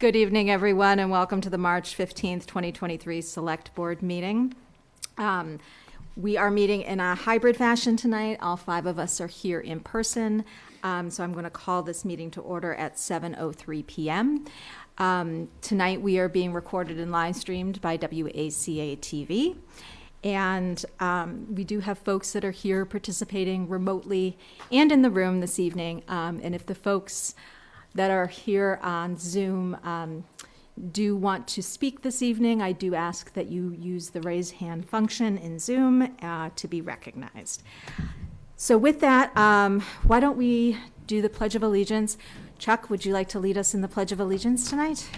Good evening, everyone, and welcome to the March 15th, 2023 Select Board meeting. We are meeting in a hybrid fashion tonight. All 5 of us are here in person, so I'm going to call this meeting to order at 7:03 p.m. Tonight we are being recorded and live streamed by WACA-TV. And we do have folks that are here participating remotely and in the room this evening. And if the folks that are here on Zoom do want to speak this evening, I do ask that you use the raise hand function in Zoom to be recognized. So with that, why don't we do the Pledge of Allegiance? Chuck, would you like to lead us in the Pledge of Allegiance tonight?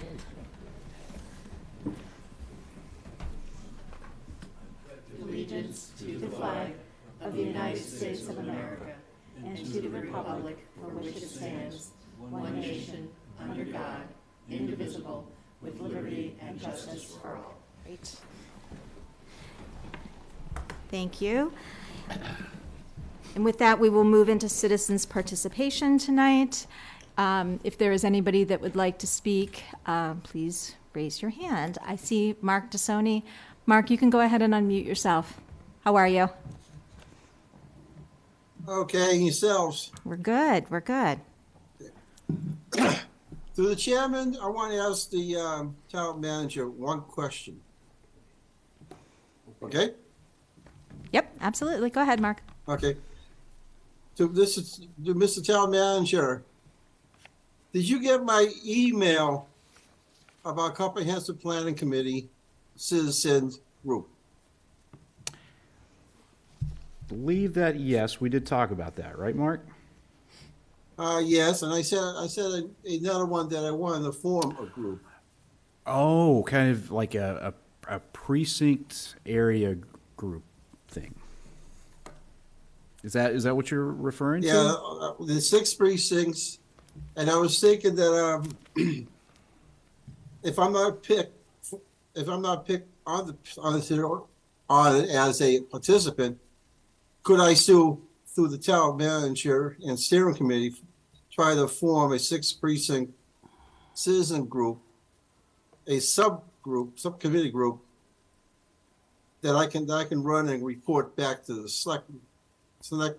Allegiance to the flag of the United States of America and to the republic for which it stands, one nation, under God, indivisible, with liberty and justice for all. Great. Thank you. And with that, we will move into citizens' participation tonight. If there is anybody that would like to speak, please raise your hand. I see Mark DeSoni. Mark, you can go ahead and unmute yourself. How are you? Okay, yourselves. We're good. We're good. Through the chairman, I want to ask the town manager one question. Okay? Yep, absolutely. Go ahead, Mark. Okay. So this is to Mr. Town Manager. Did you get my email about Comprehensive Planning Committee citizens group? Believe that, yes, we did talk about that, right, Mark? Yes, and I said another one that I wanted to form a group. Oh, kind of like a precinct area group thing. Is that what you're referring to? Yeah, the 6 precincts, and I was thinking that if I'm not picked on it as a participant, could I still, through the town manager and steering committee, try to form a 6 precinct citizen group, a subcommittee group that I can run and report back to the select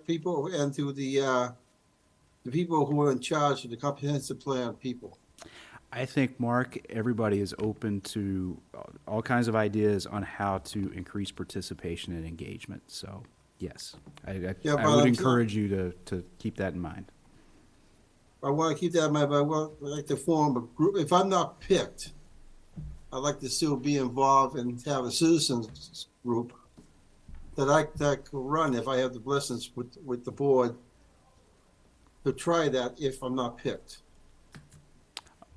people and to the people who are in charge of the comprehensive plan people. I think, Mark, everybody is open to all kinds of ideas on how to increase participation and engagement. So, yes, I would encourage you to keep that in mind. I want to keep that in mind, but I'd like to form a group. If I'm not picked, I'd like to still be involved and have a citizens group that I can run if I have the blessings with the board to try that if I'm not picked.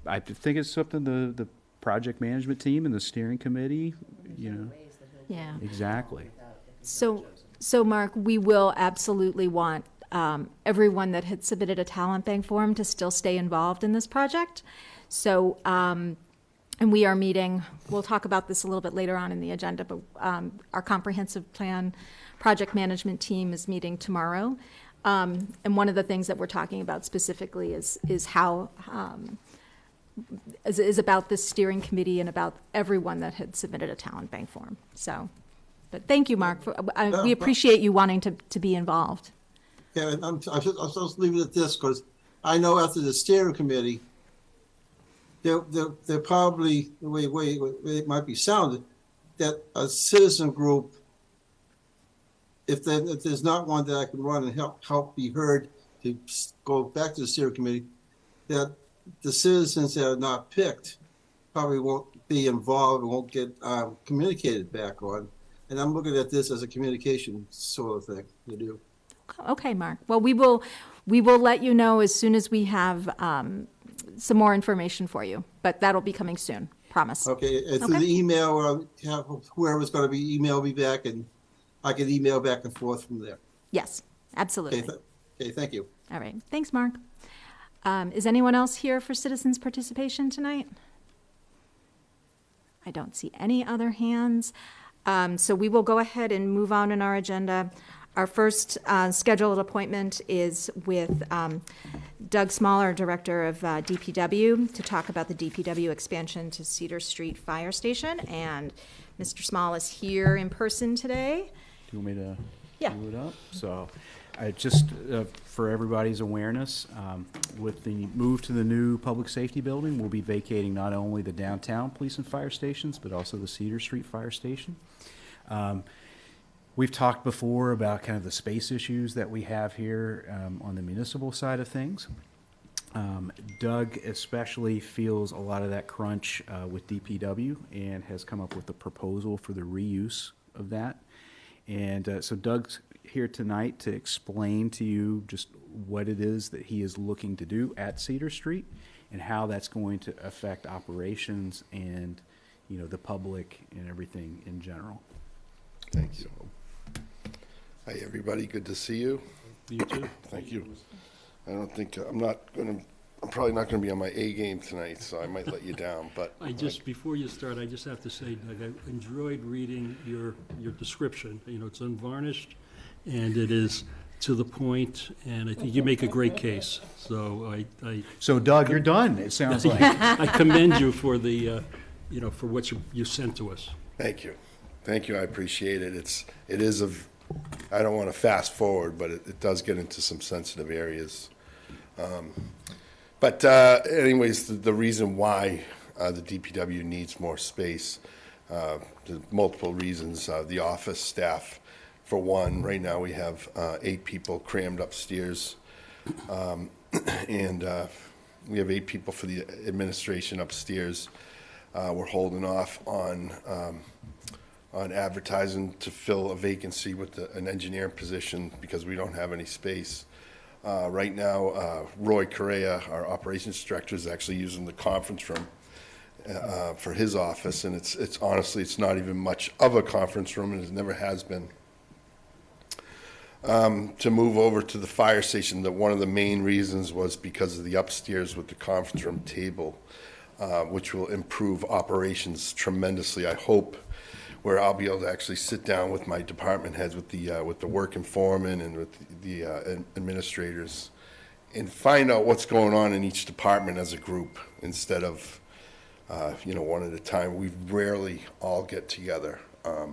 I think it's something the project management team and the steering committee, Yeah. Exactly. So Mark, we will absolutely want everyone that had submitted a talent bank form to still stay involved in this project. So, and we are meeting, we'll talk about this a little bit later on in the agenda, but our comprehensive plan project management team is meeting tomorrow. And one of the things that we're talking about specifically is how, is about this steering committee and about everyone that had submitted a talent bank form. So, but thank you, Mark. We appreciate you wanting to be involved. Yeah, I'm supposed to leave it at this because I know after the steering committee, they're probably the way it might be sounded that a citizen group, if there's not one that I can run and help be heard to go back to the steering committee, that the citizens that are not picked probably won't be involved and won't get communicated back on. And I'm looking at this as a communication sort of thing to do. Okay, Mark. Well, we will let you know as soon as we have some more information for you, but that'll be coming soon. Promise. Okay, and through the email, whoever's going to be email me back, and I can email back and forth from there. Yes, absolutely. Okay, thank you. All right. Thanks, Mark. Is anyone else here for citizens' participation tonight? I don't see any other hands. So we will go ahead and move on in our agenda. Our first scheduled appointment is with Doug Smaller, Director of DPW, to talk about the DPW expansion to Cedar Street Fire Station. And Mr. Small is here in person today. Do you want me to Yeah. do it up? So, just for everybody's awareness, with the move to the new public safety building, we'll be vacating not only the downtown police and fire stations, but also the Cedar Street Fire Station. We've talked before about kind of the space issues that we have here on the municipal side of things. Doug especially feels a lot of that crunch with DPW and has come up with a proposal for the reuse of that. And so Doug's here tonight to explain to you just what it is that he is looking to do at Cedar Street and how that's going to affect operations and, you know, the public and everything in general. Thank you. Hi, everybody. Good to see you. You too. Thank you. I don't think, I'm probably not going to be on my A game tonight, so I might let you down, but. Before you start, I just have to say, Doug, I enjoyed reading your description. You know, it's unvarnished, and it is to the point, and I think you make a great case. So So Doug, you're done, it sounds like. I commend you for the, you know, for what you sent to us. Thank you. Thank you. I appreciate it. It is I don't want to fast forward, but it does get into some sensitive areas. But anyways, the reason why the DPW needs more space, there's multiple reasons. The office staff, for one, right now we have 8 people crammed upstairs, and we have 8 people for the administration upstairs. We're holding off on advertising to fill a vacancy with an engineering position because we don't have any space. Right now, Roy Correa, our operations director, is actually using the conference room for his office, and it's honestly, it's not even much of a conference room, and it never has been. To move over to the fire station, that one of the main reasons was because of the upstairs with the conference room table, which will improve operations tremendously, I hope, where I'll be able to actually sit down with my department heads, with the working foreman and with the administrators, and find out what's going on in each department as a group instead of, you know, one at a time. We rarely all get together,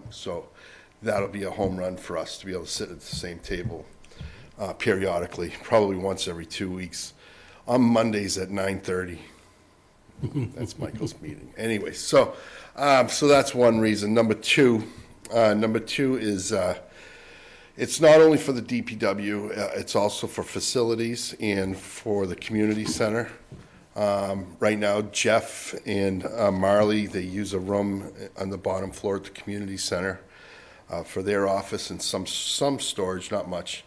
so that'll be a home run for us to be able to sit at the same table periodically, probably once every 2 weeks, on Mondays at 9:30. That's Michael's meeting. Anyway, so that's one reason. Number two is it's not only for the DPW, it's also for facilities and for the community center. Right now, Jeff and Marley, they use a room on the bottom floor at the community center for their office and some storage, not much.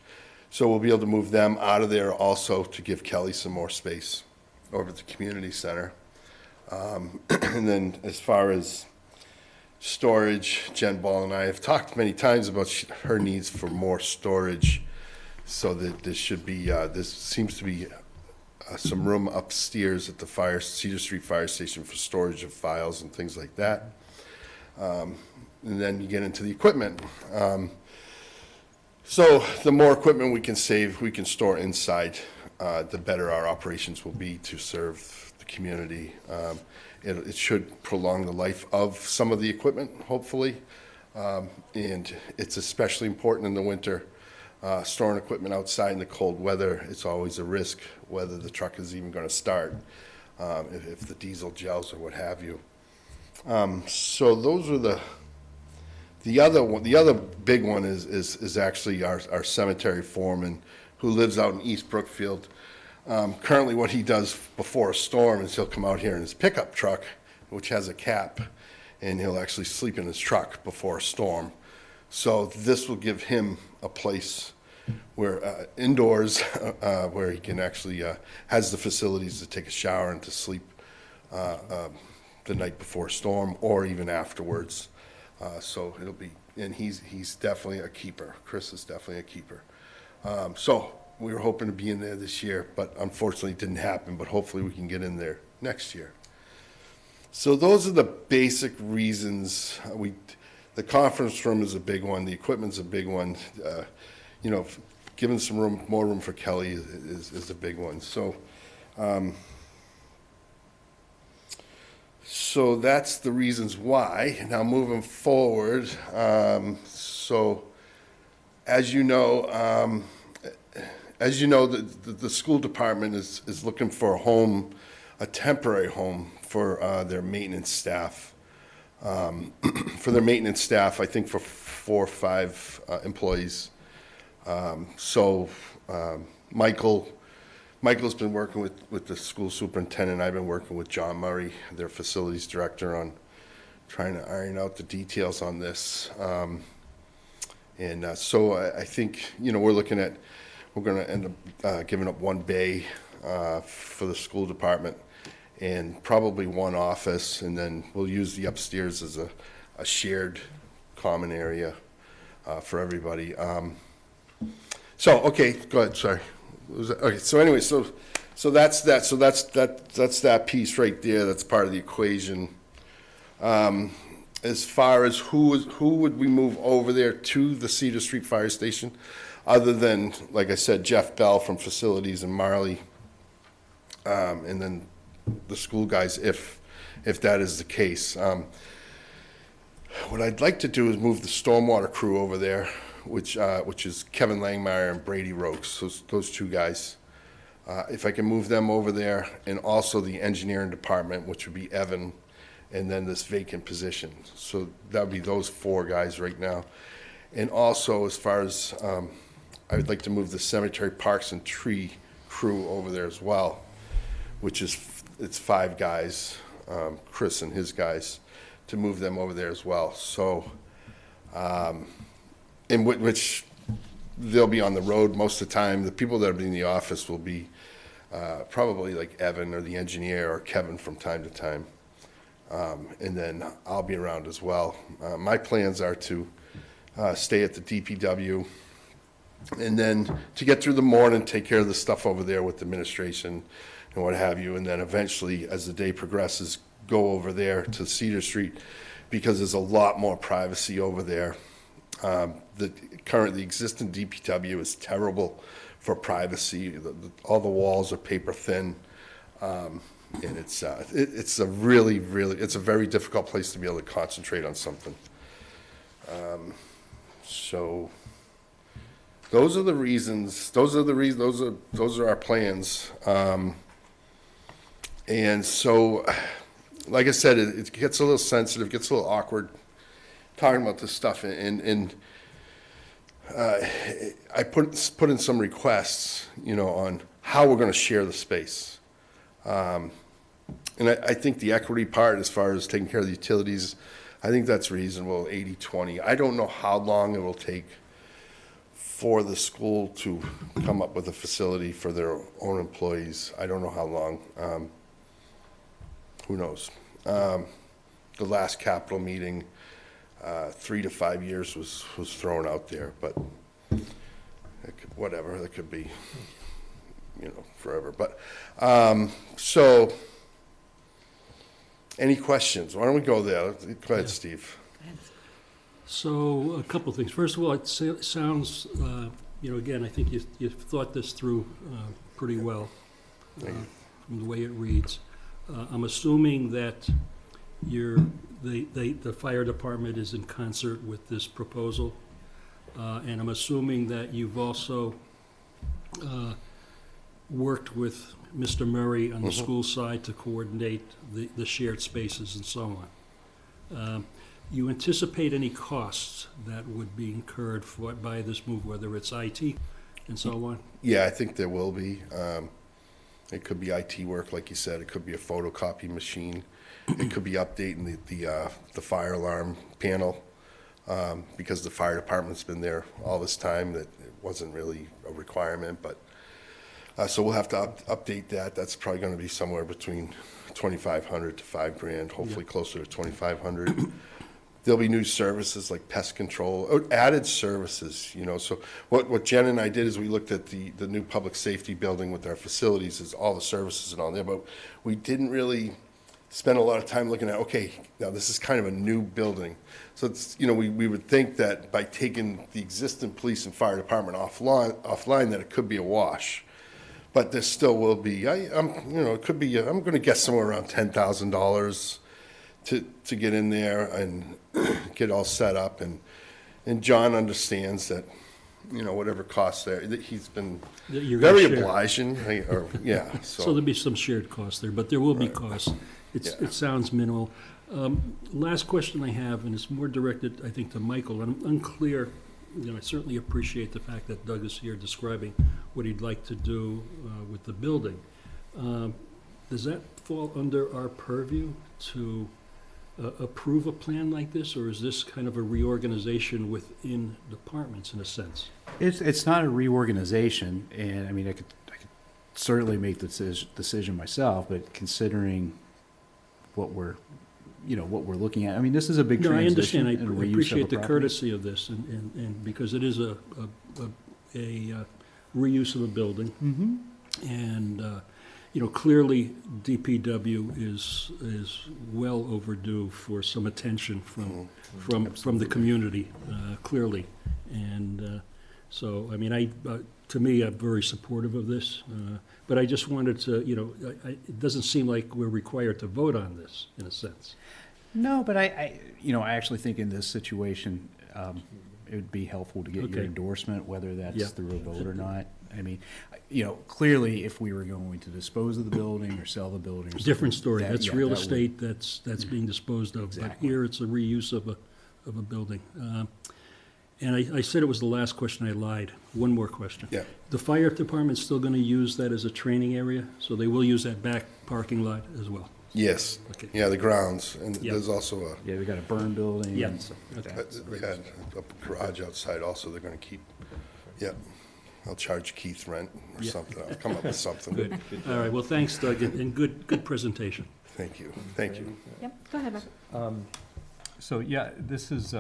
So we'll be able to move them out of there also to give Kelly some more space over at the community center. And then as far as storage, Jen Ball and I have talked many times about her needs for more storage, so that there should be, there seems to be some room upstairs at the Cedar Street Fire Station for storage of files and things like that. And then you get into the equipment. So the more equipment we can save, we can store inside, the better our operations will be to serve the community. It should prolong the life of some of the equipment, hopefully. And it's especially important in the winter. Storing equipment outside in the cold weather, it's always a risk whether the truck is even going to start, if the diesel gels or what have you. So those are the other big one is actually our cemetery foreman, who lives out in East Brookfield. Currently what he does before a storm is he'll come out here in his pickup truck, which has a cap, and he'll actually sleep in his truck before a storm. So this will give him a place where indoors, where he can actually has the facilities to take a shower and to sleep the night before a storm or even afterwards. So it'll be, and he's definitely a keeper. Chris is definitely a keeper. So we were hoping to be in there this year, but unfortunately it didn't happen, but hopefully we can get in there next year. So those are the basic reasons. The conference room is a big one. The equipment's a big one. giving some more room for Kelly is a big one. So, so that's the reasons why. Now moving forward, so as you know, the school department is looking for a temporary home for their maintenance staff. For their maintenance staff, I think for 4 or 5 employees. Michael's been working with the school superintendent. I've been working with John Murray, their facilities director, on trying to iron out the details on this. So I think, we're going to end up giving up 1 bay for the school department and probably 1 office, and then we'll use the upstairs as a shared common area for everybody. Okay, go ahead, sorry. Okay, so anyway, so that's that. So that's that piece right there. That's part of the equation. As far as who would we move over there to the Cedar Street Fire Station, other than, like I said, Jeff Bell from Facilities and Marley, and then the school guys, if that is the case. What I'd like to do is move the stormwater crew over there, which is Kevin Langmeyer and Brady Rokes, those 2 guys. If I can move them over there, and also the engineering department, which would be Evan, and then this vacant position. So that would be those 4 guys right now. And also, as far as, I would like to move the cemetery, parks, and tree crew over there as well, which is, it's 5 guys, Chris and his guys, to move them over there as well. So, in which they'll be on the road most of the time. The people that will be in the office will be probably like Evan or the engineer or Kevin from time to time. And then I'll be around as well. My plans are to stay at the DPW, and then to get through the morning, take care of the stuff over there with administration and what have you, and then eventually, as the day progresses, go over there to Cedar Street, because there's a lot more privacy over there. The existing DPW is terrible for privacy. All the walls are paper thin, and it's a very difficult place to be able to concentrate on something. So those are the reasons. Those are our plans. And so, like I said, it gets a little sensitive, gets a little awkward talking about this stuff, and I put in some requests, on how we're going to share the space. And I think the equity part, as far as taking care of the utilities, I think that's reasonable, 80-20. I don't know how long it will take for the school to come up with a facility for their own employees. I don't know how long. Who knows? The last capital meeting, 3 to 5 years was thrown out there, but whatever, that could be, forever. But so, any questions? Why don't we go there? Go ahead, Steve. So a couple things. First of all, it sounds, again, I think you've thought this through pretty well from the way it reads. I'm assuming that the fire department is in concert with this proposal, and I'm assuming that you've also worked with Mr. Murray on the school side to coordinate the shared spaces and so on. You anticipate any costs that would be incurred by this move, whether it's IT and so on? Yeah, I think there will be. It could be IT work, like you said. It could be a photocopy machine. It could be updating the fire alarm panel, because the fire department's been there all this time. That it wasn't really a requirement, but so we'll have to update that. That's probably going to be somewhere between $2,500 to $5,000. Hopefully closer to $2,500. There'll be new services like pest control, or added services, So what Jen and I did is we looked at the new public safety building with our facilities, is all the services and all there, but we didn't really spent a lot of time looking at, okay, now this is kind of a new building. So it's, you know, we would think that by taking the existing police and fire department offline, that it could be a wash. But there still will be, it could be, I'm going to guess somewhere around $10,000 to get in there and get all set up. And John understands that, you know, whatever costs there, he's been very obliging, yeah. So there'll be some shared costs there, but there will be costs. It sounds minimal. Last question I have, and it's more directed, I think, to Michael. I'm unclear, you know, I certainly appreciate the fact that Doug is here describing what he'd like to do with the building. Does that fall under our purview to approve a plan like this, or is this kind of a reorganization within departments in a sense? It's not a reorganization, and I mean, I could certainly make the decision myself, but considering what we're looking at, I mean, this is a big transition. No, I understand. And I reuse appreciate of the a property. courtesy of this, and because it is a reuse of a building. Mm-hmm. And, you know, clearly DPW is well overdue for some attention from the community, clearly. And so, I mean, to me, I'm very supportive of this, but I just wanted to, you know, it doesn't seem like we're required to vote on this, in a sense. No, but I actually think in this situation, it would be helpful to get your Okay. endorsement, whether that's Yeah. through a vote or not. I mean, you know, clearly, if we were going to dispose of the building or sell the building or something. Different story. that- That's yeah, real that would- estate that's being disposed of. But Exactly. here, it's a reuse of a building. And I said it was the last question. I lied. One more question. Yeah. The fire department's still going to use that as a training area, so they will use that back parking lot as well. Yes, Okay. yeah, the grounds, and Yeah. there's also Yeah, we got a burn building Yeah. and stuff like Okay. that. we had a garage outside also they're gonna keep. Yeah, I'll charge Keith rent or Yeah. something, I'll come up with something. Good. All right. Well, thanks, Doug, and good presentation. Thank you, thank you. Yep, go ahead, Mark. So, yeah, this is,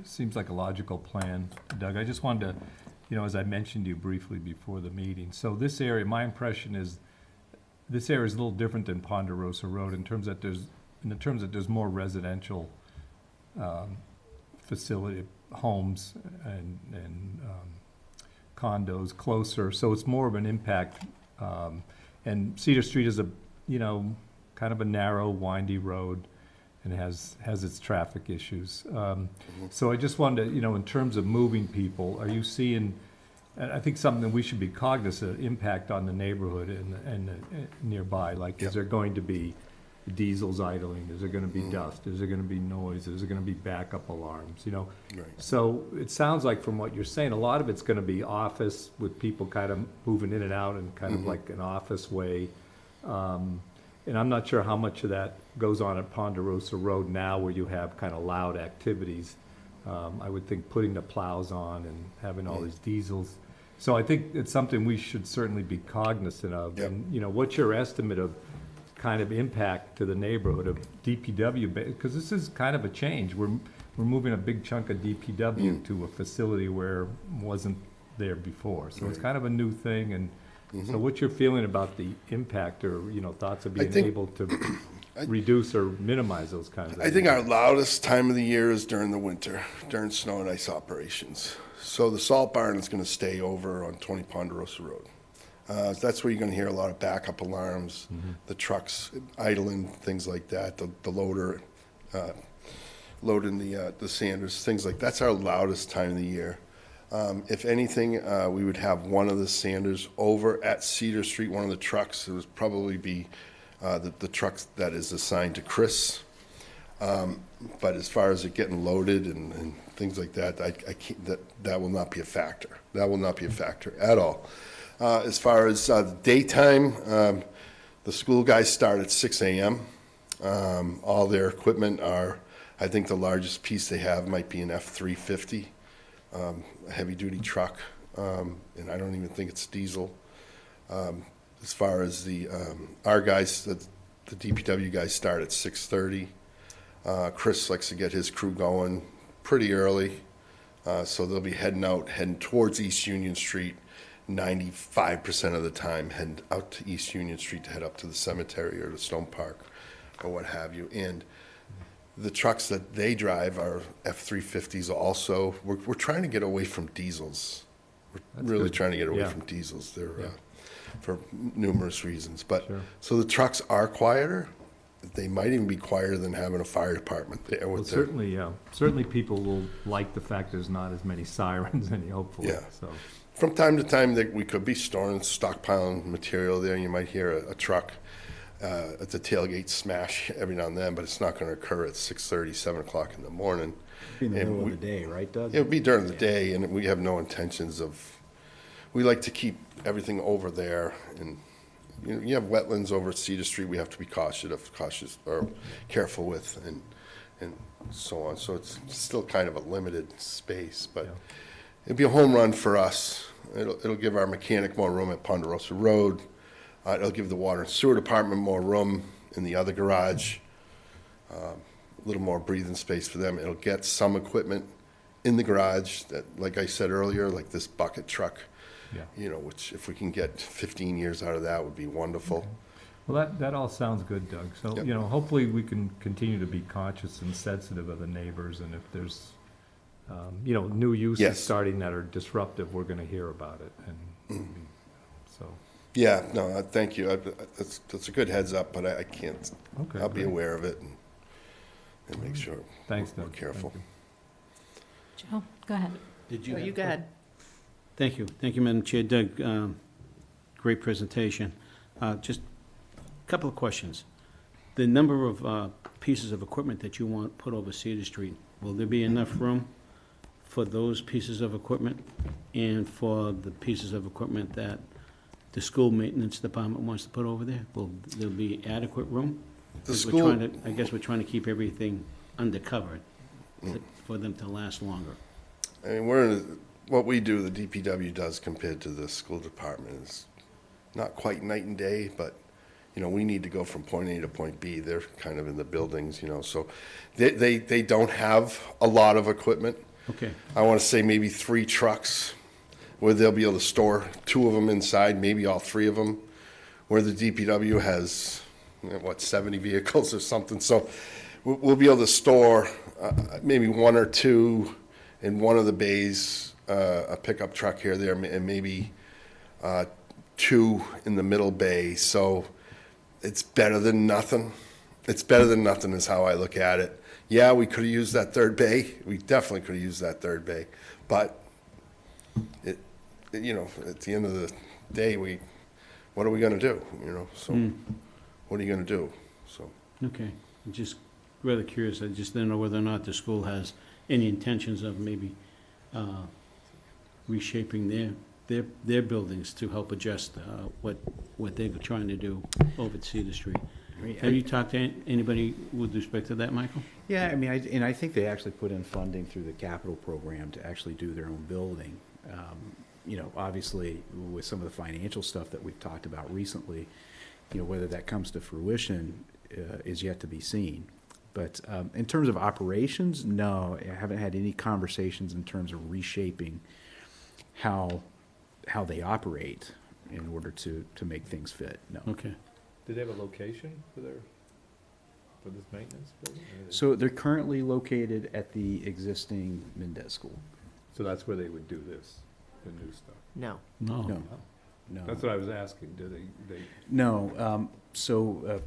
seems like a logical plan, Doug. I just wanted to, you know, as I mentioned to you briefly before the meeting, so this area, my impression is, this area is a little different than Ponderosa Road in terms that there's more residential facility, homes and condos closer, so it's more of an impact. And Cedar Street is a, you know, kind of a narrow, windy road, and has its traffic issues. So I just wanted to, you know, in terms of moving people, are you seeing, and I think something that we should be cognizant of, impact on the neighborhood and nearby, like, Yep. is there going to be diesels idling, is there gonna be dust, is there gonna be noise, is there gonna be backup alarms, you know? Right. So it sounds like from what you're saying, a lot of it's gonna be office with people kind of moving in and out in kind of like an office way. And I'm not sure how much of that goes on at Ponderosa Road now where you have kind of loud activities. I would think putting the plows on and having all these diesels. So I think it's something we should certainly be cognizant of. Yep. And, you know, what's your estimate of kind of impact to the neighborhood of DPW? Because this is kind of a change. We're moving a big chunk of DPW to a facility where it wasn't there before. So it's kind of a new thing. And so what's your feeling about the impact or, you know, thoughts of being think- able to reduce or minimize those kinds of? I think our loudest time of the year is during the winter, during snow and ice operations. So the salt barn is gonna stay over on 20 Ponderosa Road. That's where you're gonna hear a lot of backup alarms, the trucks idling, things like that, the loader, loading the sanders, things like, that's our loudest time of the year. If anything, we would have one of the sanders over at Cedar Street, one of the trucks, it would probably be the truck that is assigned to Chris. But as far as it getting loaded and things like that, I can't, that will not be a factor. That will not be a factor at all. As far as the daytime, the school guys start at 6 a.m. All their equipment are, I think the largest piece they have might be an F-350, a heavy-duty truck, and I don't even think it's diesel. As far as our guys, the DPW guys start at 6:30. Chris likes to get his crew going pretty early, so they'll be heading towards East Union Street 95% of the time, heading out to East Union Street to head up to the cemetery or the Stone Park. or what have you. And the trucks that they drive are F-350s also. We're trying to get away from diesels. We're really good. trying to get away Yeah. from diesels. They're, Yeah. for numerous reasons. But, Sure. so the trucks are quieter. They might even be quieter than having a fire department there Well, with their, certainly people will like the fact there's not as many sirens, and hopefully, Yeah. so. from time to time, we could be storing, stockpiling material there. You might hear a truck at the tailgate smash every now and then, but it's not going to occur at 6:30, 7 o'clock in the morning. In the And middle we- of the day, right, Doug? It'll be during the day, and we have no intentions of, we like to keep everything over there. And you have wetlands over at Cedar Street we have to be cautious or careful with, and so on. So it's still kind of a limited space, but Yeah. it'll be a home run for us. It'll give our mechanic more room at Ponderosa Road. It'll give the water and sewer department more room in the other garage. A little more breathing space for them. It'll get some equipment in the garage that, like I said earlier, like this bucket truck, Yeah. which if we can get 15 years out of that would be wonderful. Well, that all sounds good, Doug. So, Yep. hopefully we can continue to be conscious and sensitive of the neighbors, and if there's, new uses Yes. starting that are disruptive, we're gonna hear about it, and, so, Yeah, no, thank you. That's a good heads up, but I can't, okay. I'll be great. aware of it and make sure Thanks, we're Doug. careful. Thank you. Joe, go ahead. Did you? Oh, you go ahead. Thank you. Thank you, Madam Chair. Doug, great presentation. Just a couple of questions. The number of pieces of equipment that you want put over Cedar Street, will there be enough room for those pieces of equipment and for the pieces of equipment that the school maintenance department wants to put over there? Will there be adequate room? The 'Cause school- I guess we're trying to keep everything undercovered for them to last longer. I mean, what we do, the DPW does compared to the school department is not quite night and day, but, we need to go from point A to point B. They're kind of in the buildings, so they don't have a lot of equipment. Okay. I want to say maybe 3 trucks where they'll be able to store 2 of them inside, maybe all 3 of them, where the DPW has, 70 vehicles or something. So we'll be able to store maybe 1 or 2 in one of the bays, a pickup truck here, there, and maybe 2 in the middle bay. So it's better than nothing. It's better than nothing is how I look at it. Yeah, we could have used that 3rd bay. We definitely could have used that 3rd bay. But at the end of the day, what are we going to do? So what are you going to do? So Okay, I'm just rather curious, I just didn't know whether or not the school has any intentions of maybe reshaping their buildings to help adjust what they're trying to do over at Cedar Street. Have you talked to anybody with respect to that, Michael? Yeah, I mean, I think they actually put in funding through the capital program to actually do their own building. Obviously, with some of the financial stuff that we've talked about recently, whether that comes to fruition is yet to be seen. But in terms of operations, no, I haven't had any conversations in terms of reshaping how they operate in order to make things fit, no. Okay. Do they have a location for this maintenance building? So they're currently located at the existing Mendez School. So that's where they would do this, the new stuff? No. No. No, no. That's what I was asking, do they? No, so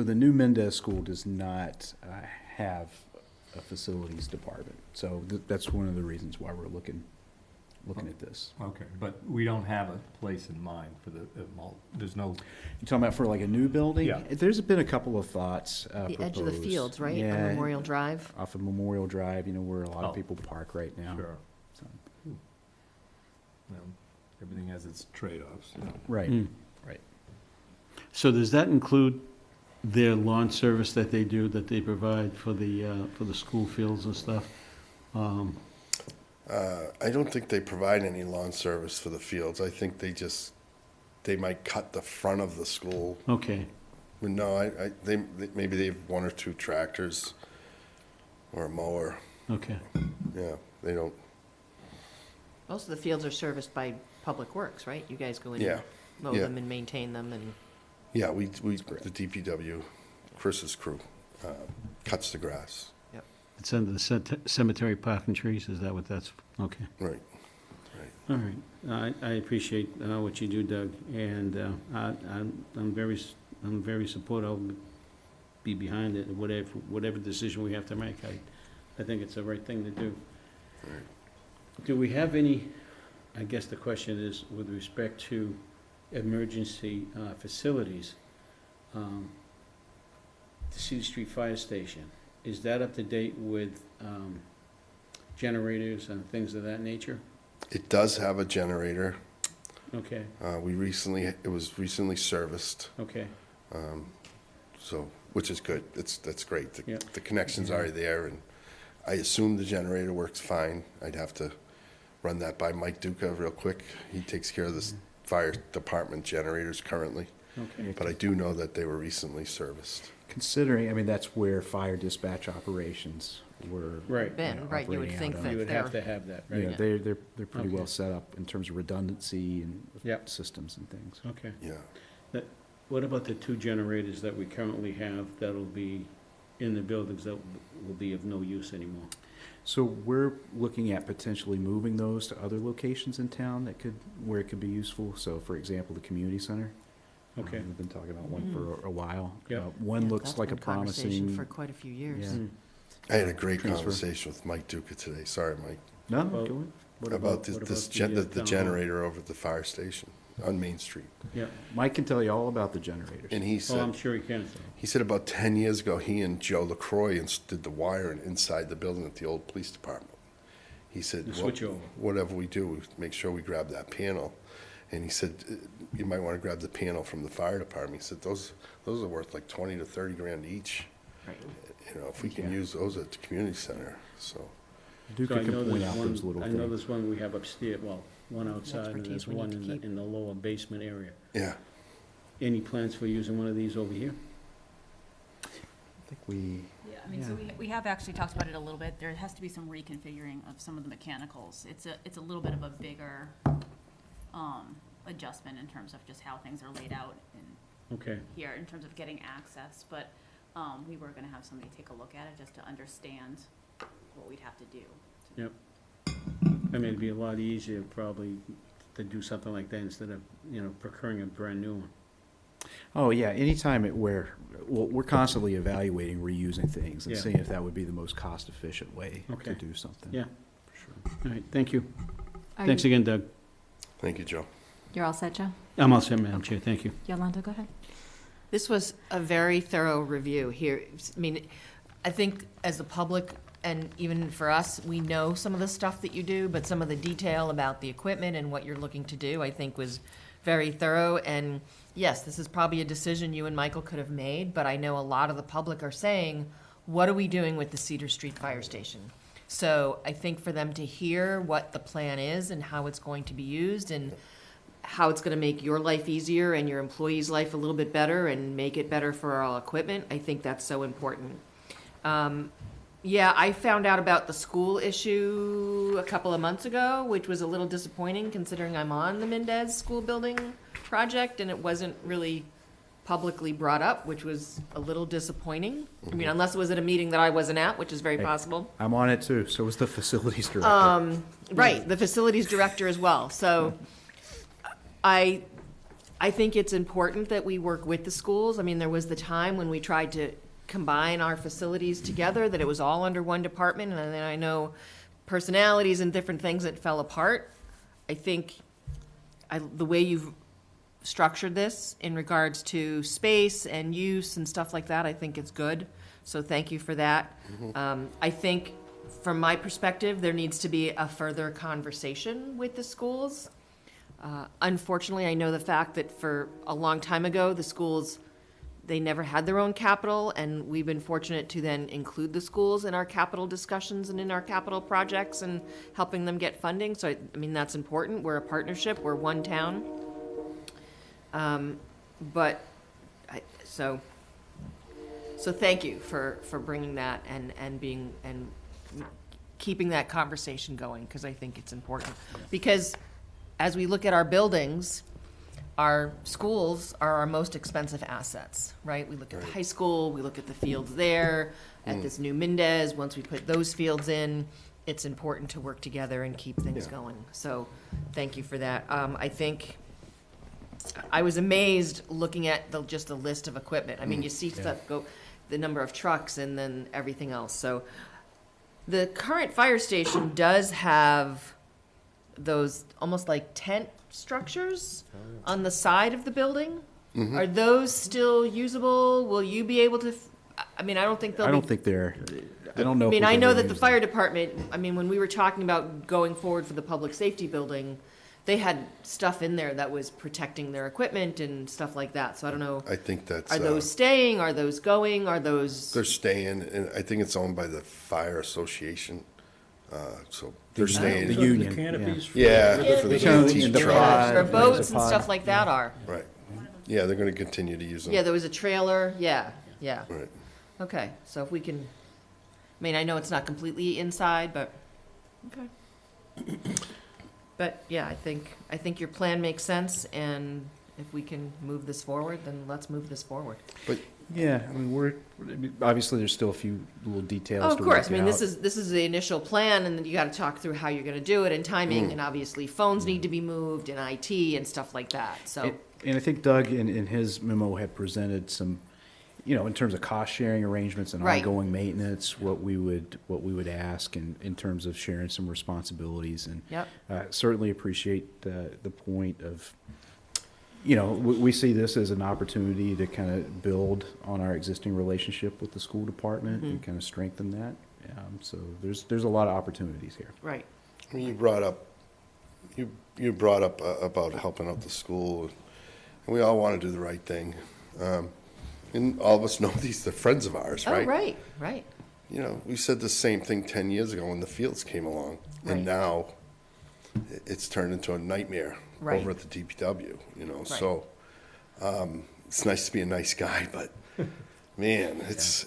the new Mendez School does not have a facilities department. So that's one of the reasons why we're looking at this. Okay, but we don't have a place in mind for there's no, You talking about for like a new building? Yeah. There's been a couple of thoughts The edge of the proposed. fields, right, on Yeah, Memorial Drive? off of Memorial Drive, where a lot Oh. of people park right now. sure. So, Everything has its trade-offs. Right, Hmm. right. So does that include their lawn service that they do, that they provide for the school fields and stuff? I don't think they provide any lawn service for the fields. I think they might cut the front of the school. Okay, But no, maybe they have 1 or 2 tractors or a mower. okay. Yeah, they don't, Most of the fields are serviced by Public Works, right? You guys go in Yeah, and mow yeah. them and maintain them and, Yeah, we the DPW, Chris's crew, cuts the grass. It's under the cemetery parking trees, is that what that's, okay. Right. All right, I appreciate what you do, Doug, and I'm very supportive. I'll be behind it, whatever decision we have to make. I think it's the right thing to do. Do we have any, I guess the question is, with respect to emergency facilities, the Cedar Street Fire Station, is that up to date with generators and things of that nature? It does have a generator. Okay, It was recently serviced, okay, so, which is good. That's great. Yeah. The connection's already there, and I assume the generator works fine. I'd have to run that by Mike Duca real quick. He takes care of the fire department generators currently, okay. but I do know that they were recently serviced. Considering, I mean, that's where fire dispatch operations were. Right. Ben, right, you would operating think out of. that You would have to have that, right? Yeah, they're pretty Okay. well set up in terms of redundancy and Yep. systems and things. Okay. Yeah. What about the 2 generators that we currently have that'll be in the buildings that will be of no use anymore? So we're looking at potentially moving those to other locations in town where it could be useful. So for example, the community center. Okay. We've been talking about one for a while. Yeah. One Yeah, looks that's like a been conversation promising. for quite a few years. Yeah. Hmm. I had a great Transfer. conversation with Mike Duca today. Sorry, Mike. No, About- go on. What About what the town hall? generator over at the fire station on Main Street. Yeah, Mike can tell you all about the generators. And he oh, I'm said, sure he can. he said about 10 years ago, he and Joe LaCroix did the wiring inside the building at the old police department. He said, The switch over. whatever we do, we make sure we grab that panel. And he said, you might want to grab the panel from the fire department. He said, those are worth like 20 to 30 grand each. Right. You know, if we can use those at the community center, so. Duke So I can know point there's out those little one, I know things. there's one we have upstairs, well, one outside, and Expertise there's we need one to in the, keep. in the lower basement area. Yeah, Any plans for using one of these over here? I think we, Yeah, I mean, so we have actually talked about it a little bit. There has to be some reconfiguring of some of the mechanicals. It's a little bit of a bigger, adjustment in terms of just how things are laid out in Okay, here in terms of getting access, but, we were gonna have somebody take a look at it just to understand what we'd have to do. yep. I mean, it'd be a lot easier probably to do something like that instead of, procuring a brand new one. oh yeah, anytime well, we're constantly evaluating reusing things and Yeah. seeing if that would be the most cost-efficient way Okay. to do something. Yeah. For sure. All right, thank you. Are Thanks you- again, Doug. thank you, Joe. You're all set, Joe? I'm all set, Madam Chair, thank you. Yolanda, go ahead. This was a very thorough review here. I mean, I think as the public and even for us, we know some of the stuff that you do, but some of the detail about the equipment and what you're looking to do, I think was very thorough. And yes, this is probably a decision you and Michael could have made, but I know a lot of the public are saying, what are we doing with the Cedar Street Fire Station? So I think for them to hear what the plan is and how it's going to be used and how it's gonna make your life easier and your employees' life a little bit better and make it better for our equipment, I think that's so important. Yeah, I found out about the school issue a couple of months ago, which was a little disappointing considering I'm on the Mendez School Building project and it wasn't really publicly brought up, which was a little disappointing. I mean, unless it was at a meeting that I wasn't at, which is very Hey. possible. I'm on it too, so is the facilities director. Right, the facilities director as well. So I think it's important that we work with the schools. I mean, there was the time when we tried to combine our facilities together, that it was all under one department, and then I know personalities and different things that fell apart. I think the way you've structured this in regards to space and use and stuff like that, I think it's good. So thank you for that. I think, from my perspective, there needs to be a further conversation with the schools. Unfortunately, I know the fact that for a long time ago, the schools, they never had their own capital, and we've been fortunate to then include the schools in our capital discussions and in our capital projects and helping them get funding. So, I mean, that's important. We're a partnership. We're one town. So thank you for bringing that and being, and keeping that conversation going, because I think it's important. Because as we look at our buildings, our schools are our most expensive assets, right? We look at the high school, we look at the fields there, at this new Mendez, once we put those fields in, it's important to work together and keep things going. So, thank you for that. I think, I was amazed looking at just the list of equipment. I mean, you see stuff go, the number of trucks and then everything else. So, the current fire station does have those almost like tent structures on the side of the building. Are those still usable? Will you be able to, I mean, I don't think they'll I be. don't think they're, I don't know. I if mean, we've I know ever that the used fire them. department, I mean, when we were talking about going forward for the public safety building, they had stuff in there that was protecting their equipment and stuff like that. So I don't know, I think that's, are those staying? Are those going? Are those? they're staying, and I think it's owned by the fire association, so they're staying. The union, The canopies. Yeah, for the Canopies, EMT the truck. pod. Or There's boats a and pod. stuff like that are. Right. Yeah, they're gonna continue to use them. Yeah, there was a trailer. Yeah. Right. Okay, so if we can, I mean, I know it's not completely inside, but, okay. But, yeah, I think your plan makes sense, and if we can move this forward, then let's move this forward. But Yeah, I mean, obviously, there's still a few little details Oh, of to course, work I mean, this out. is the initial plan, and then you gotta talk through how you're gonna do it, and timing, and obviously, phones need to be moved, and IT, and stuff like that, so. And I think Doug, in his memo, had presented some, in terms of cost-sharing arrangements and Right. ongoing maintenance, what we would ask in terms of sharing some responsibilities. And Yep. certainly appreciate the point of, we see this as an opportunity to kind of build on our existing relationship with the school department and kind of strengthen that. So there's a lot of opportunities here. Right, I mean, you brought up about helping out the school, and we all want to do the right thing. And all of us know they're friends of ours, oh, right? right, We said the same thing 10 years ago when the fields came along, Right. and now it's turned into a nightmare Right. over at the DPW, Right. So, it's nice to be a nice guy, but man,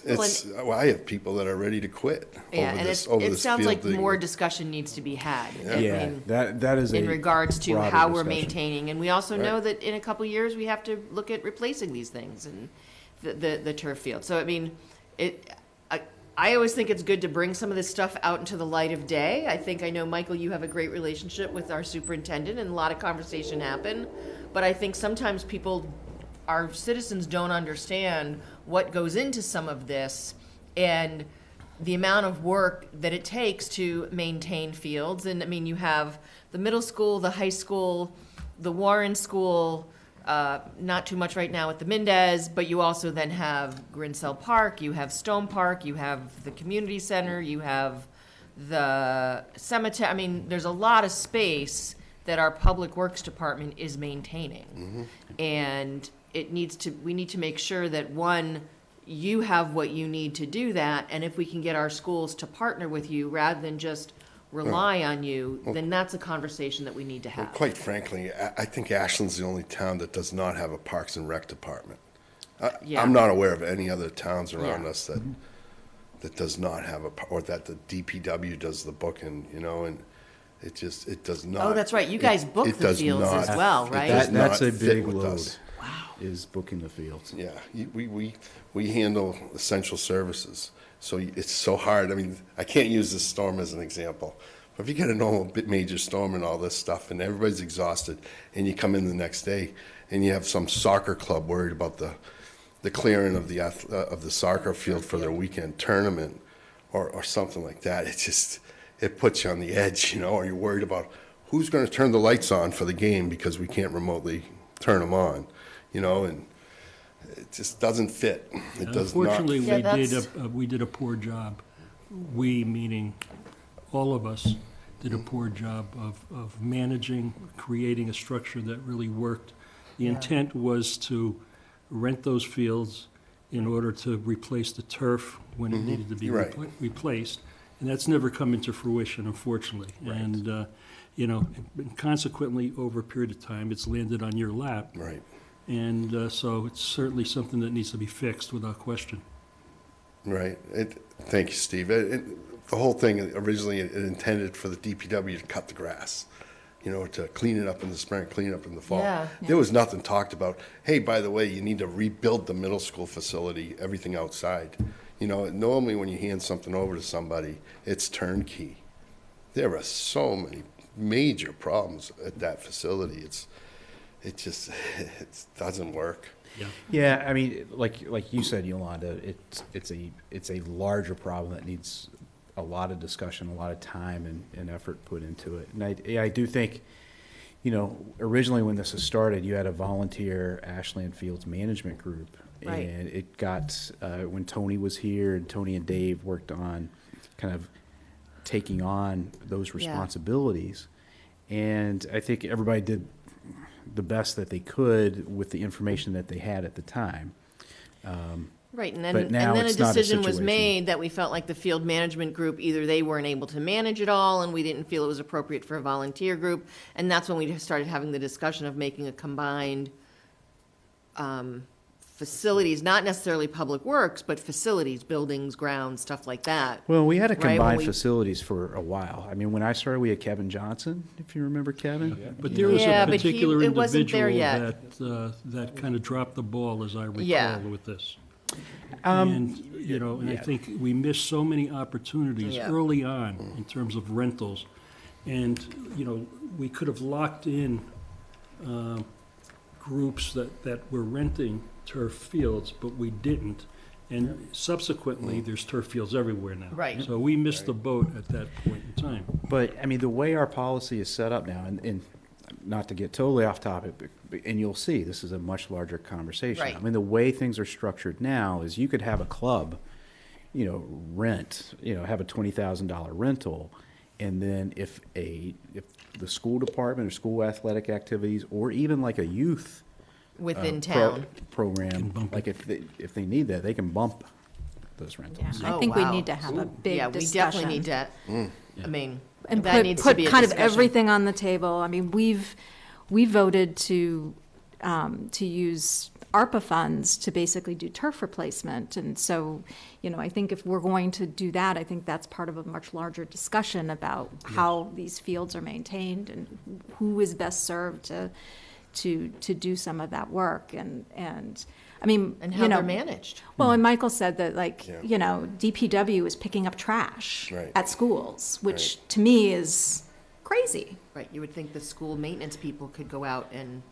well, I have people that are ready to quit yeah, over and this, it sounds like field thing. more discussion needs to be had. I Yeah, mean, that is a in regards to broader how we're discussion. maintaining, and we also know Right. that in a couple years, we have to look at replacing these things and the turf field. So, I mean, I always think it's good to bring some of this stuff out into the light of day. I know, Michael, you have a great relationship with our superintendent, and a lot of conversation happen, but I think sometimes our citizens don't understand what goes into some of this, and the amount of work that it takes to maintain fields. And I mean, you have the middle school, the high school, the Warren School, not too much right now at the Mendez, but you also then have Grinsell Park, you have Stone Park, you have the community center, you have the cemetery. I mean, there's a lot of space that our public works department is maintaining. And we need to make sure that, one, you have what you need to do that, and if we can get our schools to partner with you rather than just rely on you, then that's a conversation that we need to Well, have. quite frankly, I think Ashland's the only town that does not have a Parks and Rec department. Yeah. I'm not aware of any other towns around Yeah. us that does not have or that the DPW does the booking, and it does not. Oh, that's right. You guys book it the does fields as not- well, it right? does That's not a fit big with load. us. Is booking the fields. Yeah, we handle essential services, so it's so hard. I mean, I can't use this storm as an example, but if you get a normal major storm and all this stuff, and everybody's exhausted, and you come in the next day, and you have some soccer club worried about the clearing of the soccer field for their weekend tournament, or something like that, it puts you on the edge, or you're worried about who's going to turn the lights on for the game because we can't remotely turn them on. And it just doesn't fit. It does not. Unfortunately, Yeah, we did a poor job. We, meaning all of us, did a poor job of managing, creating a structure that really worked. The intent was to rent those fields in order to replace the turf when it needed to be Right. replaced. And that's never come into fruition, unfortunately. And, and consequently, over a period of time, it's landed on your lap. Right. And so it's certainly something that needs to be fixed without question. Right. Thank you, Steve. The whole thing originally it intended for the DPW to cut the grass. to clean it up in the spring, clean it up in the fall. Yeah. There was nothing talked about, hey, by the way, you need to rebuild the middle school facility, everything outside. Normally when you hand something over to somebody, it's turnkey. There are so many major problems at that facility. It doesn't work. Yeah, I mean, like you said, Yolanda, it's a larger problem that needs a lot of discussion, a lot of time and effort put into it. And I do think, originally when this was started, you had a volunteer Ashland Fields management group. Right. And it got, when Tony was here, and Tony and Dave worked on kind of taking on those responsibilities. And I think everybody did the best that they could with the information that they had at the time. Right, and But now then a it's not a decision was situation. made that we felt like the field management group, either they weren't able to manage it all, and we didn't feel it was appropriate for a volunteer group, and that's when we started having the discussion of making a combined facilities, not necessarily public works, but facilities, buildings, grounds, stuff like that. Well, we had to Right, when combine we- facilities for a while. I mean, when I started, we had Kevin Johnson, if you remember Kevin. But there was Yeah, a but particular it wasn't there individual yet. that kind of dropped the ball, as I Yeah. recall, with this. And I yeah. think we missed so many opportunities Yeah. early on in terms of rentals. And, we could have locked in groups that were renting turf fields, but we didn't. And subsequently, there's turf fields everywhere now. Right. So we missed the boat at that point in time. But, I mean, the way our policy is set up now, and not to get totally off topic, and you'll see, this is a much larger conversation. Right. I mean, the way things are structured now is you could have a club, rent, have a $20,000 rental, and then if the school department or school athletic activities, or even like a youth Within town. program, like if they need that, they can bump those rentals. I Oh, think we wow. need to have a big Yeah, we discussion. definitely need to, I mean, And that needs to put be a kind of discussion. everything on the table. I mean, we voted to use ARPA funds to basically do turf replacement. And so, I think if we're going to do that, I think that's part of a much larger discussion about how these fields are maintained and who is best served to do some of that work. And I mean, and how they're managed. well, and Michael said that, Yeah. DPW is picking up trash Right. at schools, which to me is crazy. Right, you would think the school maintenance people could go out and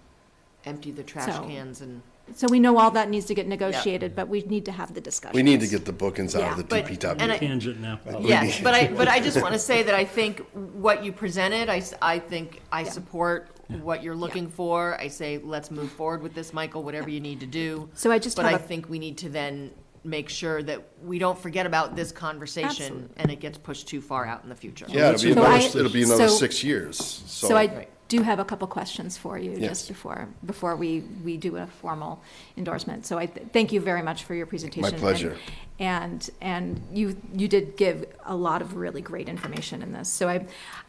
empty the trash So- cans and. So we know all that needs to get negotiated, but we need to have the discussion. We need to get the bookings out of the But- DPW. and I- Tangent now. Yes, but I just want to say that I think what you presented, I think I support what you're looking for. I say, let's move forward with this, Michael, whatever you need to do. So I just But I have a, think we need to then make sure that we don't forget about this conversation Absolutely. and it gets pushed too far out in the future. Yeah, So I- it'll be another so- 6 years, so I Right. do have a couple questions for you Yes. just before we do a formal endorsement. So I thank you very much for your presentation. My pleasure. And you did give a lot of really great information in this. So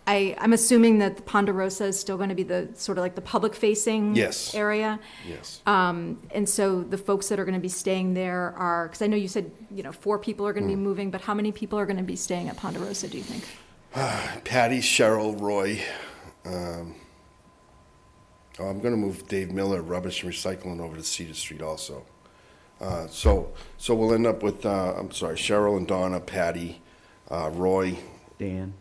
I'm assuming that the Ponderosa is still going to be the sort of like the public facing Yes. area. Yes. And so the folks that are going to be staying there are, because I know you said, 4 people are going to be moving, but how many people are going to be staying at Ponderosa, do you think? Patty, Cheryl, Roy. I'm going to move Dave Miller, rubbish and recycling, over to Cedar Street also. So we'll end up with, Cheryl and Donna, Patty, Roy. Dan,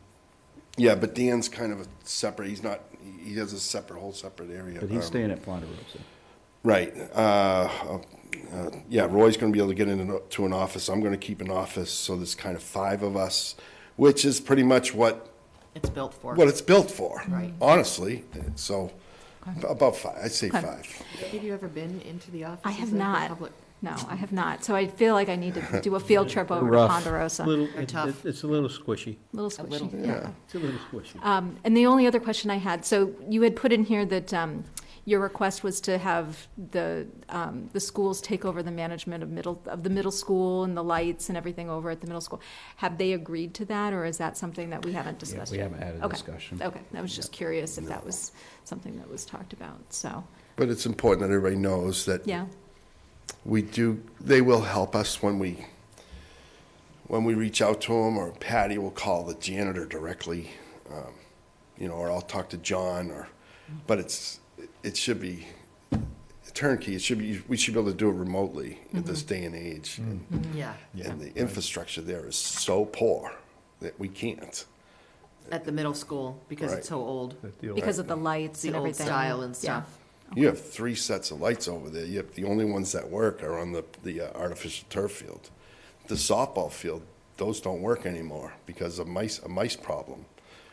Yeah, but Dan's kind of a separate, he has a whole separate area. but he's staying at Ponderosa. Right. Yeah, Roy's going to be able to get into an office. I'm going to keep an office, so there's kind of 5 of us, which is pretty much what It's built for. it's built for. Right. Honestly, so about 5. I'd say Okay. 5. Have you ever been into the office? I have not. No, I have not. So I feel like I need to do a field trip over to Rough. Ponderosa. They're tough. It's a little squishy. A little squishy. Yeah. It's a little squishy. And the only other question I had, so you had put in here that your request was to have the schools take over the management of the middle school and the lights and everything over at the middle school. Have they agreed to that, or is that something that we haven't discussed we yet? haven't had a Okay. discussion. Okay, I was just curious if that was something that was talked about, so, But it's important that everybody knows that yeah. they will help us when we reach out to them, or Patty will call the janitor directly. you know, or I'll talk to John, but it should be turnkey. We should be able to do it remotely in this day and age. Yeah, And the infrastructure there is so poor that we can't. at the middle school, because Right. it's so old, Because of the lights the and old everything. style and Yeah. stuff. You have 3 sets of lights over there. The only ones that work are on the artificial turf field. The softball field, those don't work anymore because of a mice problem.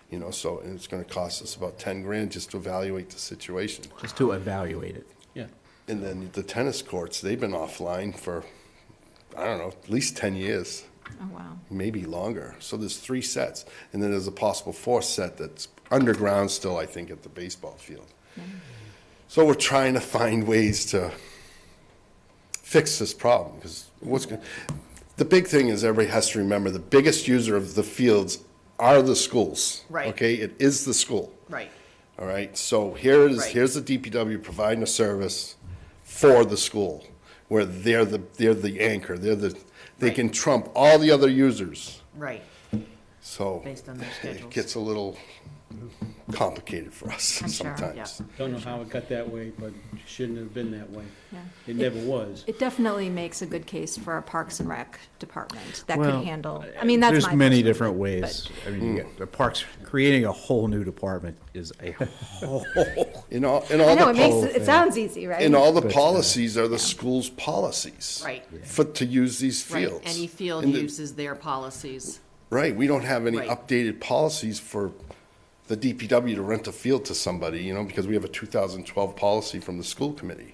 You know, so, and it's gonna cost us about 10 grand just to evaluate the situation. Just to evaluate it. Yeah. And then the tennis courts, they've been offline for, I don't know, at least 10 years, Oh, wow. maybe longer. So there's 3 sets. And then there's a possible 4th set that's underground still, I think, at the baseball field. So we're trying to find ways to fix this problem, because the big thing is everybody has to remember, the biggest user of the fields are the schools. Right. Okay, it is the school. Right. All right, so here's Right. the DPW providing a service for the school, where they're the anchor, they Right. can trump all the other users. Right. So Based on their it schedules. gets a little complicated for us I'm sure. sometimes. Don't know how it got that way, but it shouldn't have been that way. Yeah. It never was. It definitely makes a good case for our Parks and Rec department that Well, could handle, I mean, that's my. There's many personal different opinion, ways. but- I mean, you get the parks, creating a whole new department is a whole, In all I know, the it makes, whole it thing. sounds easy, right? And all the But, policies are the school's policies. Right. To use these Right. fields. Any field And the- uses their policies. Right, we don't have any Right. updated policies for the DPW to rent a field to somebody, you know, because we have a 2012 policy from the school committee.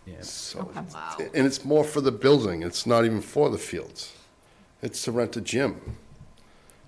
yeah. So, Wow. and it's more for the building, it's not even for the fields. It's to rent a gym.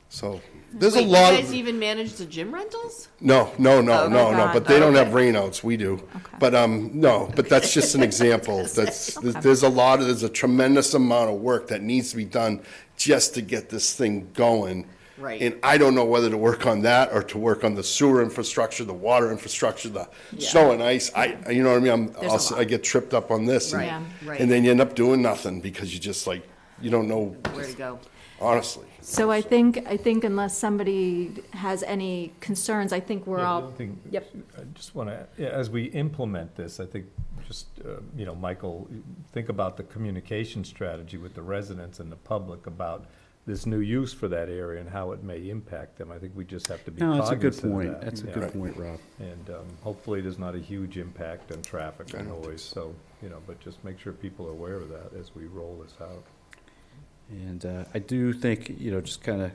So, there's a Wait, lot you guys of, even manage the gym rentals? no, Oh, my God. but they don't have Okay. rainouts, we do. Okay. But, no, but that's just an example. There's a tremendous amount of work that needs to be done just to get this thing going. Right. And I don't know whether to work on that or to work on the sewer infrastructure, the water infrastructure, the Yeah. snow and ice. You know what I mean? There's a lot. I get tripped up on this. Right, Yeah. right. And then you end up doing nothing because you just like, you don't know, Where to go? honestly. So I think unless somebody has any concerns, I think we're Yeah, the all, only thing- yep. I just want to, as we implement this, I think just, you know, Michael, think about the communication strategy with the residents and the public about this new use for that area and how it may impact them. I think we just have to be No, cognizant that's a good of point. that. That's a Yeah. good point, Rob. And hopefully there's not a huge impact on traffic I and don't think noise, so, you know, but just make sure people are aware of that as we roll this out. And I do think, you know, just kind of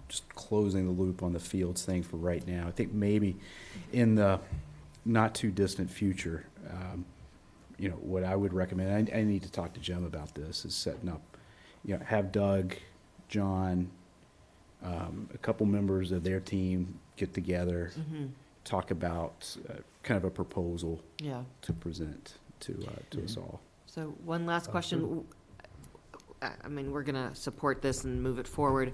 just closing the loop on the fields thing for right now. I think maybe in the not too distant future, you know, what I would recommend, I need to talk to Jim about this, is setting up, you know, have Doug, John, a couple members of their team get together, talk about kind of a proposal Yeah. to present to us all. So one last question. I mean, we're going to support this and move it forward.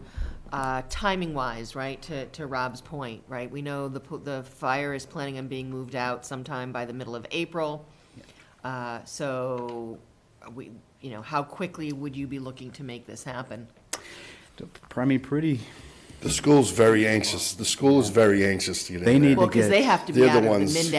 Timing-wise, right, to Rob's point, right? We know the fire is planning on being moved out sometime by the middle of April. So we, you know, how quickly would you be looking to make this happen? I mean, pretty, The school's very anxious. The school is very anxious to get in They there. need Well, to because get- they have to be They're out the of the ones, Mendez.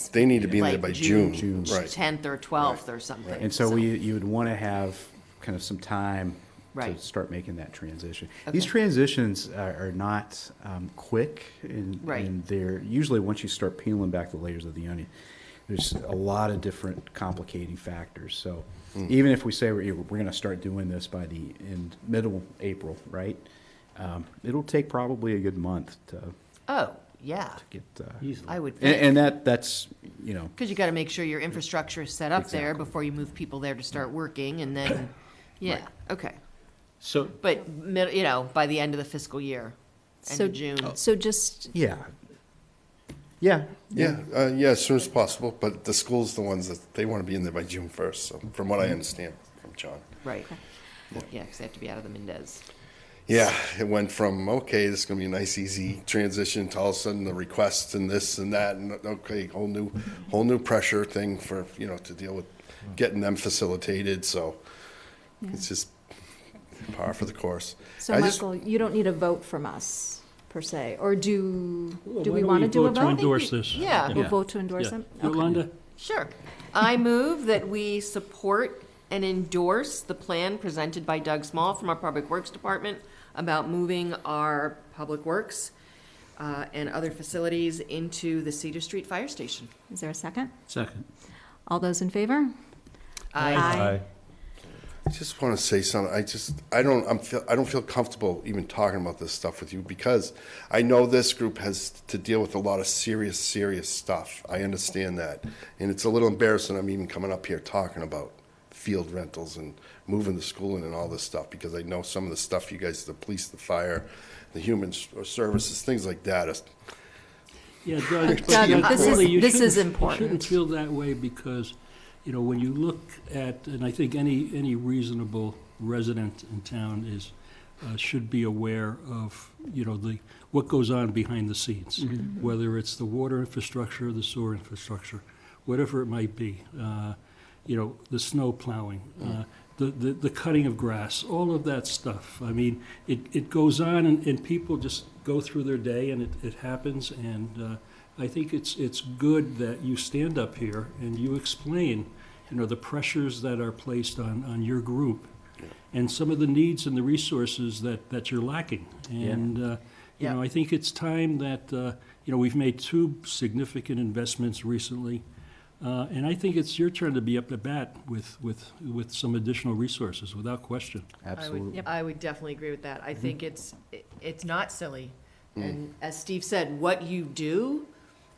right. They need to be in there like by June. June. Right. 10th or 12th or something. and so you would want to have kind of some time Right. to start making that transition. Okay. These transitions are not quick, Right. and they're usually, once you start peeling back the layers of the onion, there's a lot of different complicating factors. So even if we say we're going to start doing this by the middle April, right? It'll take probably a good month to Oh, yeah, get, I would think. and that's, you know, Because you got to make sure your infrastructure is set up there Exactly. before you move people there to start working, and then, yeah, okay. So, But, you know, by the end of the fiscal year, end So- of June. So just, yeah. Yeah. Yeah, as soon as possible, but the school's the ones that, they want to be in there by June 1st, so from what I understand from John. Right. Yeah, because they have to be out of the Mendez. Yeah, it went from, okay, this is gonna be a nice, easy transition, to all of a sudden the requests and this and that, and okay, whole new pressure thing for, you know, to deal with getting them facilitated, so it's just par for the course. so I just- Michael, you don't need a vote from us. per se, or do Well, we why don't want to do a vote to vote? endorse this? Yeah. We'll vote to endorse Yeah. them? Okay. Yolanda? Sure. I move that we support and endorse the plan presented by Doug Small from our Public Works Department about moving our Public Works and other facilities into the Cedar Street Fire Station. Is there a second? Second. All those in favor? Aye. I just want to say something. I don't feel comfortable even talking about this stuff with you because I know this group has to deal with a lot of serious stuff. I understand that. And it's a little embarrassing I'm even coming up here talking about field rentals and moving the school in and all this stuff because I know some of the stuff you guys, the police, the fire, the human services, things like that. Yeah, Doug. Doug, this is You important. shouldn't feel that way because, you know, when you look at, and I think any reasonable resident in town should be aware of, you know, what goes on behind the scenes, whether it's the water infrastructure, the sewer infrastructure, whatever it might be, you know, the snow plowing, the cutting of grass, all of that stuff. I mean, it goes on and people just go through their day and it happens and I think it's good that you stand up here and you explain, you know, the pressures that are placed on your group and some of the needs and the resources that you're lacking. And, you know, I think it's time that, you know, we've made 2 significant investments recently. And I think it's your turn to be up to bat with some additional resources, without question. Absolutely. I would definitely agree with that. I think it's not silly. And as Steve said, what you do,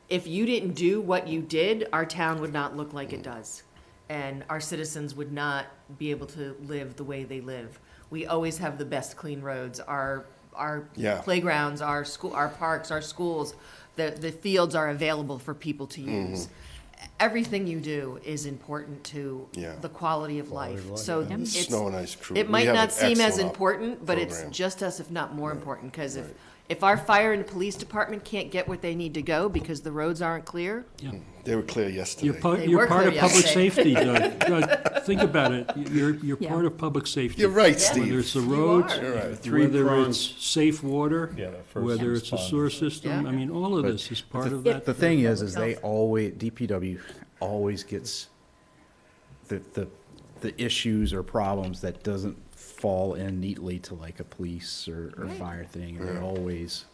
if you didn't do what you did, our town would not look like it does. And our citizens would not be able to live the way they live. We always have the best clean roads. Our playgrounds, our parks, our schools, the fields are available for people to use. Everything you do is important to the quality of life. So it's, Snow and ice crew. it might We have not an seem as excellent important, but it's program. just as, if not more important, because if our fire and police department can't get where they need to go because the roads aren't clear, They were clear yesterday. They You're were part of clear public yesterday. safety, Doug. Doug, think about it. You're Yeah. part of public safety. You're right, Whether Steve. it's the roads, are. You're right. Three whether prongs. it's safe water, Yeah, the first whether it's a responders. sewer system, Yeah. I mean, all of But this is part of that. The thing is they always, DPW always gets the issues or problems that doesn't fall in neatly to like a police or fire thing, and they always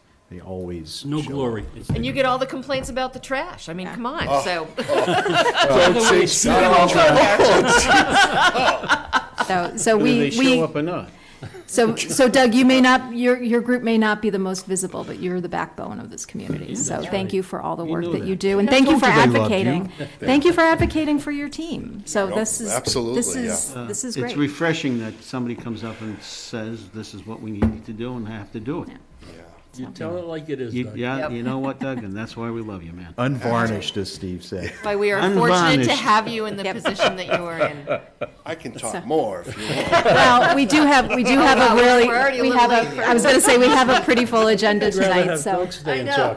No show glory. up. and you get all the complaints about the trash. I mean, come on, so. Don't say We won't go there. So Whether they show we, up or not. so Doug, your group may not be the most visible, but you're the backbone of this community. So thank you for all the You work know that you that. do, and thank you for told you they loved you. advocating. Thank you for advocating for your team. So No, this is, absolutely, this is It's great. refreshing that somebody comes up and says, this is what we need to do and have to do it. You tell it like it is, Doug. Yeah, you know what, Doug, and that's why we love you, man. Unvarnished, as Steve said. But we are fortunate to Unvarnished. have you in the position that you are in. I can talk more if you want. Well, we do have a really, We're already a we little have late for I was gonna say, we have a pretty full agenda I'd rather tonight, have so. Doug stay and I know.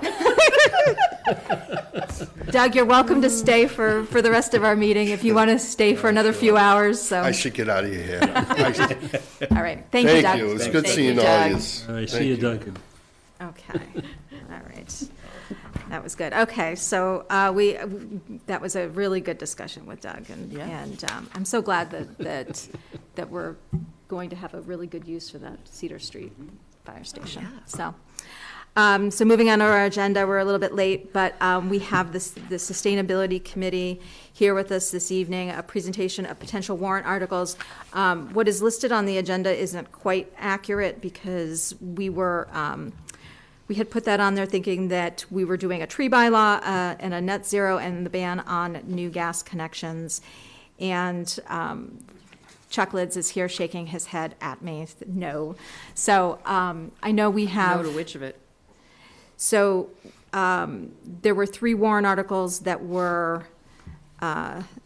talk. Doug, you're welcome to stay for the rest of our meeting if you want to stay for another few hours, so. I should get out of your hair. All right, thank you, Doug. Thank you. It was good Thank seeing you, all Doug. you. All right, see you, Doug. Okay, all right. That was good. Okay, so that was a really good discussion with Doug, and I'm so glad that we're going to have a really good use for that Cedar Street fire station. So moving on to our agenda, we're a little bit late, but we have the Sustainability Committee here with us this evening, a presentation of potential warrant articles. What is listed on the agenda isn't quite accurate because we had put that on there thinking that we were doing a tree bylaw and a net zero and the ban on new gas connections. And Chuck Lids is here shaking his head at me, no. So I know we have. No to which of it? So there were 3 warrant articles that were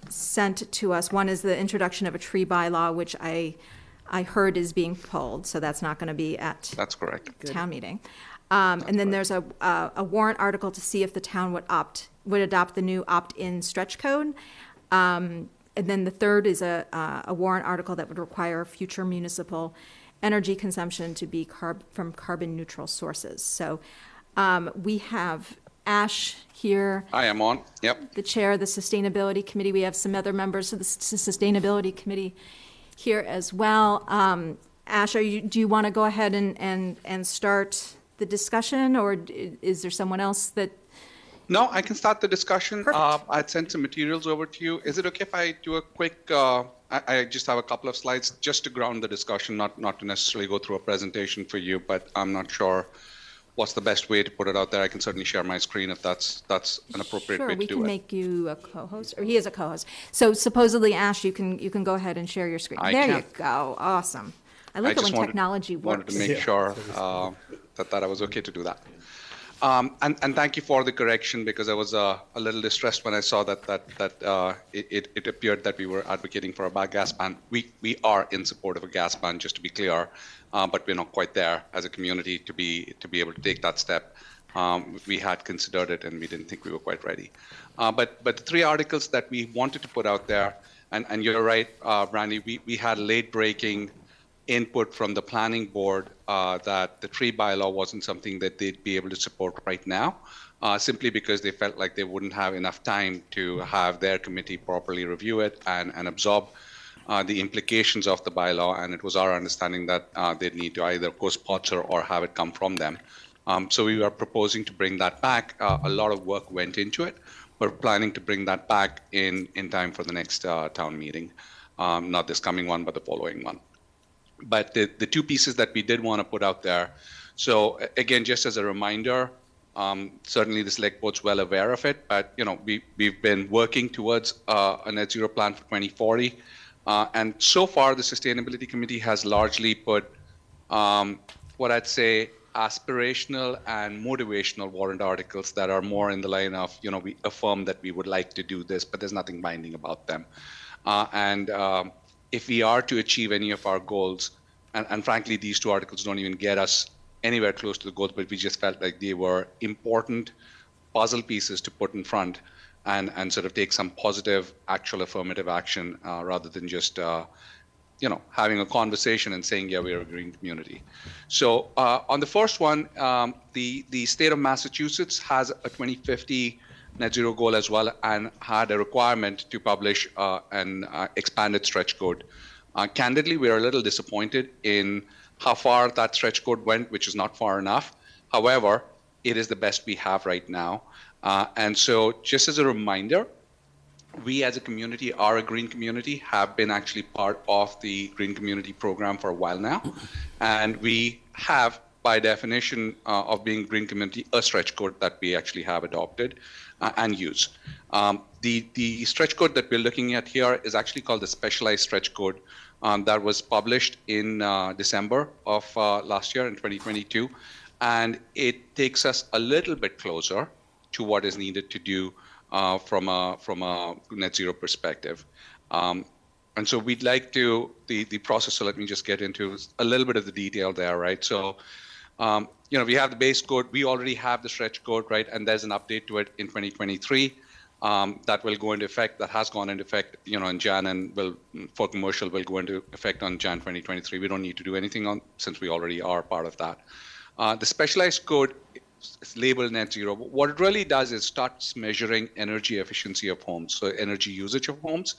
sent to us. One is the introduction of a tree bylaw, which I heard is being pulled, so that's not going to be at That's correct. town meeting. And then there's a warrant article to see if the town would adopt the new opt-in stretch code. And then the third is a warrant article that would require future municipal energy consumption to be from carbon neutral sources. So we have Ash here, I am on, yep. the chair of the Sustainability Committee. We have some other members of the Sustainability Committee here as well. Ash, do you want to go ahead and start the discussion, or is there someone else that? No, I can start the discussion. Perfect. I'd send some materials over to you. Is it okay if I do a quick, I just have a couple of slides just to ground the discussion, not to necessarily go through a presentation for you, but I'm not sure what's the best way to put it out there. I can certainly share my screen if that's an appropriate way to do it. Sure, we can make you a co-host, or he is a co-host. So supposedly, Ash, you can go ahead and share your screen. I There can. you go, awesome. I like it when technology works. Wanted to make sure that I was okay to do that. And thank you for the correction, because I was a little distressed when I saw that it appeared that we were advocating for a gas ban. We are in support of a gas ban, just to be clear, but we're not quite there as a community to be able to take that step. We had considered it, and we didn't think we were quite ready. But the three articles that we wanted to put out there, and you're right, Randy, we had late-breaking input from the planning board that the tree bylaw wasn't something that they'd be able to support right now, simply because they felt like they wouldn't have enough time to have their committee properly review it and absorb the implications of the bylaw. And it was our understanding that they'd need to either co-sponsor or have it come from them. So we are proposing to bring that back. A lot of work went into it. We're planning to bring that back in time for the next town meeting, not this coming one, but the following one. But the two pieces that we did want to put out there, so again, just as a reminder, certainly the select board's well aware of it, but we've been working towards a net zero plan for 2040, and so far the Sustainability Committee has largely put what I'd say aspirational and motivational warrant articles that are more in the line of we affirm that we would like to do this, but there's nothing binding about them, if we are to achieve any of our goals, and frankly, these two articles don't even get us anywhere close to the goals, but we just felt like they were important puzzle pieces to put in front and sort of take some positive, actual affirmative action rather than just, having a conversation and saying, yeah, we're a green community. So on the first one, the state of Massachusetts has a 2050 net zero goal as well, and had a requirement to publish an expanded stretch code. Candidly, we're a little disappointed in how far that stretch code went, which is not far enough. However, it is the best we have right now. And so just as a reminder, we as a community are a green community, have been actually part of the green community program for a while now. And we have, by definition of being a green community, a stretch code that we actually have adopted and use. The stretch code that we're looking at here is actually called the Specialized Stretch Code that was published in December of last year in 2022. And it takes us a little bit closer to what is needed to do from a net zero perspective. And so we'd like to, the process, so let me just get into a little bit of the detail there, right? So, we have the base code, we already have the stretch code, right? And there's an update to it in 2023 that will go into effect, that has gone into effect, in Jan, and for commercial will go into effect on Jan 2023. We don't need to do anything on, since we already are part of that. The specialized code is labeled net zero. What it really does is starts measuring energy efficiency of homes, so energy usage of homes,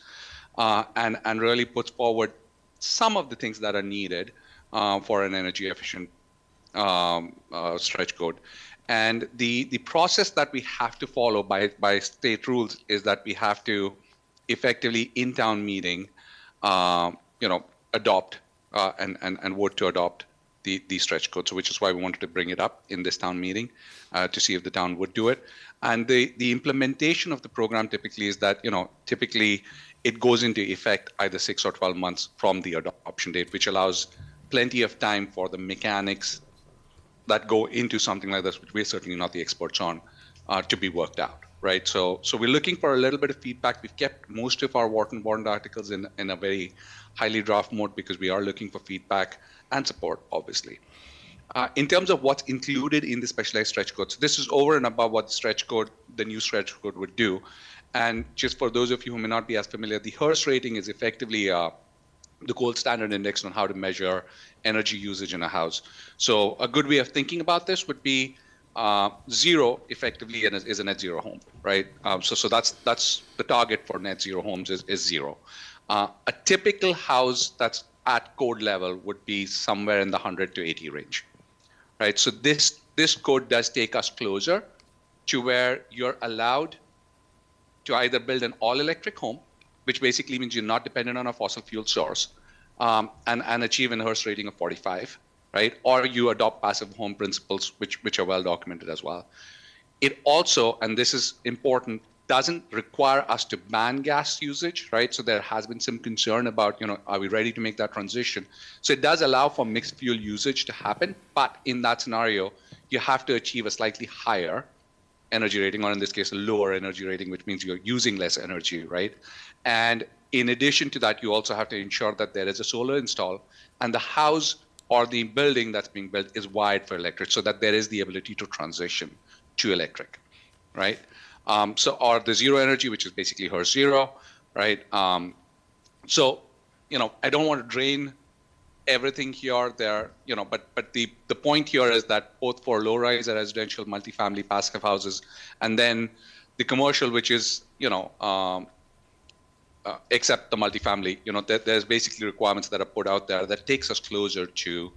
and really puts forward some of the things that are needed for an energy efficient stretch code. And the process that we have to follow by state rules is that we have to effectively in town meeting, adopt and vote to adopt the stretch code. So which is why we wanted to bring it up in this town meeting to see if the town would do it. And the implementation of the program typically is that, typically it goes into effect either 6 or 12 months from the adoption date, which allows plenty of time for the mechanics that go into something like this, which we're certainly not the experts on, to be worked out, right? So we're looking for a little bit of feedback. We've kept most of our warrant articles in a very highly draft mode because we are looking for feedback and support, obviously. In terms of what's included in the specialized stretch code, so this is over and above what the new stretch code would do. And just for those of you who may not be as familiar, the Hearst rating is effectively the gold standard index on how to measure energy usage in a house. So a good way of thinking about this would be zero effectively is a net zero home, right? So that's the target for net zero homes is zero. A typical house that's at code level would be somewhere in the 100 to 80 range, right? So this code does take us closer to where you're allowed to either build an all-electric home, which basically means you're not dependent on a fossil fuel source, and achieve an HERS rating of 45, right? Or you adopt passive home principles, which are well documented as well. It also, and this is important, doesn't require us to ban gas usage, right? So there has been some concern about, are we ready to make that transition? So it does allow for mixed fuel usage to happen, but in that scenario, you have to achieve a slightly higher energy rating, or in this case, a lower energy rating, which means you're using less energy, right? And in addition to that, you also have to ensure that there is a solar install, and the house or the building that's being built is wired for electric, so that there is the ability to transition to electric, right? Or the zero energy, which is basically HERS zero, right? I don't want to drain everything here, but the point here is that both for low-rise residential, multifamily, passive houses, and then the commercial, which is, except the multifamily, there's basically requirements that are put out there that takes us closer to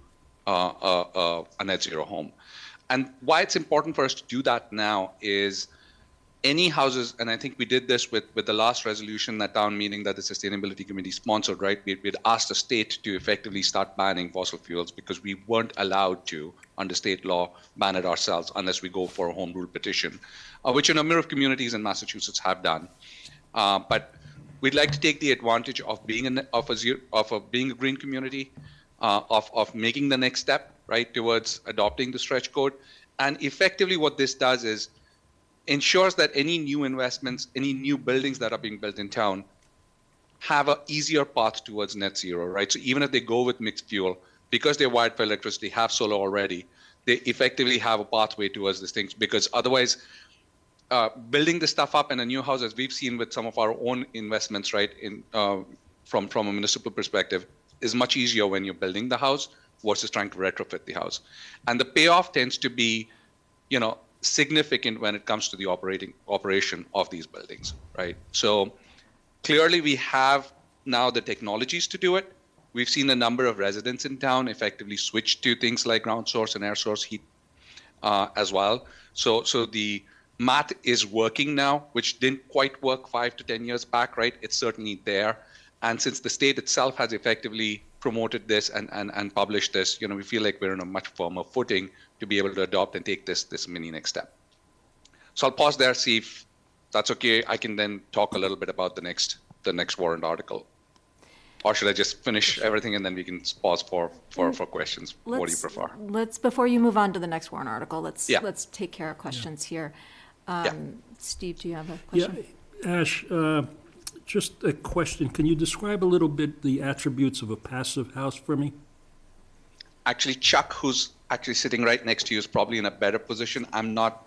a net zero home. And why it's important for us to do that now is any houses, and I think we did this with the last resolution, that town meeting that the Sustainability Committee sponsored, right? We'd asked the state to effectively start banning fossil fuels because we weren't allowed to, under state law, ban it ourselves unless we go for a home rule petition, which a number of communities in Massachusetts have done. But we'd like to take the advantage of being a green community, of making the next step, right, towards adopting the stretch code. And effectively what this does is ensures that any new investments, any new buildings that are being built in town have an easier path towards net zero, right? So even if they go with mixed fuel, because they're wired for electricity, have solar already, they effectively have a pathway towards these things, because otherwise building this stuff up in a new house, as we've seen with some of our own investments, right, from a municipal perspective, is much easier when you're building the house versus trying to retrofit the house. And the payoff tends to be, significant when it comes to the operation of these buildings, right? So clearly we have now the technologies to do it. We've seen a number of residents in town effectively switch to things like ground source and air source heat as well. So the math is working now, which didn't quite work 5 to 10 years back, right? It's certainly there. And since the state itself has effectively promoted this and published this, we feel like we're on a much firmer footing to be able to adopt and take this mini next step. So I'll pause there, see if that's okay. I can then talk a little bit about the next warrant article. Or should I just finish everything and then we can pause for questions? What do you prefer? Before you move on to the next warrant article, let's take care of questions here. Yeah. Steve, do you have a question? Yeah, Ash, just a question. Can you describe a little bit the attributes of a passive house for me? Actually, Chuck, who's actually sitting right next to you, is probably in a better position. I'm not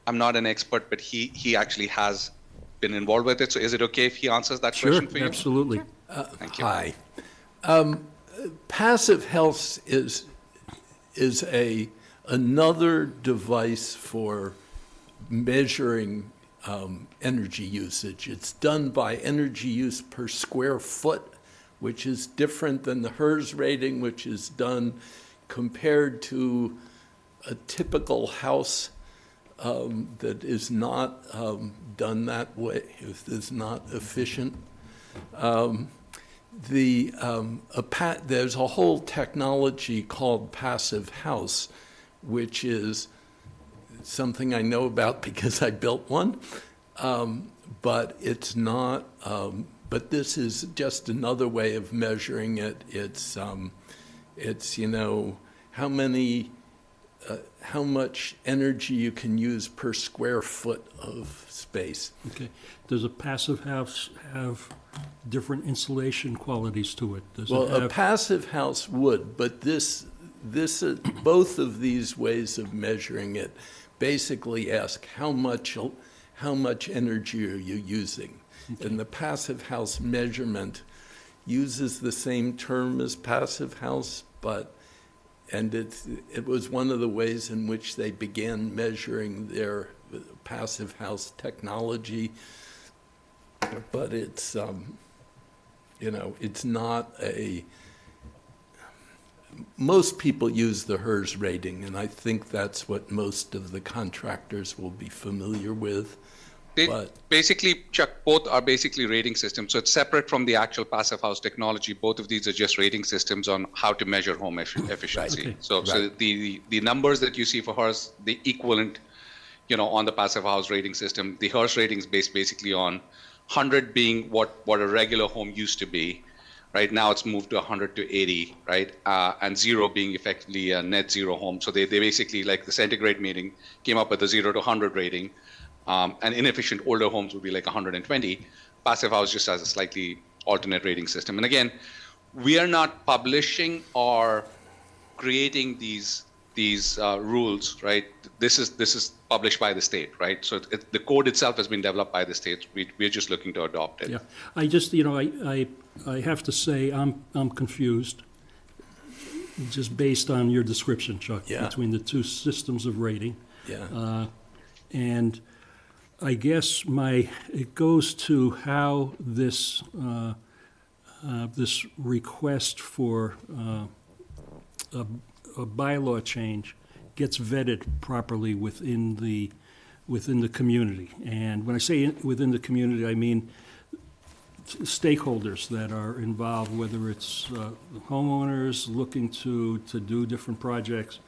an expert, but he actually has been involved with it. So is it okay if he answers that question for you? Absolutely. Thank you. Hi. Passive house is another device for measuring energy usage. It's done by energy use per square foot, which is different than the HERS rating, which is done compared to a typical house that is not done that way, is not efficient. There's a whole technology called passive house, which is something I know about because I built one, but it's not. But this is just another way of measuring it. It's how much energy you can use per square foot of space. Okay. Does a passive house have different insulation qualities to it? A passive house would, but both of these ways of measuring it basically ask how much energy are you using. Okay. And the passive house measurement uses the same term as passive house, and it was one of the ways in which they began measuring their passive house technology. But it's, it's not most people use the HERS rating, and I think that's what most of the contractors will be familiar with. Basically, Chuck, both are basically rating systems. So it's separate from the actual passive house technology. Both of these are just rating systems on how to measure home efficiency. Okay. So the numbers that you see for HERS, the equivalent, on the passive house rating system, the HERS rating is based basically on 100 being what a regular home used to be. Right now it's moved to 100 to 80, right? And 0 being effectively a net zero home. So they basically, like the centigrade meeting, came up with a 0 to 100 rating. And inefficient older homes would be like 120. Passive house just has a slightly alternate rating system. And again, we are not publishing or creating these rules, right? This is published by the state, right? So the code itself has been developed by the state. We're just looking to adopt it. Yeah, I just, I have to say I'm confused, just based on your description, Chuck, between the two systems of rating. Yeah. And I guess it goes to how this this request for a bylaw change gets vetted properly within the community. And when I say within the community, I mean stakeholders that are involved, whether it's homeowners looking to do different projects,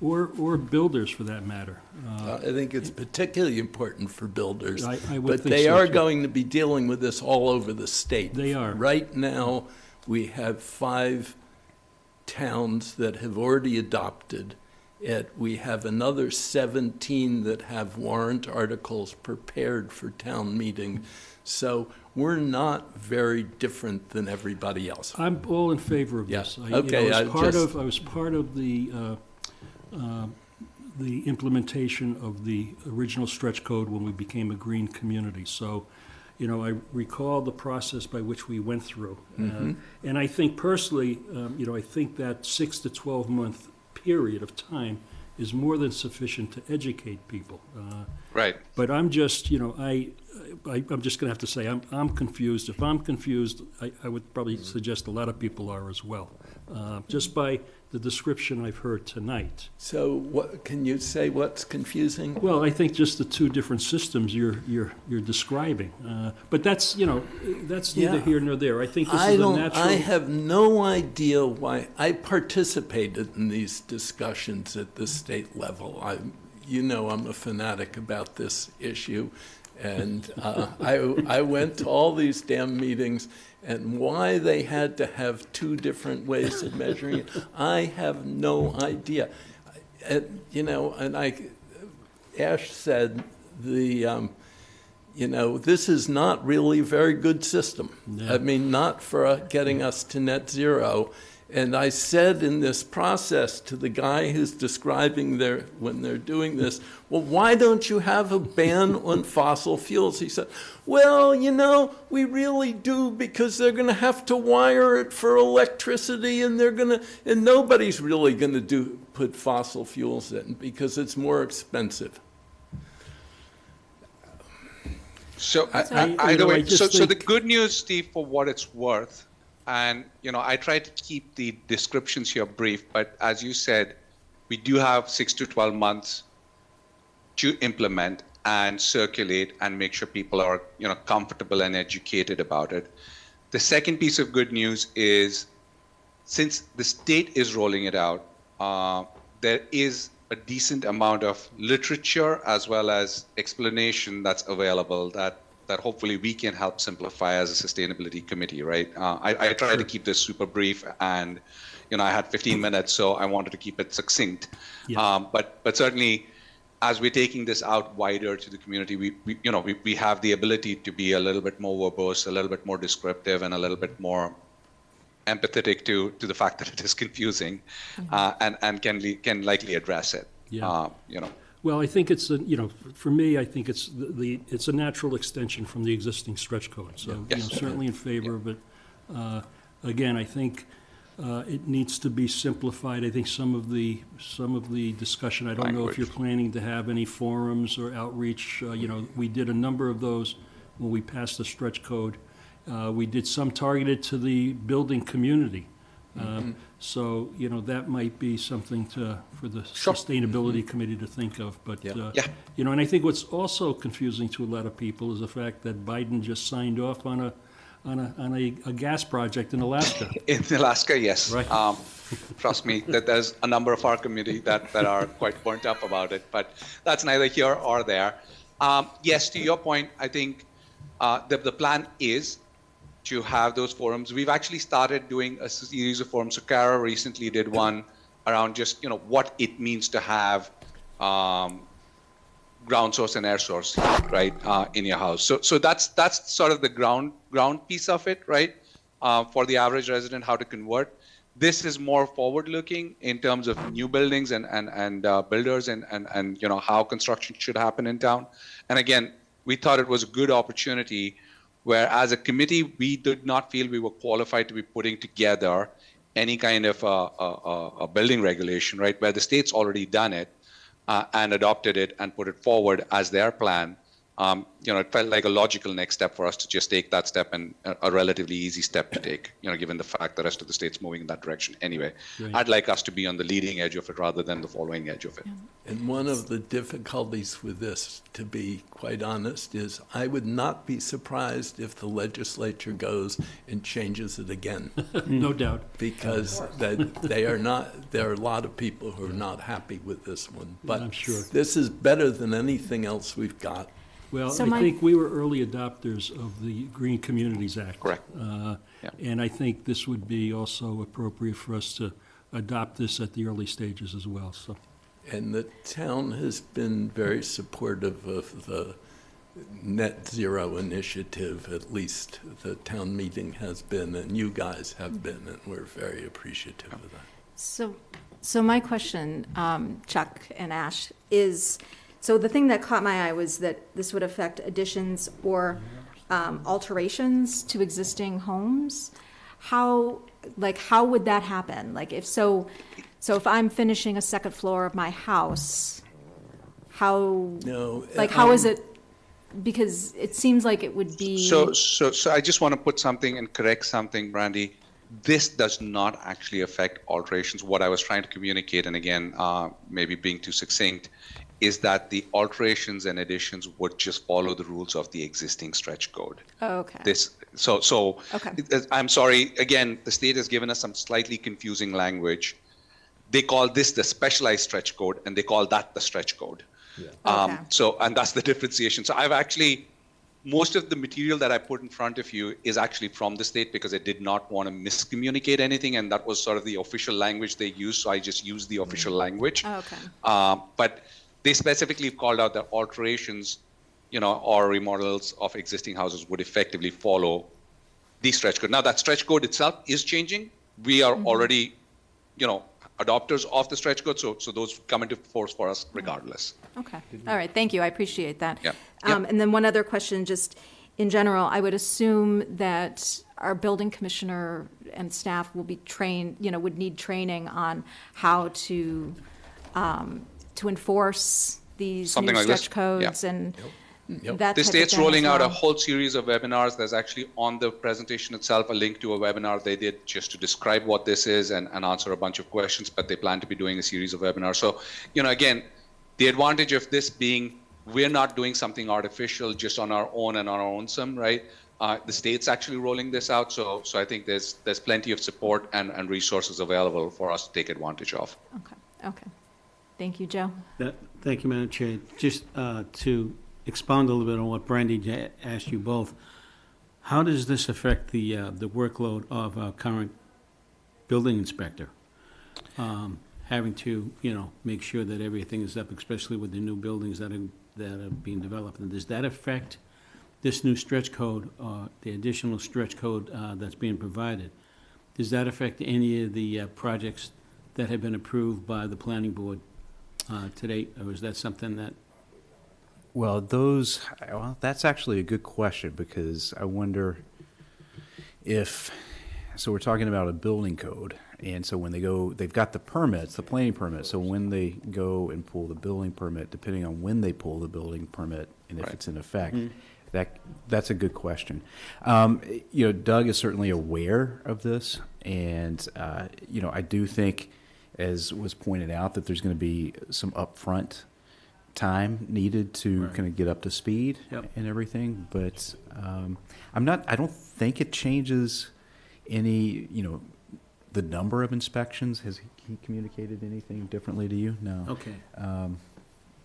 or builders for that matter. I think it's particularly important for builders. I would but think they so, are too. going to be dealing with this all over the state. They are. Right now, we have 5 towns that have already adopted it. We have another 17 that have warrant articles prepared for town meeting. So we're not very different than everybody else. I'm all in favor of this. Okay, I was part of the implementation of the original stretch code when we became a green community. So, I recall the process by which we went through. And I think personally, I think that 6 to 12 month period of time is more than sufficient to educate people. Right. But I'm just, I'm just going to have to say I'm confused. If I'm confused, I would probably suggest a lot of people are as well, just by the description I've heard tonight. So what can you say what's confusing? Well, I think just the two different systems you're describing. But that's, that's neither here nor there. I think this is a natural... I have no idea why. I participated in these discussions at the state level. I'm a fanatic about this issue. And I went to all these damn meetings, and why they had to have 2 different ways of measuring it, I have no idea. Ash said this is not really a very good system. Yeah. I mean, not for getting us to net zero. And I said in this process to the guy who's describing when they're doing this, well, why don't you have a ban on fossil fuels? He said, well, we really do, because they're going to have to wire it for electricity, and and nobody's really going to put fossil fuels in because it's more expensive. So either way, so the good news, Steve, for what it's worth, and, I try to keep the descriptions here brief, but as you said, we do have 6 to 12 months to implement and circulate and make sure people are, comfortable and educated about it. The second piece of good news is, since the state is rolling it out, there is a decent amount of literature as well as explanation that's available that hopefully we can help simplify as a sustainability committee, right? I try to keep this super brief, and I had 15 minutes, so I wanted to keep it succinct. Yeah. But certainly, as we're taking this out wider to the community, we have the ability to be a little bit more verbose, a little bit more descriptive, and a little bit more empathetic to the fact that it is confusing, and can likely address it. Yeah. Well, I think it's for me, I think it's it's a natural extension from the existing stretch code. So certainly in favor of it. again, I think it needs to be simplified. I think some of the discussion, I don't know if you're planning to have any forums or outreach. We did a number of those when we passed the stretch code. We did some targeted to the building community. So, that might be something for the Sustainability Committee to think of. But, and I think what's also confusing to a lot of people is the fact that Biden just signed off on a gas project in Alaska. In Alaska, yes. Right. Trust me, that there's a number of our community that are quite burnt up about it, but that's neither here or there. Yes, to your point, I think the plan is to have those forums. We've actually started doing a series of forums. So Kara recently did one around just, what it means to have ground source and air source, right, in your house. So that's sort of the ground piece of it, right, for the average resident, how to convert. This is more forward-looking in terms of new buildings and builders and how construction should happen in town. And again, we thought it was a good opportunity where, as a committee, we did not feel we were qualified to be putting together any kind of a building regulation, right, where the state's already done it and adopted it and put it forward as their plan. It felt like a logical next step for us to just take that step, and a relatively easy step to take, given the fact the rest of the state's moving in that direction anyway. Right. I'd like us to be on the leading edge of it rather than the following edge of it. And one of the difficulties with this, to be quite honest, is I would not be surprised if the legislature goes and changes it again. No doubt. Because there are a lot of people who are not happy with this one. But I'm sure. This is better than anything else we've got. Well, So I think we were early adopters of the Green Communities Act. Correct. And I think this would be also appropriate for us to adopt this at the early stages as well, so. And the town has been very supportive of the net zero initiative, at least the town meeting has been, and you guys have been, and we're very appreciative of that. So my question, Chuck and Ash, is, so the thing that caught my eye was that this would affect additions or alterations to existing homes. How would that happen? If I'm finishing a second floor of my house, how is it? Because it seems like it would be. So I just want to put something and correct something, Brandy. This does not actually affect alterations. What I was trying to communicate, and again, maybe being too succinct, is that the alterations and additions would just follow the rules of the existing stretch code. Oh, okay. Okay. I'm sorry, again, the state has given us some slightly confusing language. They call this the specialized stretch code, and they call that the stretch code. Okay. And that's the differentiation. So I've actually, most of the material that I put in front of you is actually from the state, because I did not want to miscommunicate anything, and that was sort of the official language they used, so I just used the official language. Okay. But they specifically called out that alterations, or remodels of existing houses would effectively follow the stretch code. Now, that stretch code itself is changing. We are already, adopters of the stretch code, so those come into force for us regardless. Okay. All right. Thank you. I appreciate that. Yeah. And then one other question, just in general, I would assume that our building commissioner and staff will be trained, would need training on how to enforce these Something new like this. stretch codes and that The type state's of thing rolling as out a well. whole series of webinars. There's actually on the presentation itself a link to a webinar they did just to describe what this is and answer a bunch of questions, but they plan to be doing a series of webinars. So, again, the advantage of this being we're not doing something artificial just on our own and on our own some, right? The state's actually rolling this out, so I think there's plenty of support and resources available for us to take advantage of. Okay. Thank you, Joe. Thank you, Madam Chair. Just to expound a little bit on what Brandy asked you both, how does this affect the workload of our current building inspector? Having to, make sure that everything is up, especially with the new buildings that are being developed. And does that affect this new stretch code, the additional stretch code that's being provided? Does that affect any of the projects that have been approved by the planning board to date, or is that something that? Well, that's actually a good question, because I wonder if So we're talking about a building code. And so when they go, they've got the permits, the planning permit. So when they go and pull the building permit, depending on when they pull the building permit and if it's in effect, that's a good question. Doug is certainly aware of this. And, I do think, as was pointed out, that there's going to be some upfront time needed to kind of get up to speed and everything. But I don't think it changes any, the number of inspections. Has he communicated anything differently to you? No. Okay.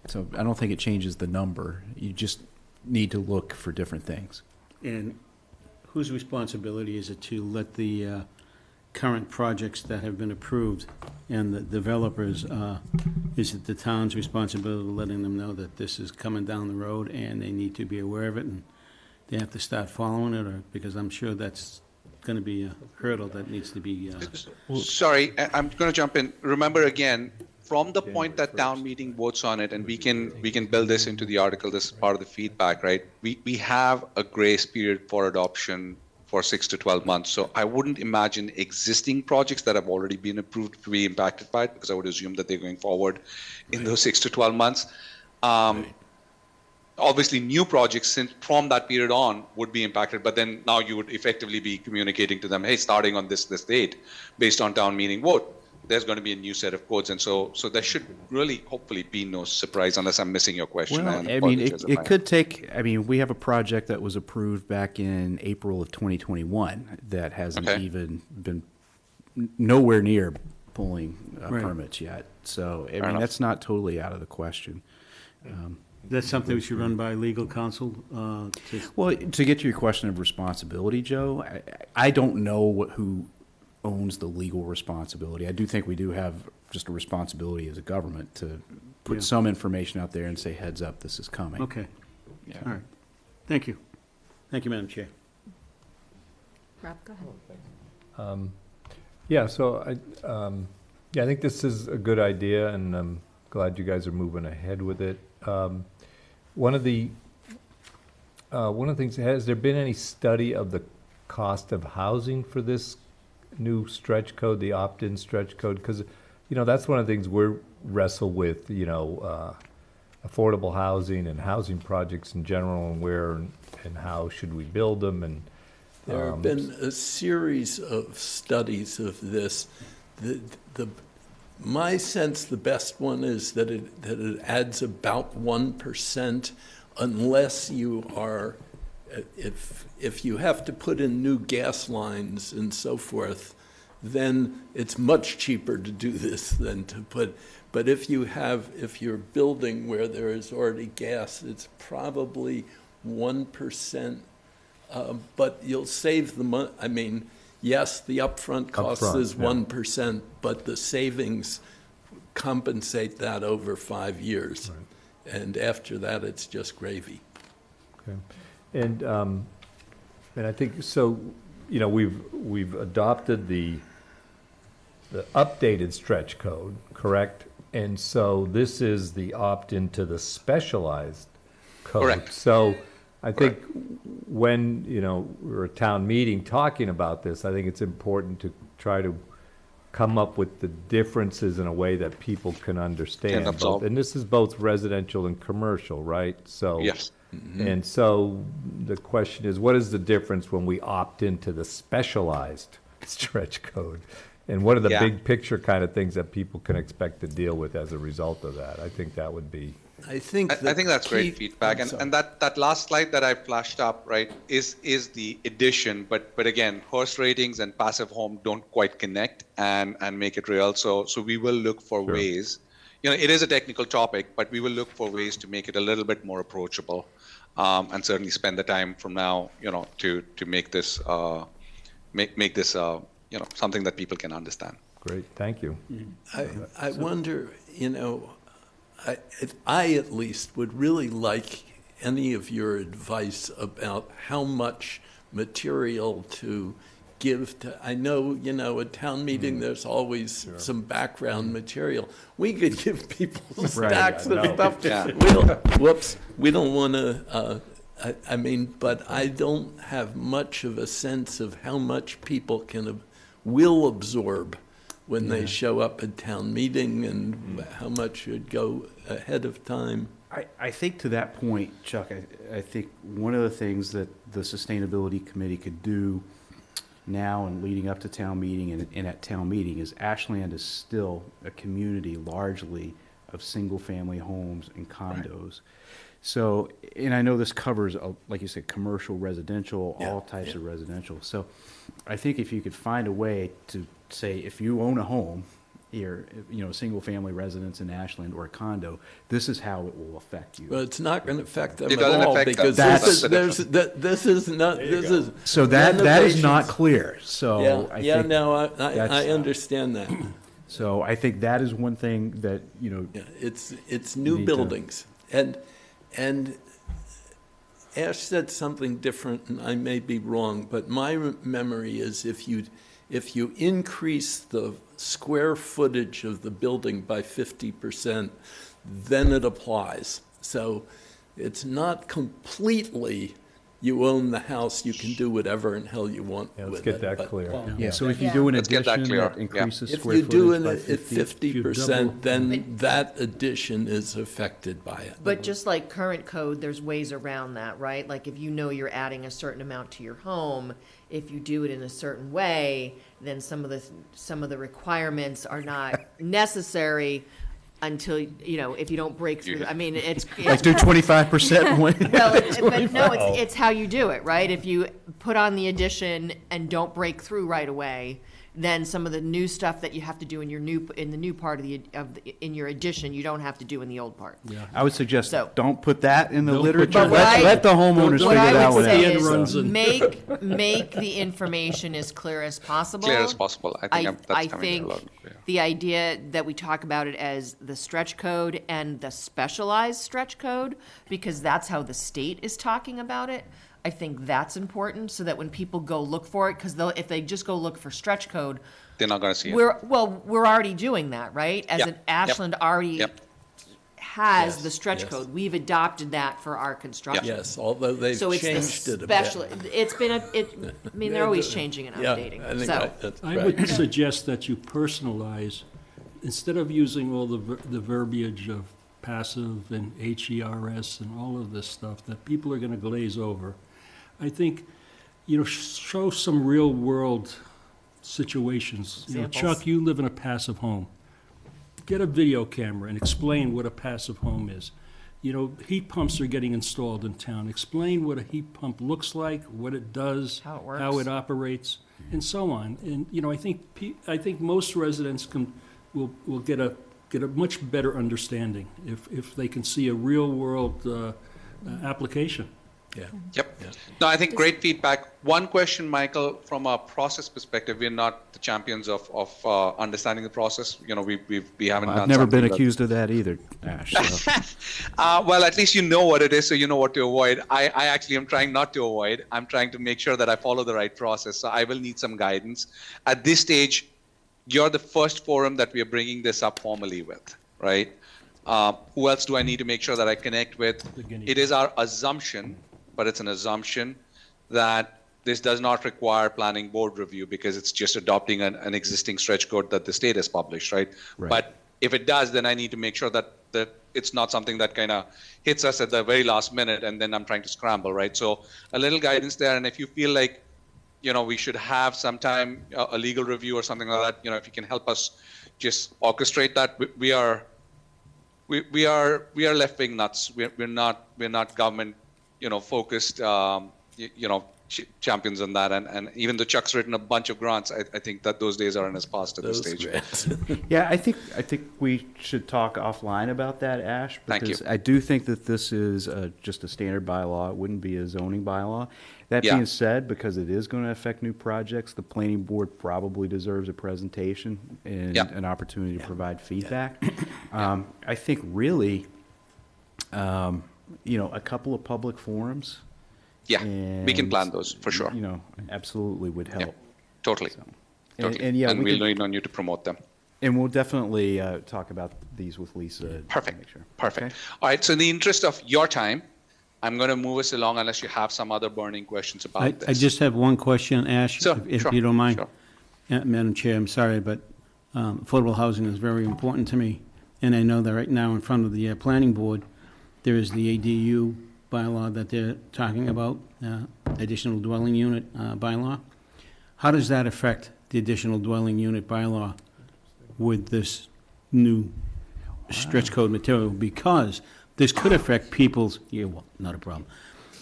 So I don't think it changes the number. You just need to look for different things. And whose responsibility is it to let the current projects that have been approved and the developers, is it the town's responsibility letting them know that this is coming down the road and they need to be aware of it and they have to start following it? Or because I'm sure that's going to be a hurdle that needs to be. Sorry, I'm going to jump in. Remember again, from the point that town meeting votes on it, and we can build this into the article. This is part of the feedback, right? We have a grace period for adoption for 6 to 12 months. So I wouldn't imagine existing projects that have already been approved to be impacted by it, because I would assume that they're going forward in those 6 to 12 months. Obviously, new projects from that period on would be impacted, but then now you would effectively be communicating to them, hey, starting on this date, based on town meeting vote, there's going to be a new set of codes. And so there should really, hopefully, be no surprise, unless I'm missing your question. Well, it could take, we have a project that was approved back in April of 2021 that hasn't even been nowhere near pulling permits yet. So, that's not totally out of the question. That's something we should run by legal counsel? Well, to get to your question of responsibility, Joe, I don't know who owns the legal responsibility. I do think we do have just a responsibility as a government to put some information out there and say, heads up, this is coming. Okay. All right. Thank you. Thank you, Madam Chair. Rob, go ahead. I think this is a good idea, and I'm glad you guys are moving ahead with it. One of the things, has there been any study of the cost of housing for this new stretch code, the opt-in stretch code? Because, that's one of the things we're wrestle with, affordable housing and housing projects in general, and where and how should we build them. And there have been a series of studies of this. My sense, the best one is that it adds about 1%, unless you are, if you have to put in new gas lines and so forth, then it's much cheaper to do this than to put. But if you're building where there is already gas, it's probably 1%. But you'll save the money. Yes, the upfront cost is 1%, but the savings compensate that over 5 years. Right. And after that, it's just gravy. Okay. And I think, so, we've adopted the updated stretch code, correct? And so this is the opt-in to the specialized code. Correct. So I think when, we're at town meeting talking about this, I think it's important to try to come up with the differences in a way that people can understand. And this is both residential and commercial, right? So yes. Mm-hmm. And so the question is, what is the difference when we opt into the specialized stretch code? And what are the big picture kind of things that people can expect to deal with as a result of that? I think that would be... I think that's great feedback. And that last slide that I flashed up, right, is the addition. But again, horse ratings and passive home don't quite connect and make it real. So we will look for ways. It is a technical topic, but we will look for ways to make it a little bit more approachable, and certainly spend the time from now, to make this something that people can understand. Great, thank you. I wonder, I at least would really like any of your advice about how much material to give to, I know, at town meeting there's always some background material. We could give people stacks of stuff. Yeah. We don't want to I mean, but I don't have much of a sense of how much people will absorb when they show up at town meeting and how much should go ahead of time. I think to that point, Chuck, I think one of the things that the Sustainability Committee could do now and leading up to town meeting and at town meeting is Ashland is still a community largely of single-family homes and condos. Right. So, and I know this covers, like you said, commercial, residential, all types of residential. So I think if you could find a way to say, if you own a home here, single-family residence in Ashland or a condo, this is how it will affect you. Well, it's not going to affect them It at doesn't all affect because us. this is not. So that is not clear. So I I understand that. So I think that is one thing that it's new buildings and Ash said something different, and I may be wrong, but my memory is if you increase the square footage of the building by 50%, then it applies. So it's not completely you own the house, you can do whatever in hell you want with it. Let's get that clear. So if you do an addition that increases square footage by 50%, then that addition is affected by it. But just like current code, there's ways around that, right? Like if you know you're adding a certain amount to your home, if you do it in a certain way, then some of the requirements are not necessary until, if you don't break through. I mean, it's like do 25%. But no, it's how you do it, right? If you put on the addition and don't break through right away, then some of the new stuff that you have to do in the new part in your addition, you don't have to do in the old part. Yeah. I would suggest So- don't put that in the literature. But Let the homeowners figure What it I out. would say without- is make the information as clear as possible. Clear as possible. I think that's coming a lot. The idea that we talk about it as the stretch code and the specialized stretch code, because that's how the state is talking about it. I think that's important so that when people go look for it, because if they just go look for stretch code, They're not going to see it. we're already doing that, right? Ashland already has Yes, the stretch yes. code. We've adopted that for our construction. Yes, although they've So it's changed the it a bit. special. It's been they're always changing and updating. I think So that's I right. would suggest that you personalize, instead of using all the verbiage of passive and HERS and all of this stuff that people are going to glaze over. I think, show some real world situations. Examples. Chuck, you live in a passive home. Get a video camera and explain what a passive home is. Heat pumps are getting installed in town. Explain what a heat pump looks like, what it does, How it works. how it operates, and so on. And I think most residents will get a much better understanding if they can see a real world application. Yeah. Yep. No, I think great feedback. One question, Michael, from a process perspective, we're not the champions of understanding the process. We haven't done. I've never been something accused of that either, Ash. So. Well, at least you know what it is, so you know what to avoid. I actually am trying not to avoid. I'm trying to make sure that I follow the right process. So I will need some guidance. At this stage, you're the first forum that we are bringing this up formally with, right? Who else do I need to make sure that I connect with? It is our assumption, but it's an assumption that this does not require planning board review because it's just adopting an existing stretch code that the state has published, right? But if it does, then I need to make sure that it's not something that kind of hits us at the very last minute and then I'm trying to scramble, right? So a little guidance there. And if you feel like, we should have sometime a legal review or something like that, if you can help us just orchestrate that, we are left wing nuts. We're not government, focused, champions on that. And even though Chuck's written a bunch of grants, I think that those days aren't as past at this stage. Yeah, I think we should talk offline about that, Ash. Thank you. Because I do think that this is just a standard bylaw. It wouldn't be a zoning bylaw. That being said, because it is going to affect new projects, the planning board probably deserves a presentation and an opportunity to provide feedback. I think really, a couple of public forums. Yeah, we can plan those for sure. Absolutely would help. Yeah, totally. So, Totally. and we'll lean on you to promote them. And we'll definitely talk about these with Lisa. Perfect. To make sure. Perfect. Okay? All right. So in the interest of your time, I'm going to move us along unless you have some other burning questions about this. I just have one question, Ash, Sure, if sure, you don't mind. sure. Yeah, Madam Chair, I'm sorry, but affordable housing is very important to me. And I know that right now in front of the planning board, there is the ADU bylaw that they're talking about, additional dwelling unit bylaw. How does that affect the additional dwelling unit bylaw with this new stretch code material? Because this could affect people's, yeah, well, not a problem.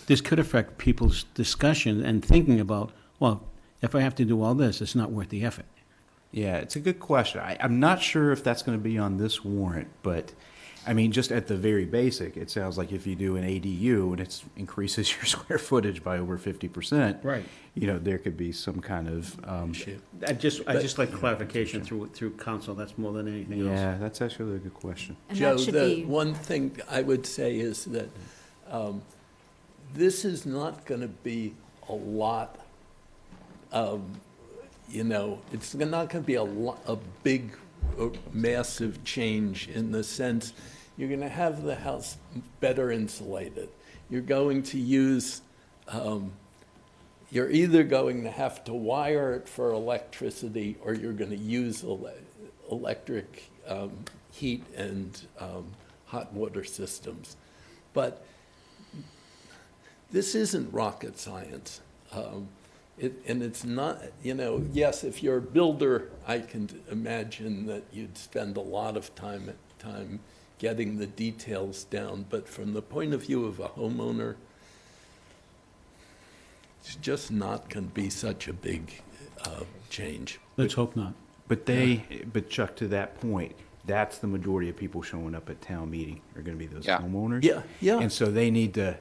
This could affect people's discussion and thinking about, well, if I have to do all this, it's not worth the effort. Yeah, it's a good question. I'm not sure if that's going to be on this warrant, but I mean, just at the very basic, it sounds like if you do an ADU and it increases your square footage by over 50%, Right. You know, there could be some kind of I just like clarification through council, that's more than anything else. yeah. That's actually a good question. And Joe, that should the be, one thing I would say is that this is not going to be a lot of, you know, it's not going to be a big, massive change in the sense you're going to have the house better insulated. You're going to use, you're either going to have to wire it for electricity or you're going to use electric heat and hot water systems. But this isn't rocket science. And it's not, you know, yes, if you're a builder, I can imagine that you'd spend a lot of time getting the details down. But from the point of view of a homeowner, it's just not going to be such a big change. Let's hope not. But but Chuck, to that point, that's the majority of people showing up at town meeting are going to be those Yeah. homeowners. Yeah, yeah. And so they need to.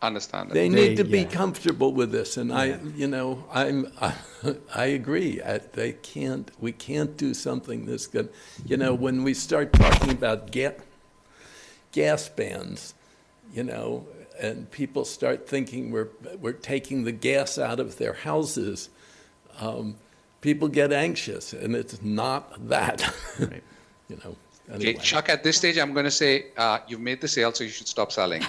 Understand it. They need to be yeah. comfortable with this, and I agree. We can't do something this good. You know, when we start talking about gas bans, you know, and people start thinking we're taking the gas out of their houses, people get anxious, and it's not that. Right. You know. Okay, Anyway. Chuck, at this stage, I'm going to say you've made the sale, so you should stop selling.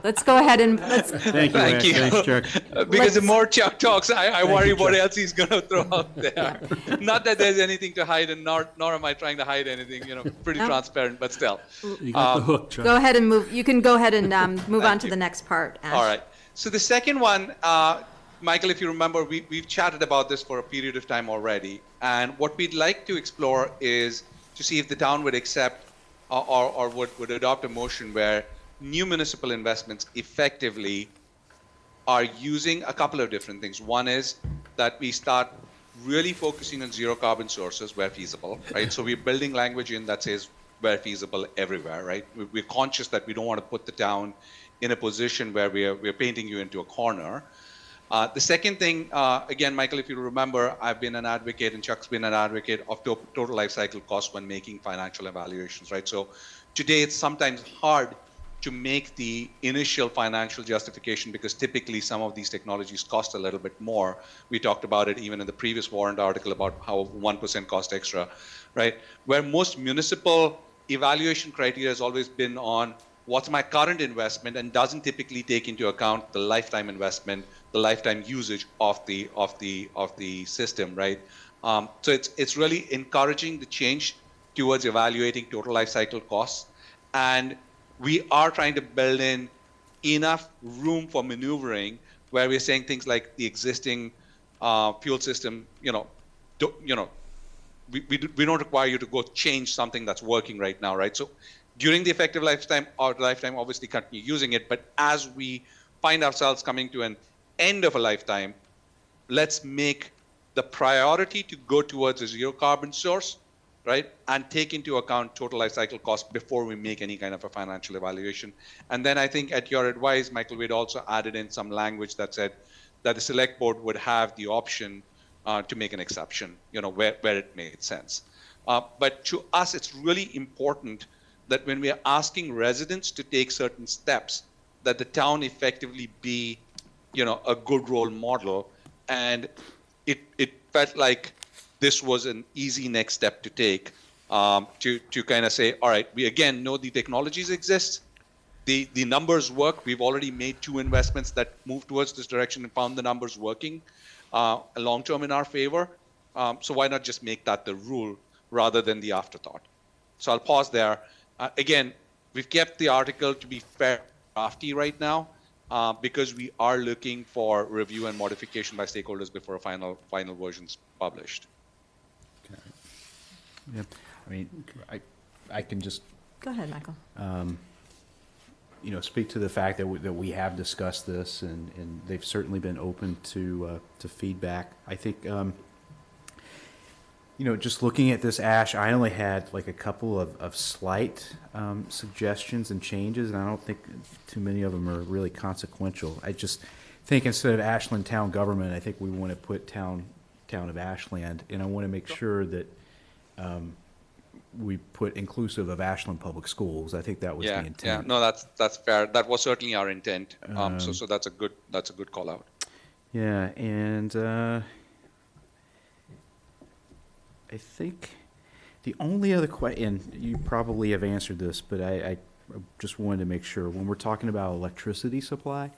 let's go ahead and, Thank you, Thank Ash. you. Thanks, Chuck. Because the more Chuck talks, I worry you, what Chuck. else he's going to throw out there. Not that there's anything to hide, and nor am I trying to hide anything. You know, pretty No. transparent, but still. You got the hook, Chuck. go ahead and move, you can go ahead and move on to you. the next part, Ash. All right. So the second one, Michael, if you remember, we've chatted about this for a period of time already. And what we'd like to explore is to see if the town would accept or would adopt a motion where new municipal investments effectively are using a couple of different things. One is that we start really focusing on zero carbon sources where feasible, right? So we're building language in that says where feasible everywhere, right? We're conscious that we don't want to put the town in a position where we're painting you into a corner. The second thing, again, Michael, if you remember, I've been an advocate and Chuck's been an advocate of total life cycle costs when making financial evaluations, right? So today it's sometimes hard to make the initial financial justification because typically some of these technologies cost a little bit more. We talked about it even in the previous Warrant article about how 1% cost extra, right? Where most municipal evaluation criteria has always been on what's my current investment and doesn't typically take into account the lifetime investment, the lifetime usage of the system, right? So it's really encouraging the change towards evaluating total life cycle costs, and we are trying to build in enough room for maneuvering where we're saying things like the existing fuel system, we don't require you to go change something that's working right now, right? So during the effective lifetime, obviously continue using it, but as we find ourselves coming to an end of a lifetime, let's make the priority to go towards a zero carbon source, right? And take into account total life cycle cost before we make any kind of a financial evaluation. And then I think at your advice, Michael, we'd also added in some language that said that the select board would have the option to make an exception, where it made sense. But to us, it's really important that when we are asking residents to take certain steps, that the town effectively be, a good role model. And it felt like this was an easy next step to take to kind of say, all right, we again know the technologies exist. The numbers work. We've already made 2 investments that moved towards this direction and found the numbers working long-term in our favor. So why not just make that the rule rather than the afterthought? So I'll pause there. Again, we've kept the article to be fair crafty right now because we are looking for review and modification by stakeholders before a final version's published. Okay. Yeah, I mean, I can just Go ahead, Michael. speak to the fact that we have discussed this, and they've certainly been open to feedback. I think, just looking at this, Ash, I only had like a couple of slight suggestions and changes, and I don't think too many of them are really consequential. I just think instead of Ashland Town Government, I think we want to put Town of Ashland, and I want to make sure that we put inclusive of Ashland Public Schools. I think that was the intent. Yeah, no, that's fair. That was certainly our intent. So that's a good call out. Yeah, and I think the only other question, you probably have answered this, but I just wanted to make sure, when we're talking about electricity supply,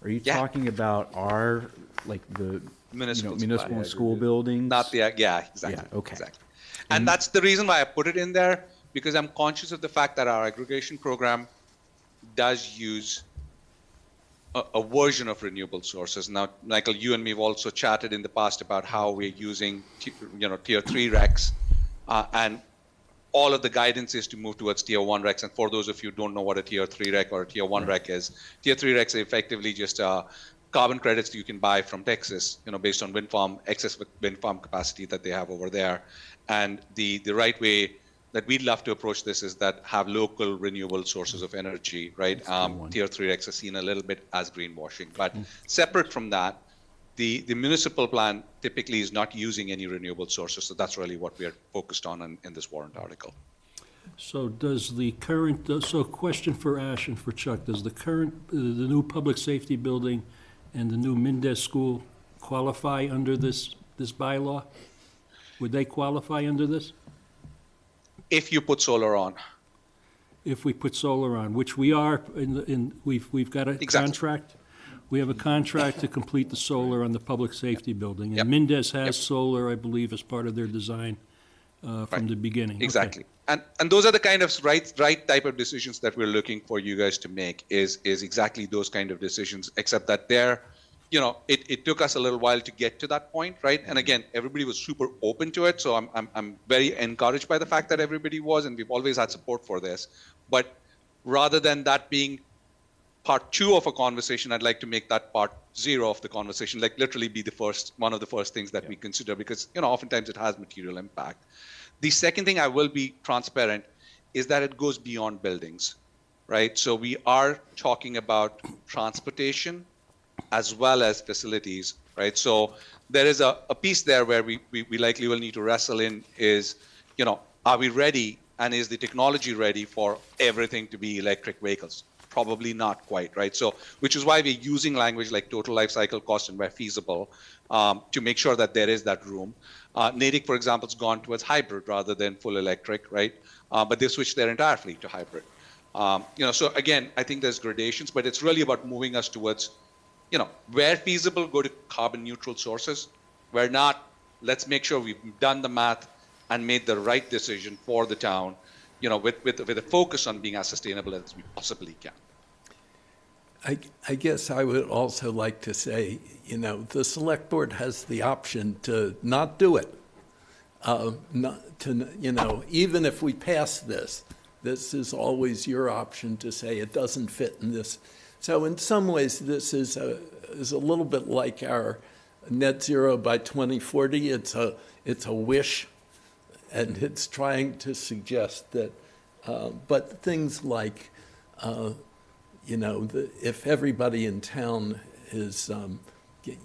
are you talking about our, like the municipal and school buildings? Not the, exactly. Yeah, okay. Exactly. And that's the reason why I put it in there, because I'm conscious of the fact that our aggregation program does use a version of renewable sources. Now, Michael, you and me have also chatted in the past about how we're using, tier 3 RECs, and all of the guidance is to move towards tier 1 RECs. And for those of you who don't know what a tier 3 REC or a tier 1 REC is, tier 3 RECs are effectively just carbon credits that you can buy from Texas, based on excess wind farm capacity that they have over there. And the right way that we'd love to approach this is that have local renewable sources of energy, right? Tier 3 RECs are seen a little bit as greenwashing. But separate from that, the municipal plan typically is not using any renewable sources. So that's really what we are focused on in this warrant article. So does the current, so question for Ash and for Chuck, does the new public safety building and the new Mendez School qualify under this bylaw? Would they qualify under this? If you put solar on. If we put solar on, which we are, we've got a contract. We have a contract to complete the solar on the public safety building. And Mendez has solar, I believe, as part of their design from the beginning. Exactly. Okay. And those are the kind of right type of decisions that we're looking for you guys to make is exactly those kind of decisions, except that they're, it took us a little while to get to that point, right? And again, everybody was super open to it. So I'm very encouraged by the fact that everybody was, and we've always had support for this. But rather than that being part 2 of a conversation, I'd like to make that part 0 of the conversation, like literally be one of the first things that we consider, because, oftentimes it has material impact. The second thing I will be transparent is that it goes beyond buildings, right? So we are talking about transportation as well as facilities, right? So there is a piece there where we likely will need to wrestle in is, are we ready, and is the technology ready for everything to be electric vehicles? Probably not quite, right? So, which is why we're using language like total life cycle cost and where feasible to make sure that there is that room. Natick, for example, has gone towards hybrid rather than full electric, right? But they switched their entire fleet to hybrid. So again, I think there's gradations, but it's really about moving us towards, where feasible, go to carbon neutral sources. Where not, let's make sure we've done the math and made the right decision for the town, with a focus on being as sustainable as we possibly can. I guess I would also like to say, the select board has the option to not do it. Even if we pass this is always your option to say it doesn't fit in this. So in some ways, this is a little bit like our net zero by 2040. It's a wish, and it's trying to suggest that, but things like, if everybody in town is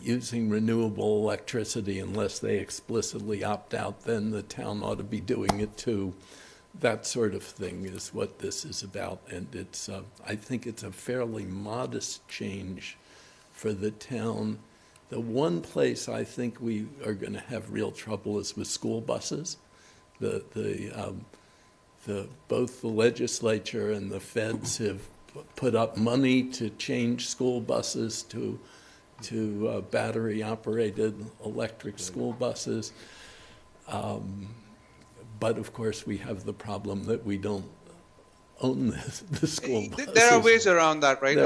using renewable electricity, unless they explicitly opt out, then the town ought to be doing it too. That sort of thing is what this is about, and it's. I think it's a fairly modest change for the town. The one place I think we are going to have real trouble is with school buses. Both the legislature and the feds have put up money to change school buses to battery-operated electric school buses. But of course, we have the problem that we don't own the school buses. There are ways around that, right?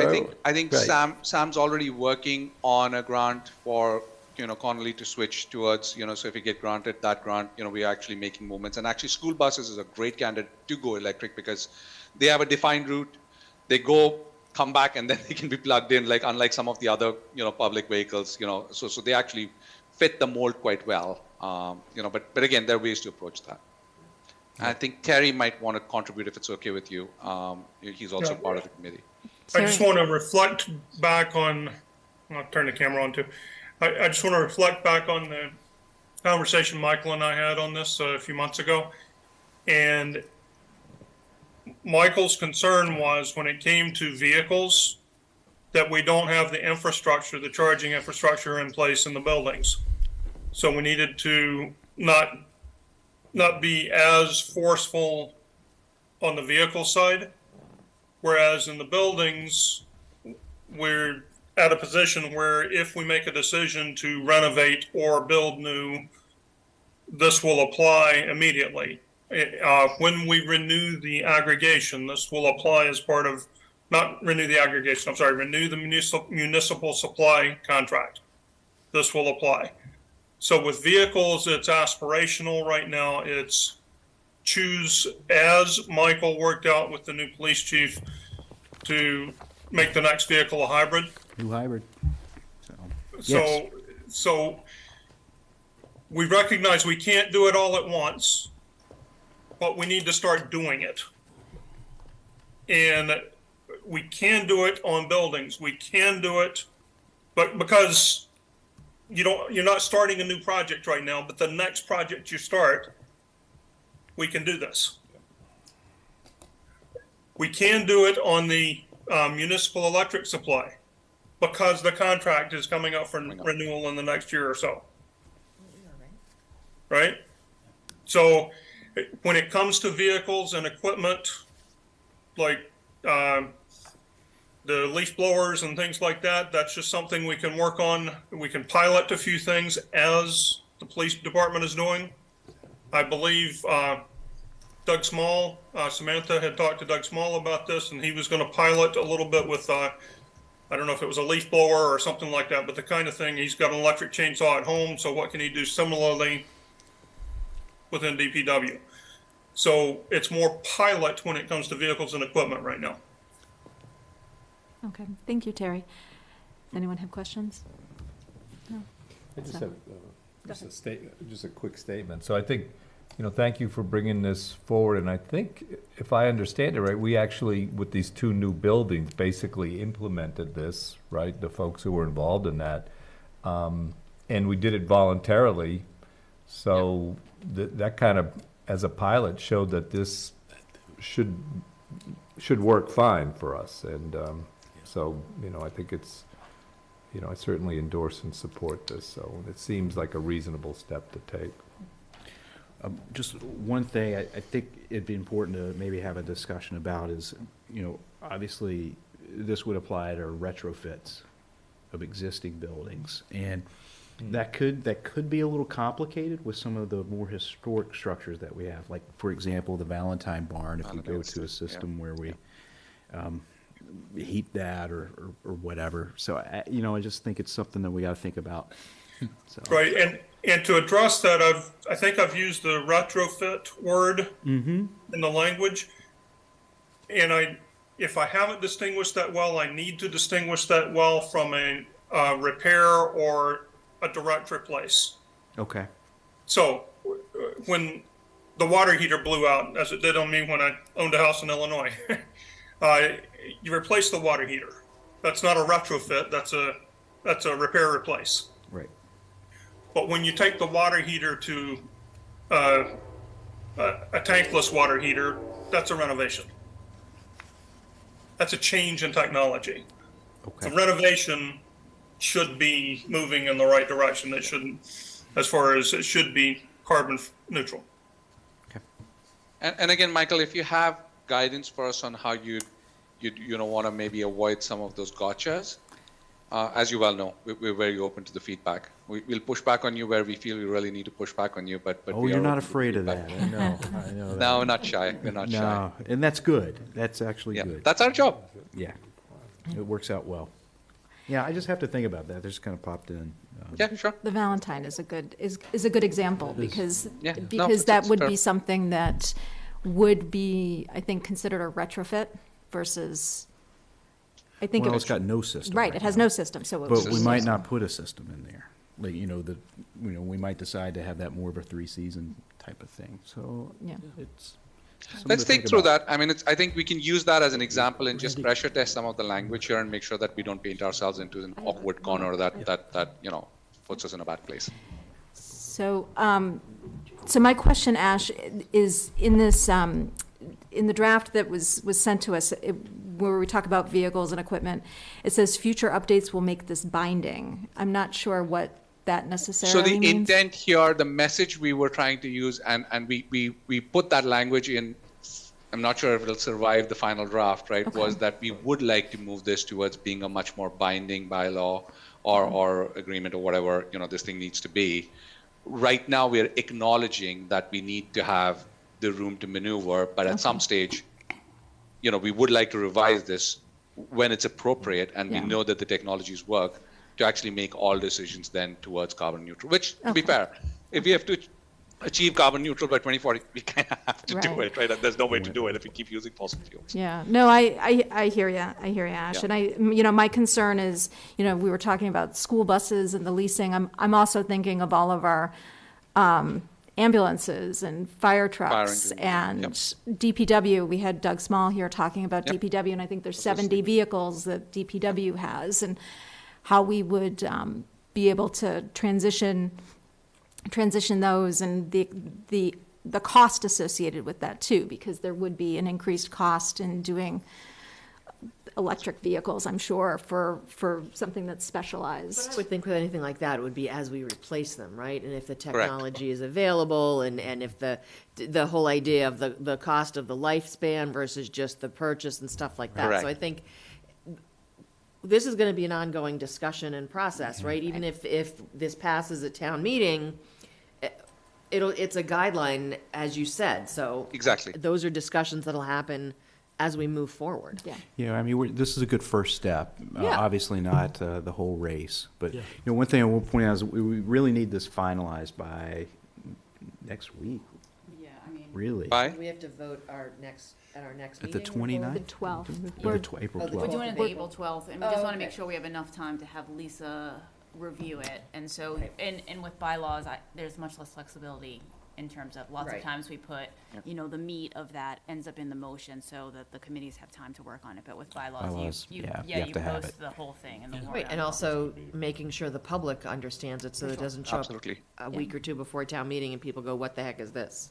I think right. Sam's already working on a grant for Connolly to switch towards, so if we get granted that grant, we are actually making movements. And actually, school buses is a great candidate to go electric because they have a defined route. They go, come back, and then they can be plugged in, like unlike some of the other, public vehicles, so they actually fit the mold quite well. But again, there are ways to approach that. And I think Terry might want to contribute if it's okay with you. He's also part of the committee. I just want to reflect back on, I'll turn the camera on too. I just want to reflect back on the conversation Michael and I had on this a few months ago. And Michael's concern was when it came to vehicles that we don't have the infrastructure, the charging infrastructure in place in the buildings. So we needed to not be as forceful on the vehicle side, whereas in the buildings, we're at a position where if we make a decision to renovate or build new, this will apply immediately. When we renew the aggregation, this will apply as part of, not renew the aggregation, I'm sorry, renew the municipal supply contract. This will apply. So with vehicles, it's aspirational right now. It's choose, as Michael worked out with the new police chief, to make the next vehicle a hybrid. New hybrid. Yes. So we recognize we can't do it all at once, but we need to start doing it. And we can do it on buildings. We can do it, but because you're not starting a new project right now, but the next project you start, we can do this. We can do it on the municipal electric supply because the contract is coming up for renewal in the next year or so. Right? So when it comes to vehicles and equipment, like the leaf blowers and things like that, that's just something we can work on. We can pilot a few things as the police department is doing. I believe Doug Small, Samantha had talked to Doug Small about this, and he was going to pilot a little bit with, I don't know if it was a leaf blower or something like that, but the kind of thing, he's got an electric chainsaw at home, so what can he do similarly within DPW? So it's more pilot when it comes to vehicles and equipment right now. Okay, thank you, Terry. Anyone have questions? No? I just have just a quick statement. So I think, thank you for bringing this forward. And I think, if I understand it right, we actually, with these two new buildings, basically implemented this, right? The folks who were involved in that. And we did it voluntarily. So that kind of, as a pilot, showed that this should work fine for us. And so, I think it's, I certainly endorse and support this. So it seems like a reasonable step to take. Just one thing I think it'd be important to maybe have a discussion about is, obviously this would apply to retrofits of existing buildings. And that could be a little complicated with some of the more historic structures that we have. Like, for example, the Valentine Barn, if we go to a system where we heat that or whatever. So, I just think it's something that we got to think about. So. Right, and to address that, I think I've used the retrofit word in the language, and if I haven't distinguished that well, I need to distinguish that well from a repair or a direct replace. Okay. So when the water heater blew out, as it did on me when I owned a house in Illinois, you replace the water heater. That's not a retrofit. That's a repair replace. Right. But when you take the water heater to a tankless water heater, that's a renovation. That's a change in technology. Okay. The renovation should be moving in the right direction. It shouldn't, as far as it should be carbon neutral. And again, Michael, if you have guidance for us on how you want to maybe avoid some of those gotchas, as you well know, we're very open to the feedback. We'll push back on you where we feel we really need to push back on you, but Oh, we you're are not open to afraid of feedback. that. I know, I know that. No, we're not shy. We're not shy. No, and that's good. That's actually Yeah, good. that's our job. Yeah, it works out well. Yeah, I just have to think about that. That just kind of popped in. Yeah, sure. The Valentine is a good example because Yeah. No, because that it's would fair. be something that would be, I think, considered a retrofit versus, I think. Well, it it's got no system. Right, it has no system, so it But would we be. might not put a system in there. Like, we might decide to have that more of a 3-season type of thing. So Yeah. it's. something Let's to think think through about. that. I mean, I think we can use that as an example and just pressure test some of the language here and make sure that we don't paint ourselves into an awkward corner that puts us in a bad place. So, so my question, Ash, is in this, in the draft that was sent to us, where we talk about vehicles and equipment, it says future updates will make this binding. I'm not sure what that So necessarily the means. intent here, the message we were trying to use, and we put that language in, I'm not sure if it'll survive the final draft, right? Okay. Was that we would like to move this towards being a much more binding bylaw or agreement or whatever, this thing needs to be. Right now, we're acknowledging that we need to have the room to maneuver, but at some stage, we would like to revise this when it's appropriate and we Yeah. know that the technologies work to actually make all decisions then towards carbon neutral, which, to be Okay. fair, if we have to achieve carbon neutral by 2040, we kind of have to do Right. it, right? And there's no way to do it if we keep using fossil fuels. Yeah, no, I hear you. I hear you, Ash. Yeah. And my concern is, we were talking about school buses and the leasing. I'm also thinking of all of our ambulances and fire trucks engines, and DPW. We had Doug Small here talking about Yep. DPW, and I think there's 70 vehicles that DPW has, and how we would be able to transition those, and the cost associated with that too, because there would be an increased cost in doing electric vehicles, I'm sure, for something that's specialized. I would think with anything like that, it would be as we replace them, right? And if the technology is available, and if the whole idea of the cost of the lifespan versus just the purchase and stuff like that. Correct. So I think this is gonna be an ongoing discussion and process, right? Even if this passes at town meeting, it's a guideline, as you said, so. Exactly. Those are discussions that'll happen as we move forward. Yeah. Yeah, I mean, this is a good first step. Yeah. Obviously not the whole race, but Yeah. one thing I will point out is we really need this finalized by next week, Yeah, I mean. really. Bye. We have to vote at our next At the 29th? The 12th. Or the April Oh, the 12th? We're doing it the We're- April 12th, and we just want to make sure we have enough time to have Lisa review it. And so, and with bylaws, there's much less flexibility in terms of lots Right. of times we put, the meat of that ends up in the motion so that the committees have time to work on it. But with Bylaws, you yeah, you have you to have post it. the whole thing in the warrant. Right, and also making sure the public understands it so that it doesn't show up Absolutely. a week or two before town meeting and people go, what the heck is this?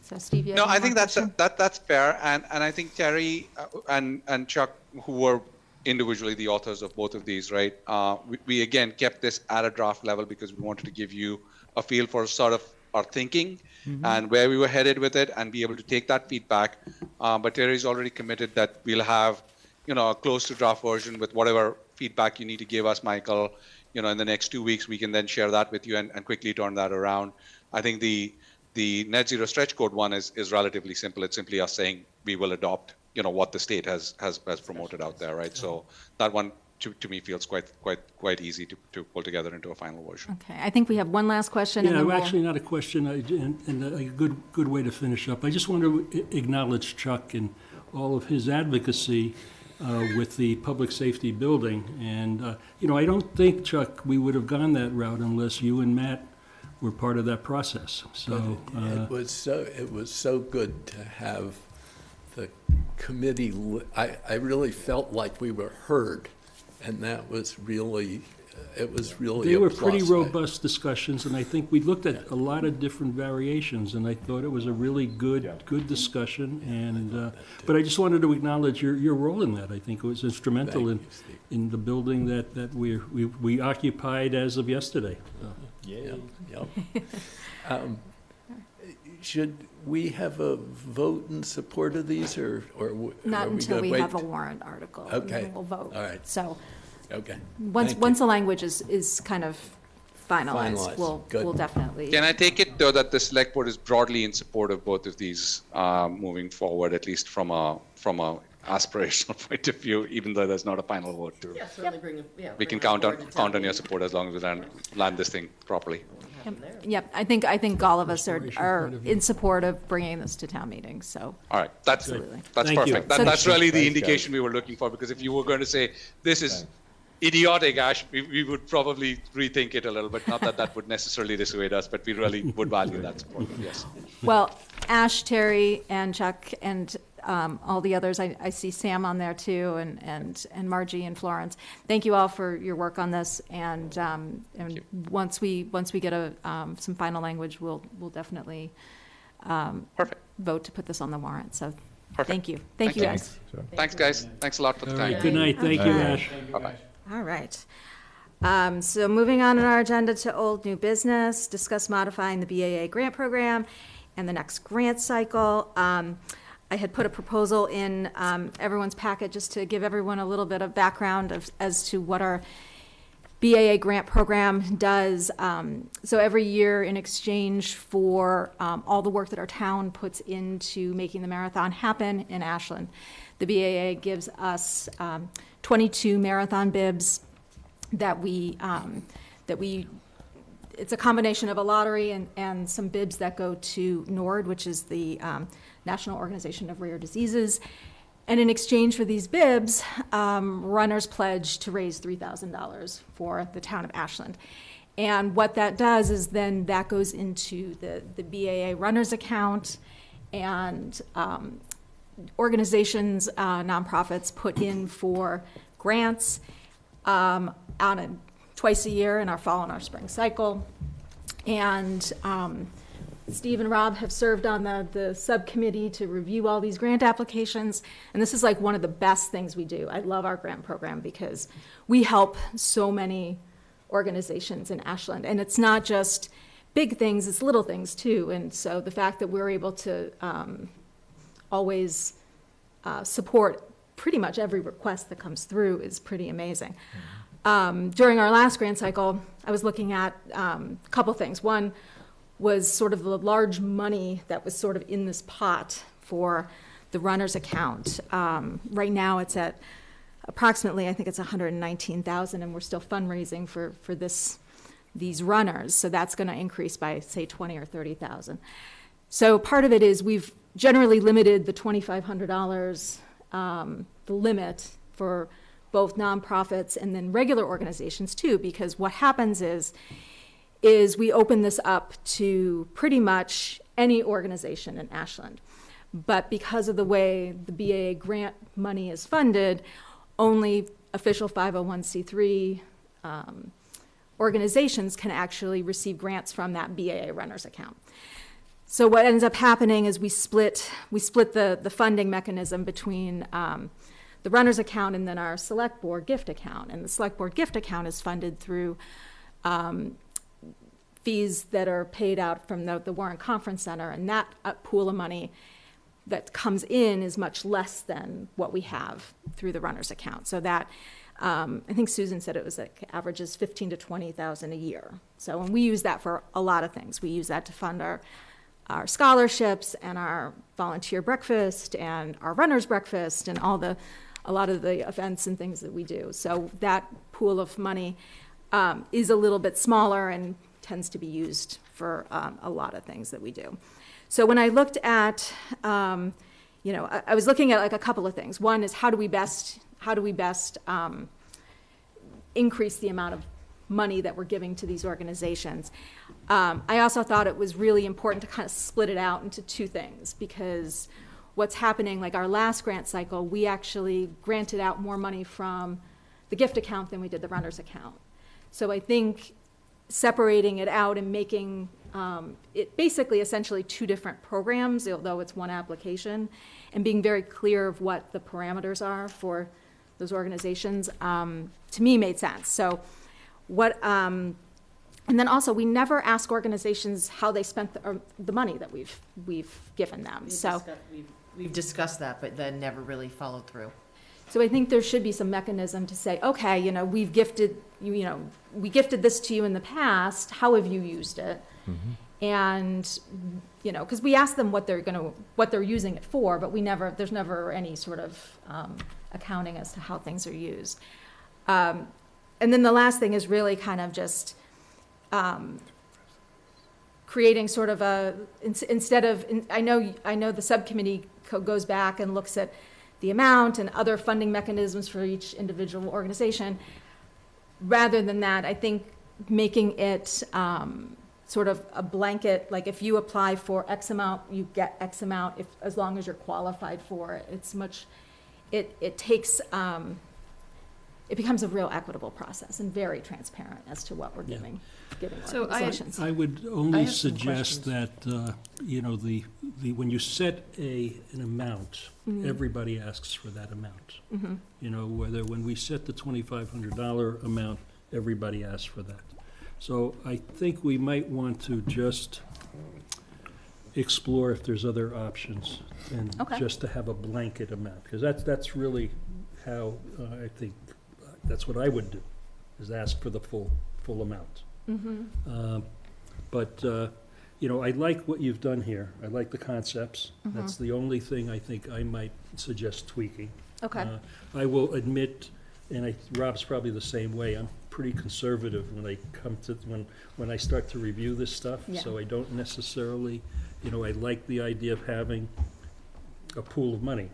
So Steve, you have No, any I more think that's question? that's fair, and I think Terry and Chuck, who were individually the authors of both of these, right? We again kept this at a draft level because we wanted to give you a feel for sort of our thinking and where we were headed with it, and be able to take that feedback. But Terry's already committed that we'll have, a close to draft version with whatever feedback you need to give us, Michael. In the next 2 weeks, we can then share that with you and quickly turn that around. I think the net zero stretch code one is relatively simple. It's simply us saying we will adopt, what the state has promoted out there, right? So that one to me feels quite easy to pull together into a final version. Okay, I think we have one last question. and Yeah, then we'll- actually not a question, and a good way to finish up. I just want to acknowledge Chuck and all of his advocacy with the public safety building. And, I don't think, Chuck, we would have gone that route unless you and Matt were part of that process. So, It was so good to have the committee. I really felt like we were heard, and that was really, it was really they a were plus. pretty robust discussions, and I think we looked at a lot of different variations, and I thought it was a really good discussion. And but I just wanted to acknowledge your role in that. I think it was instrumental Thank you, Steve. in the building that we occupied as of yesterday. Yep. Should we have a vote in support of these, or Not are we until gonna we wait? have a warrant article. And Okay. then we'll vote. All right. So, Okay. once Thank you. the language is kind of finalized, Finalized. we'll Good. definitely. Can I take it, though, that the select board is broadly in support of both of these moving forward, at least from a aspirational point of view, even though there's not a final vote? Yeah, certainly bring it, yeah. We bring can it count forward to town on your meeting. support as long as we land this thing properly. Yep, I think all of us Restoration are point of view. in support of bringing this to town meeting, so. All right, that's Absolutely. that's Thank you. perfect. So- That's really the Thanks, indication we were looking for, because if you were going to say, this is idiotic, Ash, we would probably rethink it a little bit. Not that that would necessarily dissuade us, but we really would value that support, yes. Well, Ash, Terry, and Chuck, and all the others, I see Sam on there too, and Margie and Florence. Thank you all for your work on this, and once we get some final language, we'll definitely Perfect. vote to put this on the warrant, so Perfect. thank you. Thank you, you. guys. Thanks, guys. Thanks a lot for the All time. right, good night, thank you, Ash. Bye-bye. All right. So moving on in our agenda to old new business, discuss modifying the BAA grant program and the next grant cycle. I had put a proposal in everyone's packet just to give everyone a little bit of background as to what our BAA grant program does. So every year, in exchange for all the work that our town puts into making the marathon happen in Ashland, the BAA gives us 22 marathon bibs that we, it's a combination of a lottery and some bibs that go to NORD, which is the National Organization of Rare Diseases. And in exchange for these bibs, runners pledge to raise $3,000 for the town of Ashland. And what that does is then that goes into the BAA runners account, and organizations, nonprofits put in for grants twice a year in our fall and our spring cycle. And Steve and Rob have served on the subcommittee to review all these grant applications, and this is like one of the best things we do. I love our grant program because we help so many organizations in Ashland, and it's not just big things, it's little things too. And so the fact that we're able to always support pretty much every request that comes through is pretty amazing. During our last grant cycle, I was looking at a couple things. One was sort of the large money that was sort of in this pot for the runner's account. Right now it's at approximately, I think it's 119,000, and we're still fundraising for these runners. So that's going to increase by, say, 20 or 30,000. So part of it is we've generally limited the $2,500, the limit for both nonprofits and then regular organizations too, because what happens is we open this up to pretty much any organization in Ashland. But because of the way the BAA grant money is funded, only official 501c3 organizations can actually receive grants from that BAA runners account. So what ends up happening is we split the funding mechanism between the runners account and then our select board gift account. And the select board gift account is funded through fees that are paid out from the Warrant Conference Center, and that pool of money that comes in is much less than what we have through the runners account. So that, I think Susan said it was like averages 15 to 20,000 a year. So, and we use that for a lot of things. We use that to fund our scholarships and our volunteer breakfast and our runners breakfast and a lot of the events and things that we do. So that pool of money is a little bit smaller and tends to be used for a lot of things that we do. So when I looked at, I was looking at like a couple of things. One is how do we best increase the amount of money that we're giving to these organizations. I also thought it was really important to kind of split it out into two things, because what's happening, like our last grant cycle, we actually granted out more money from the gift account than we did the runner's account. So I think separating it out and making it basically essentially two different programs, although it's one application, and being very clear of what the parameters are for those organizations, to me made sense. So what And then also, we never ask organizations how they spent the money that we've given them. We've discussed that, but then never really followed through. So I think there should be some mechanism to say, okay, we gifted this to you in the past. How have you used it? Mm-hmm. And because we ask them what they're using it for, but there's never any sort of accounting as to how things are used. And then the last thing is really kind of just creating sort of I know the subcommittee goes back and looks at the amount and other funding mechanisms for each individual organization. Rather than that, I think making it sort of a blanket, like if you apply for X amount, you get X amount, as long as you're qualified for it. It becomes a real equitable process and very transparent as to what we're giving So organizations. I would only suggest that, when you set an amount, everybody asks for that amount. Mm-hmm. When we set the $2,500 amount, everybody asks for that. So I think we might want to just explore if there's other options and just to have a blanket amount, because that's really how I think, that's what I would do, is ask for the full amount. Mm-hmm. I like what you've done here. I like the concepts. Mm-hmm. That's the only thing I think I might suggest tweaking. Okay. I will admit, and Rob's probably the same way, I'm pretty conservative when I start to review this stuff. Yeah. So I don't necessarily, I like the idea of having a pool of money,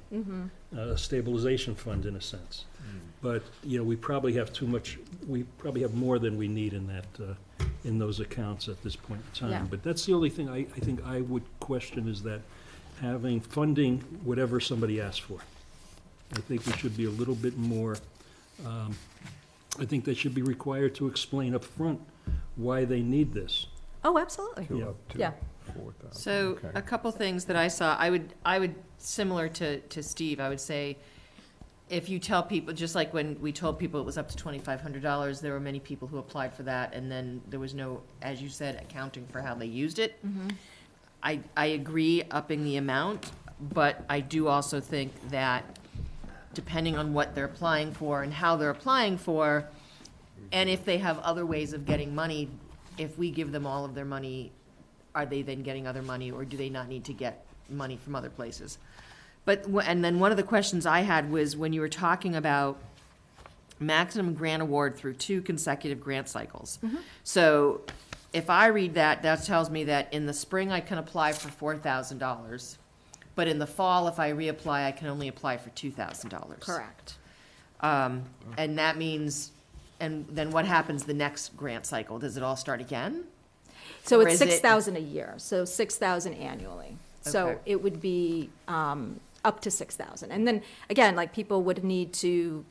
a stabilization fund in a sense. But, we probably have more than we need in that, in those accounts at this point in time. Yeah. But that's the only thing I think I would question, is that funding whatever somebody asks for. I think we should be a little bit more, I think they should be required to explain up front why they need this. Oh, absolutely. Yeah. So a couple things that I saw, I would similar to Steve, I would say, if you tell people, just like when we told people it was up to $2,500, there were many people who applied for that, and then there was no, as you said, accounting for how they used it. Mm-hmm. I agree upping the amount, but I do also think that depending on what they're applying for and how they're applying for, and if they have other ways of getting money, if we give them all of their money, are they then getting other money, or do they not need to get money from other places? And then one of the questions I had was when you were talking about maximum grant award through 2 consecutive grant cycles. Mm-hmm. So if I read that, that tells me that in the spring I can apply for $4,000, but in the fall, if I reapply, I can only apply for $2,000. Correct. And that means, and then what happens the next grant cycle? Does it all start again? So Or it's is it- $6,000 a year, so $6,000 annually. So Okay. it would be up to $6,000. And then, again, like, people would need to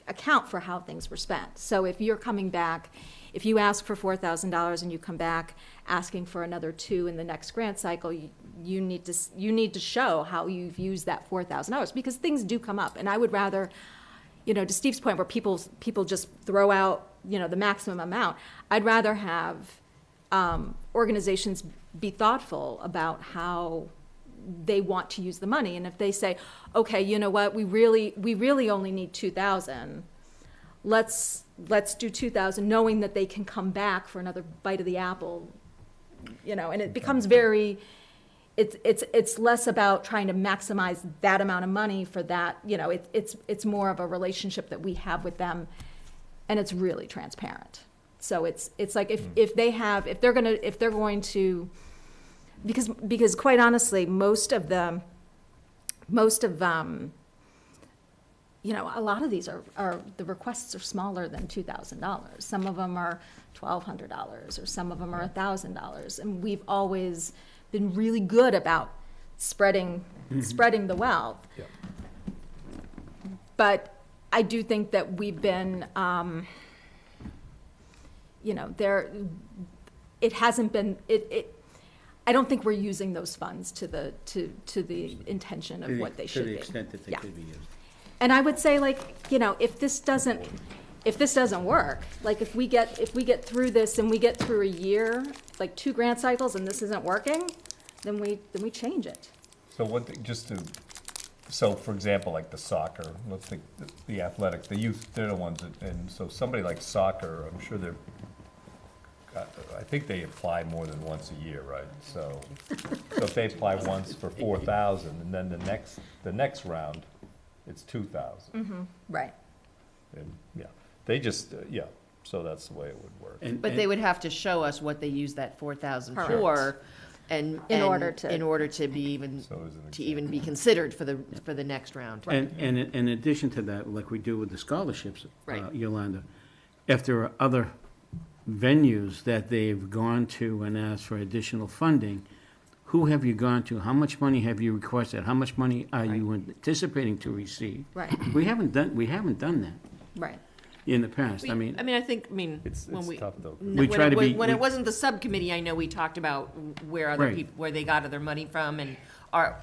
account for how things were spent. So if you're coming back, if you ask for $4,000 and you come back asking for another 2 in the next grant cycle, you need to show how you've used that $4,000, because things do come up. And I would rather, to Steve's point, where people just throw out, the maximum amount, I'd rather have organizations be thoughtful about how they want to use the money. And if they say, okay, you know what, we really only need 2,000, let's do 2,000, knowing that they can come back for another bite of the apple, and it becomes very, it's less about trying to maximize that amount of money for that, it's more of a relationship that we have with them, and it's really transparent. So it's like if they're going to, because quite honestly, most of a lot of these are the requests are smaller than $2,000. Some of them are $1,200, or some of them are $1,000, and we've always been really good about spreading the wealth. Yep. But I do think that we've been, it hasn't been I don't think we're using those funds to the intention of what they should be. To the extent that they Yeah. could be used. And I would say, if if this doesn't work, like if we get through this and we get through a year, like 2 grant cycles and this isn't working, then we change it. So so for example, like the soccer, let's think, the athletics, the youth, they're the ones that, and so somebody like soccer, I'm sure I think they apply more than once a year, right? So if they apply once for 4,000, and then the next round, it's 2,000. Right. And, yeah, they just, yeah, so that's the way it would work. But they would have to show us what they use that 4,000 Correct. for, and In order to- in order to be even, So as an to even be considered for the next round. And in addition to that, like we do with the scholarships, Right. Yolanda, if there are other venues that they've gone to and asked for additional funding, who have you gone to? How much money have you requested? How much money are you anticipating to receive? Right. We haven't done that Right. in the past. I mean, It's when we. tough though. We try to be- When it wasn't the subcommittee, I know we talked about where other Right. people, where they got their money from, and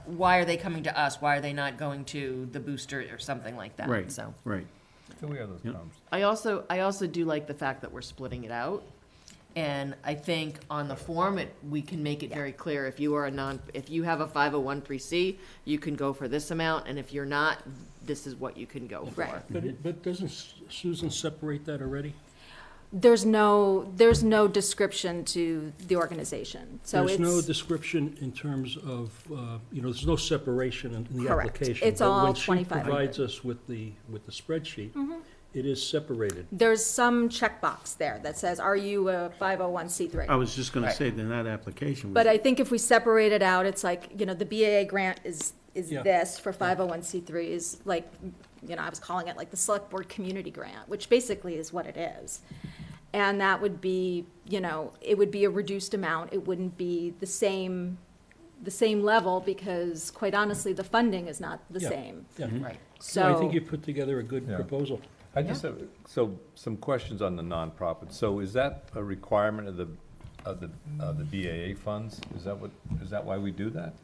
why are they coming to us? Why are they not going to the booster or something like that? right, So. right. So we have those Yep. problems. I also do like the fact that we're splitting it out. And I think on the form, we can make it very clear, if you have a 501(c), you can go for this amount, and if you're not, this is what you can go for. Right. But doesn't Susan separate that already? There's no description to the organization, so There's no it's, description in terms of, there's no separation in the Correct. application. It's all But when 2,500. she provides us with the spreadsheet, it is separated. there's some checkbox there that says, are you a 501(c)(3)? I was just gonna say, then that application. But I think if we separate it out, it's like, the BAA grant is Yeah. this for 501(c)(3)s, like, I was calling it like the Select Board Community Grant, which basically is what it is. And that would be, it would be a reduced amount. It wouldn't be the same level, because quite honestly, the funding is not the Yeah. same. Yeah. Right. No, I think So, you put together a good Yeah. proposal. I just have, so some questions on the nonprofit. So is that a requirement of the BAA funds? Is that why we do that?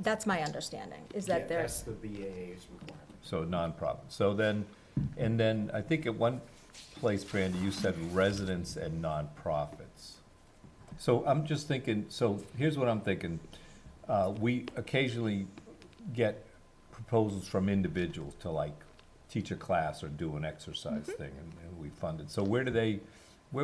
that's my understanding, is that there's, the BAA's requirement. So nonprofit. So then, and then I think at one place, Brandy, you said residents and nonprofits. So I'm just thinking, so here's what I'm thinking. We occasionally get proposals from individuals to like teach a class or do an exercise thing, and we fund it. So where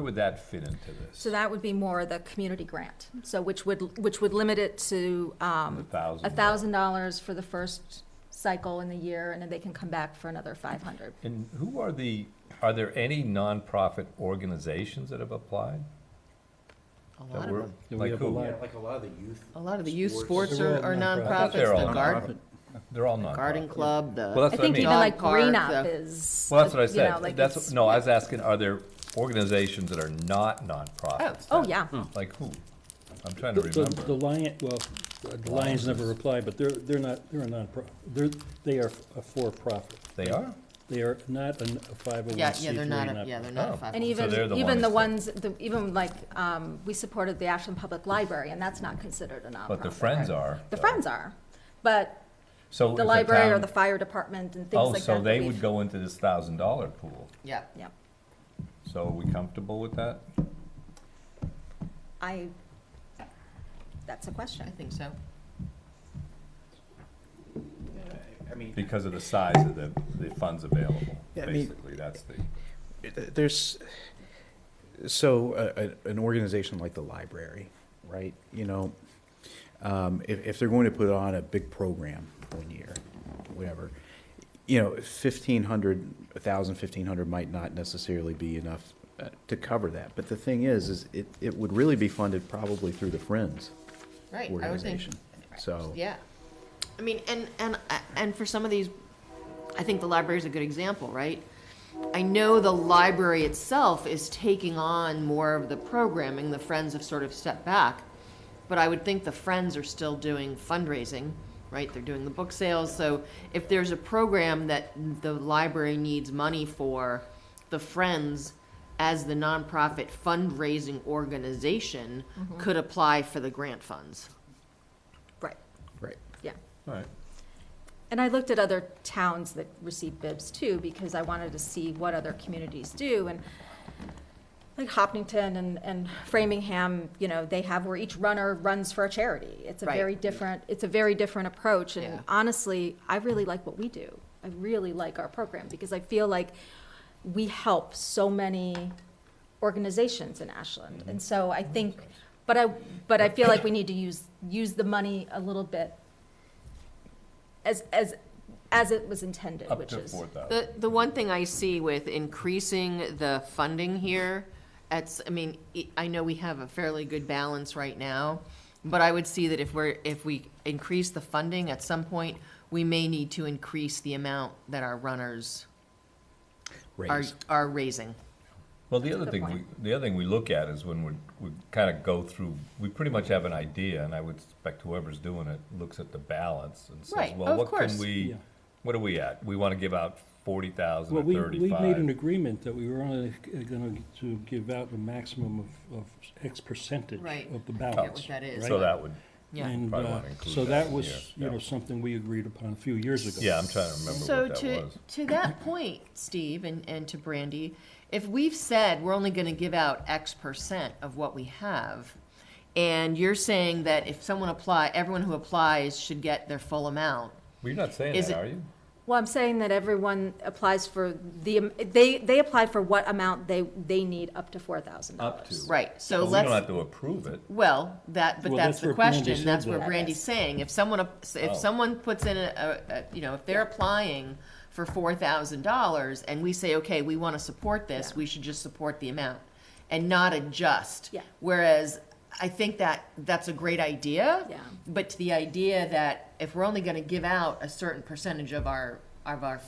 would that fit into this? so that would be more the community grant, so which would limit it to, $1,000 for the first cycle in the year, and then they can come back for another 500. And are there any nonprofit organizations that have applied? A That lot were- of them. Yeah, we like have a who? lot. Like a lot of the youth. A lot of the youth sports They're all are nonprofit. nonprofits, They're all the garden, They're all nonprofit. garden club, Well, the, that's I what I think mean. even Dog like park, Green Up the- is. Well, that's what I you know, said. like That's, it's- no, I was asking, are there organizations that are not nonprofits? Oh, then? yeah. Like who? I'm trying to The remember. Lion, well, the Lions never replied, but they're a nonprofit. They are a for-profit. They are? They are not a 501(c)(3). yeah, they're not, they're not a Oh. 501. And So they're even the ones ones, even like, we supported the Ashland Public Library, and that's not considered a nonprofit. But the Friends are. The though. Friends are, but So if the a library or town- the fire department and things Oh, like that. so that they we've- would go into this $1,000 pool. Yeah. Yeah, So are we comfortable with that? that's a I question. think so. I mean, Because of the size of the funds available, Yeah, I mean- basically, that's the. there's, so an organization like the library, right? If they're going to put on a big program one year, whatever, 1,500 might not necessarily be enough to cover that. But the thing is it would really be funded probably through the Friends Right, I would think, organization. So, yeah. I mean, and for some of these, I think the library is a good example, right? I know the library itself is taking on more of the programming, the Friends have sort of stepped back, but I would think the Friends are still doing fundraising, right? They're doing the book sales, so if there's a program that the library needs money for, the Friends, as the nonprofit fundraising organization, could apply for the grant funds. Right, right. yeah. All right. and I looked at other towns that receive BIBs too, because I wanted to see what other communities do, and like Hopkinton and Framingham, you know, they have where each runner runs for a charity. It's a Right. very different approach, and Yeah. honestly, I really like what we do. I really like our program, because I feel like we help so many organizations in Ashland, and so I think, but I feel like we need to use the money a little bit as it was intended, Up which to is. 4,000. The one thing I see with increasing the funding here, I know we have a fairly good balance right now, but I would see that if we increase the funding, at some point, we may need to increase the amount that our runners are raising. Well, the other Good thing, point. the other thing we look at is when we kind of go through, we pretty much have an idea, and I would expect whoever's doing it looks at the balance and says, Right, well, of what course. can we, Yeah. what are we at? We want to give out 40,000 or Well, we made an 35. agreement that we were only going to give out a maximum of X percentage Right. of the I get balance. what that is. right? So that would, Yeah. And, Probably wanna include so that that in was, here, you know, yeah. something we agreed upon a few years ago. yeah, I'm trying to remember So what that was. to that point, Steve, and to Brandy, if we've said we're only gonna give out X percent of what we have, and you're saying that if everyone who applies should get their full amount, Well, you're not saying Is that, it- are you? Well, I'm saying that everyone applies for they apply for what amount they need up to $4,000. Up to. right, so But we don't have let's, to approve it. well, but Well, that's that's the where Brandy question, said that's what that. Brandy's saying, if someone puts in if they're applying for $4,000, and we say, okay, we wanna support this, Yeah. we should just support the amount, and not adjust. Yeah. Whereas, I think that's a great idea. Yeah. But to the idea that if we're only gonna give out a certain percentage of our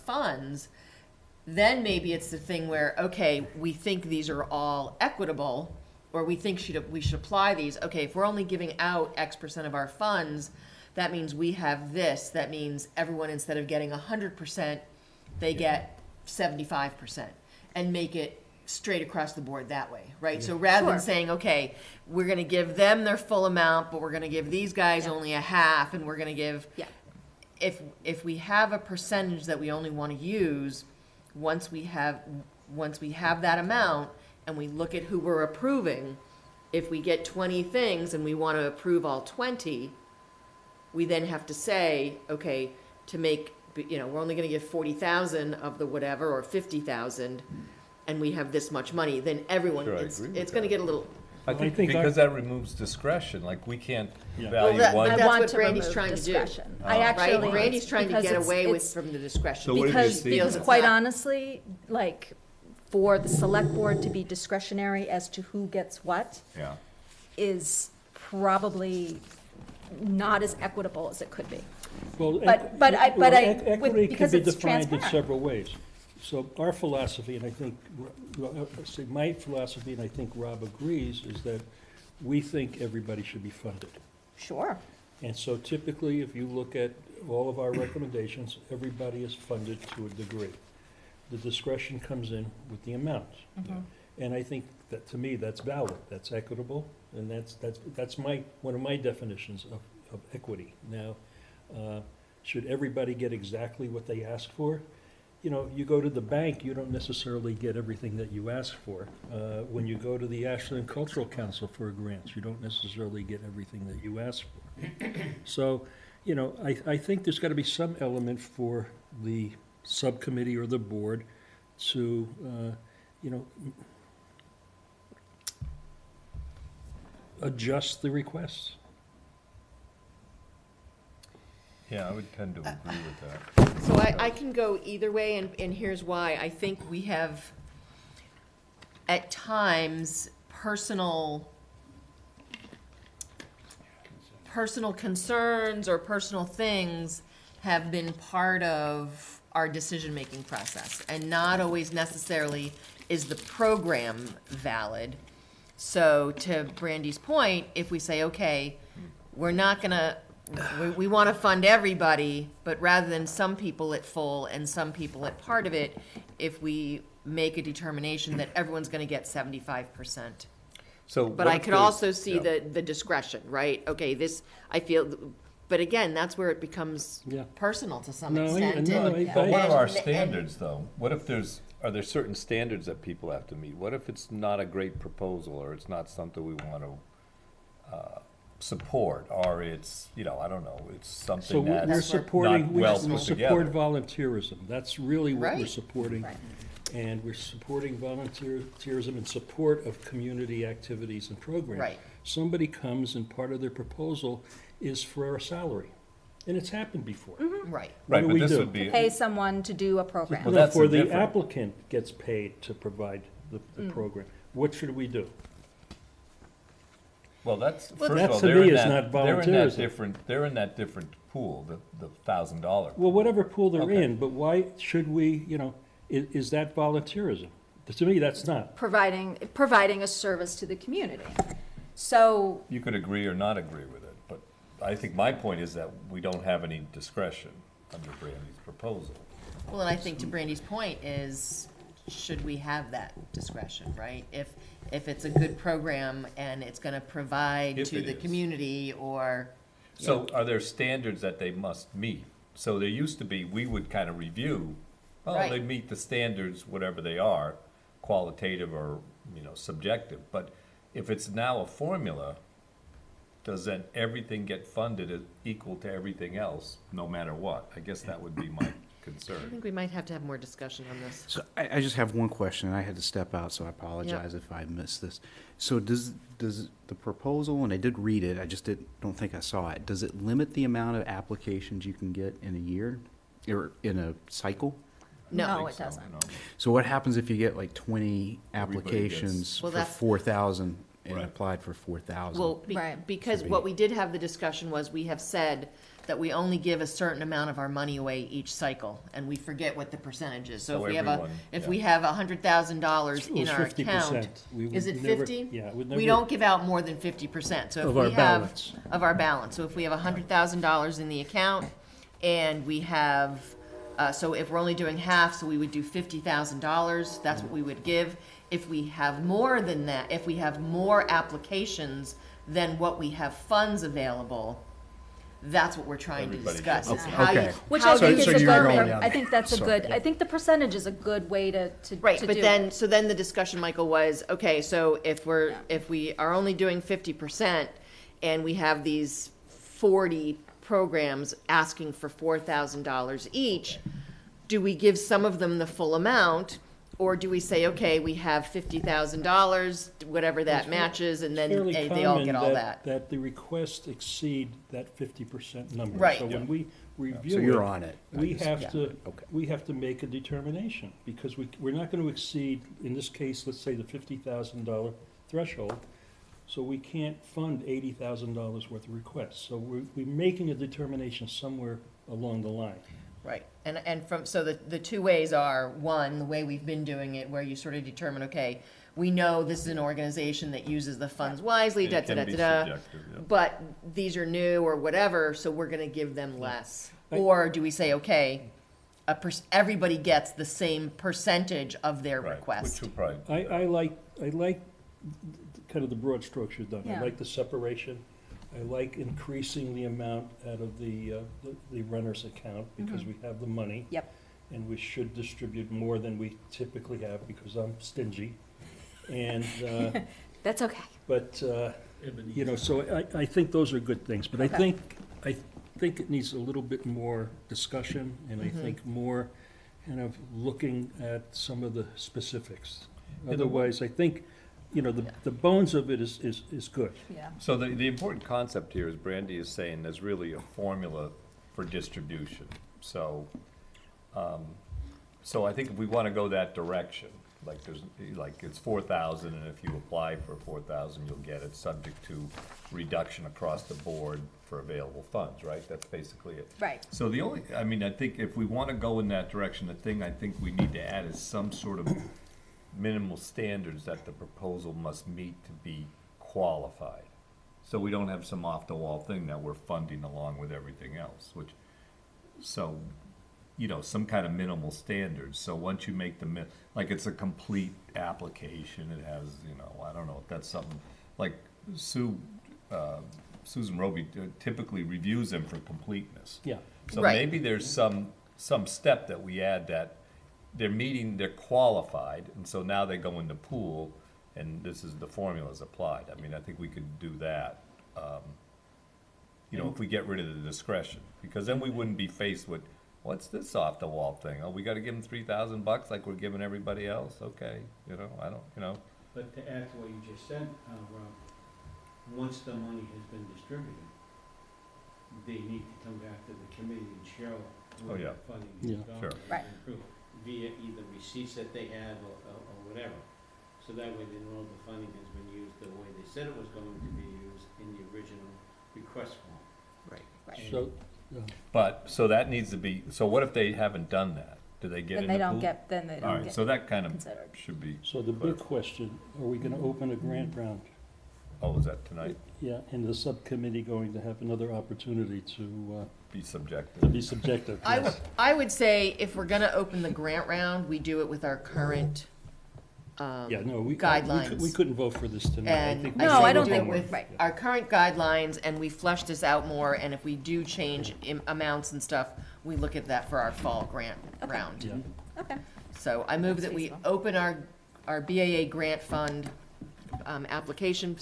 funds, then maybe it's the thing where, okay, we think these are all equitable, or we think we should apply these. Okay, if we're only giving out X percent of our funds, that means we have this. That means everyone, instead of getting 100%, they get 75%, and make it straight across the board that way, right? So rather than Sure. saying, okay, we're gonna give them their full amount, but we're gonna give these guys Yeah. only a half, and we're gonna give, Yeah. if we have a percentage that we only want to use, once we have that amount, and we look at who we're approving, if we get 20 things and we want to approve all 20, we then have to say, okay, we're only going to give 40,000 of the whatever, or 50,000, and we have this much money, then everyone, Sure, I it's agree with going to that. get a little, I I think think because that removes discretion, like we can't Yeah. value Well, one. I that's want what to Brandy's remove trying to do. discretion. I Oh. actually, right? Brandy's trying to because get away it's- from the discretion. So what did you because see? feels it's quite not- honestly, like, for the select board to be discretionary as to who gets what Yeah. is probably not as equitable as it could be. Well, But I- equity can because be it's defined in transparent. several ways. So our philosophy, and I think, my philosophy, and I think Rob agrees, is that we think everybody should be funded. Sure. And so typically, if you look at all of our recommendations, everybody is funded to a degree. The discretion comes in with the amount. And I think that, to me, that's valid, that's equitable, and that's one of my definitions of equity. Now, should everybody get exactly what they ask for? You know, you go to the bank, you don't necessarily get everything that you ask for. When you go to the Ashland Cultural Council for grants, you don't necessarily get everything that you ask for. So, you know, I think there's got to be some element for the subcommittee or the board to, you know, adjust the requests. Yeah, I would tend to agree with that. So I can go either way, and here's why. I think we have, at times, personal concerns or personal things have been part of our decision-making process, and not always necessarily is the program valid. So to Brandy's point, if we say, okay, we're not gonna, we want to fund everybody, but rather than some people at full and some people at part of it, if we make a determination that everyone's going to get 75%. So But what I if could there's- also see yeah. the discretion, right? Okay, this, I feel, But again, that's where it becomes Yeah. personal to some No, extent. no, and- But what are our and- standards, though? What if are there certain standards that people have to meet? What if it's not a great proposal, or it's not something we want to support, or it's, I don't know, it's So something we're that's supporting, not we well we put support together? volunteerism. That's really what we're Right. supporting. Right. And we're supporting volunteerism in support of community activities and programs. Right. Somebody comes and part of their proposal is for a salary. And it's happened before. Right. What Right, do but we this do? would be, Pay someone to do a program. Well, No, that's for a the different- applicant gets paid to provide the program. What should we do? well, that's, Well, first that of all, to they're me in is that, not they're in that volunteerism. they're in that different pool, the $1,000. Well, whatever pool they're Okay. in, but why should we, is that volunteerism? To me, that's not. Providing a service to the community. So, You could agree or not agree with it, but I think my point is that we don't have any discretion under Brandy's proposal. Well, and I think to Brandy's point is, should we have that discretion, right? If it's a good program and it's gonna provide If to it the is. community or, So are there standards that they must meet? So there used to be, we would kind of review, oh, they Right. meet the standards, whatever they are, qualitative or, subjective. But if it's now a formula, does then everything get funded as equal to everything else, no matter what? I guess that would be my I concern. think we might have to have more discussion on this. So I just have one question, and I had to step out, so I apologize if I missed this. So does the proposal, and I did read it, I just don't think I saw it, does it limit the amount of applications you can get in a year, or in a cycle? no, Think it so, doesn't. So what happens if you get like 20 Everybody applications Well, for that- 4,000 and Right. applied for 4,000? Well, Right. because what we did have the discussion was, we have said that we only give a certain amount of our money away each cycle, and we forget what the percentage is. So So if we have everyone, if we have $100,000 It in was our 50%. account, We would is it never- 50? Yeah, we'd We never- don't give out more than 50%. So if Of we our have balance. of our balance. So if we have $100,000 in the account, and we have, so if we're only doing half, so we would do $50,000. That's what we would give. If we have more than that, if we have more applications than what we have funds available, that's what we're trying to Everybody discuss. gets Is it. how you, Okay. Which how I think you is a you're going good, down I think that's a Sorry, good, yeah. I think the percentage is a good way to Right, to but do then, it. so then the discussion, Michael, was, okay, so if we are only doing 50%, and we have these 40 programs asking for $4,000 each, do we give some of them the full amount, or do we say, okay, we have $50,000, whatever that matches, and then Fairly they all get all common that? that the requests exceed that 50% number. Right. So when we review So it. you're on it. I We just- have to, Okay. we have to make a determination, because we're not going to exceed, in this case, let's say the $50,000 threshold, so we can't fund $80,000 worth of requests. So we're making a determination somewhere along the line. Right, and so the two ways are, one, the way we've been doing it, where you sort of determine, okay, we know this is an organization that uses the funds wisely, It da, can da, be da, da, subjective, yeah. but these are new or whatever, so we're gonna give them less. I- Or do we say, okay, everybody gets the same percentage of their Right, request? which would probably. I like kind of the broad strokes you've done. I Yeah. like the separation. I like increasing the amount out of the runner's account, because we have the money. Yep. And we should distribute more than we typically have, because I'm stingy. And, That's okay. but, so I think those are good things. But I Okay. think it needs a little bit more discussion, and I think more kind of looking at some of the specifics. Otherwise, I think, the bones of it is good. Yeah. So the important concept here is, Brandy is saying, there's really a formula for distribution. So, so I think if we want to go that direction, it's 4,000, and if you apply for 4,000, you'll get it, subject to reduction across the board for available funds, right? That's basically it. Right. So I think if we want to go in that direction, the thing I think we need to add is some sort of minimal standards that the proposal must meet to be qualified. So we don't have some off-the-wall thing that we're funding along with everything else, some kind of minimal standards. So once you make like it's a complete application, it has, I don't know if that's something, like Sue Susan Roby typically reviews them for completeness. Yeah. So Right. maybe there's some step that we add that they're qualified, and so now they go in the pool, and this is, the formula's applied. I mean, I think we could do that, if we get rid of the discretion, because then we wouldn't be faced with, what's this off-the-wall thing? Oh, we gotta give them $3,000 like we're giving everybody else? Okay, I don't. But to add to what you just said, Rob, once the money has been distributed, they need to come back to the committee and show Oh, where yeah. the funding Yeah. is going. Sure. and Right. improve via either receipts that they have or whatever. So that way they know the funding has been used the way they said it was going to be used in the original request form. Right. So, So that needs to be, so what if they haven't done that? Do they get Then in they the don't pool? get, then they All don't right, get so that kind of considered. should be, so the big question, are we gonna open a grant round? oh, is that tonight? Yeah, and the subcommittee going to have another opportunity to Be subjective. be subjective, I would, yes. I would say if we're gonna open the grant round, we do it with our current, Yeah, no, we guidelines. couldn't vote for this tonight. I And think I No, say I we don't do it think- with right. our current guidelines, and we flesh this out more, and if we do change amounts and stuff, we look at that for our fall grant round. Yeah. Okay. So I move that we open our BAA grant fund, application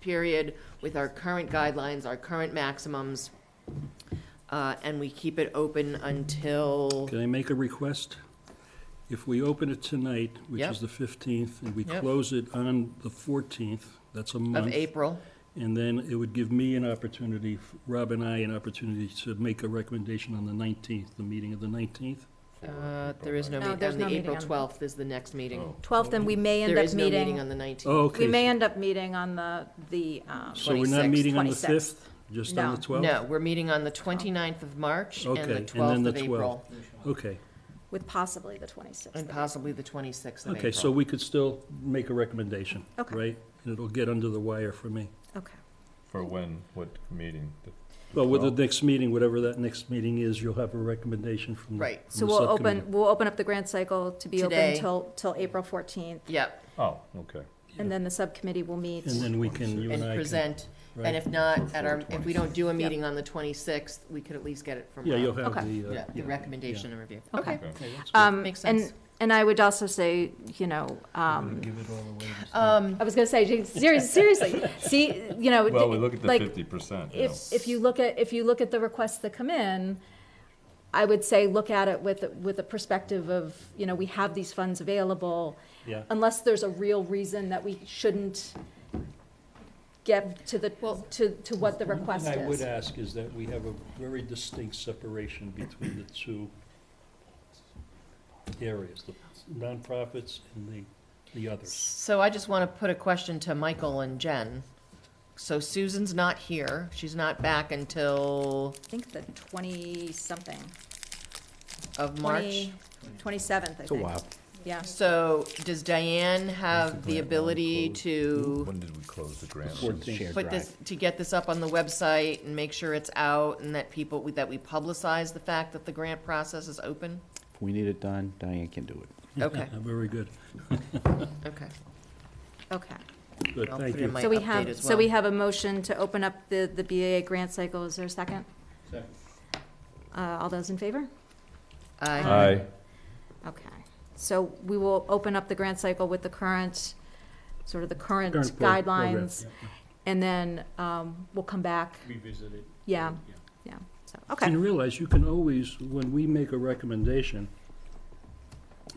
period with our current guidelines, our current maximums, and we keep it open until, Can I make a request? If we open it tonight, which Yep. is the 15th, and we Yep. close it on the 14th, that's a month. of April. And then it would give me an opportunity, Rob and I, an opportunity to make a recommendation on the 19th, the meeting of the 19th. There is no No, meeting, there's on no the meeting April on- 12th is the next meeting. 12th, and we may end There up is no meeting meeting, on the 19th. Oh, okay. we may end up meeting on the So we're not 26th. meeting on the 26th. 5th, just on No. the 12th? No, we're meeting on the 29th of March and Okay, the and then 12th the of April, Okay, with possibly the 26th. and possibly the 26th of April. okay, so we could still make a recommendation, Okay. right? And it'll get under the wire for me. Okay. For when, what meeting? Well, with the next meeting, whatever that next meeting is, you'll have a recommendation from the Right. from So the we'll subcommittee. we'll open up the grant cycle to be open Today. till April 14th, Yep, Oh, okay. and then the subcommittee will meet. And then we can, you and and I can. present, right. and if not, if we don't do a meeting on the 26th, we could at least get it from Yeah, you'll Rob. have Okay. the. Yeah, the recommendation and review. Okay. Okay, Okay. makes sense. And I would also say, I was gonna say, seriously, see, Well, we look at the like, 50%. if you look at the requests that come in, I would say, look at it with a perspective of, we have these funds available. Yeah. Unless there's a real reason that we shouldn't get to to what the request One thing I would is. ask is that we have a very distinct separation between the two areas, the nonprofits and the others. So I just want to put a question to Michael and Jen. So Susan's not here, she's not back until I think the 20-something, of March. 27th, I think. It's a while. Yeah. So does Diane have the ability to When did we close the grant? 14th. Shared put this, to get this up on the website and make sure it's out and that that we publicize the fact that the grant process is open? If we need it done, Diane can do it. Okay, Very good, okay. Okay. good, I'll thank put it in you. my So we update have, as so we well. have a motion to open up the BAA grant cycle. Is there a second? Second. All those in favor? Aye. Okay. So we will open up the grant cycle with the current Current guidelines, program, and then we'll come back. Revisit it. Yeah, yeah. So, And okay. you realize you can always, when we make a recommendation,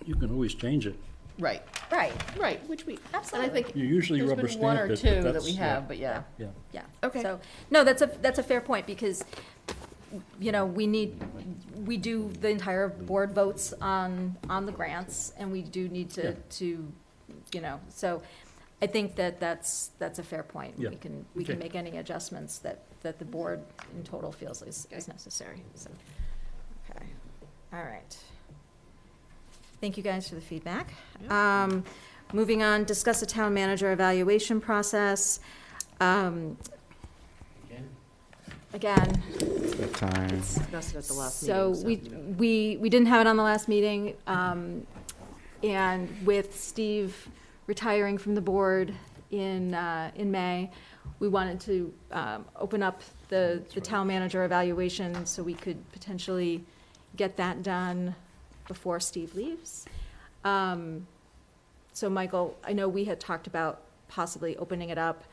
you can always change it. Right, Right, which we, and I absolutely. think You usually there's rubber been one stamp or it, two but that that's, we have, but yeah. Yeah. Yeah. Okay. So, no, that's a fair point, because, we do, the entire board votes on the grants, and we do need Yeah. to, so I think that's a fair point. Yeah. We can Okay. make any adjustments that the board in total feels is necessary, so, okay, all right. Thank you guys for the feedback. Moving on, discuss the town manager evaluation process. Again, That time. Discussed it at the last so meeting, we didn't have it on the last meeting, and with Steve retiring from the board in May, we wanted to open up the town manager evaluation so we could potentially get that done before Steve leaves. So Michael, I know we had talked about possibly opening it up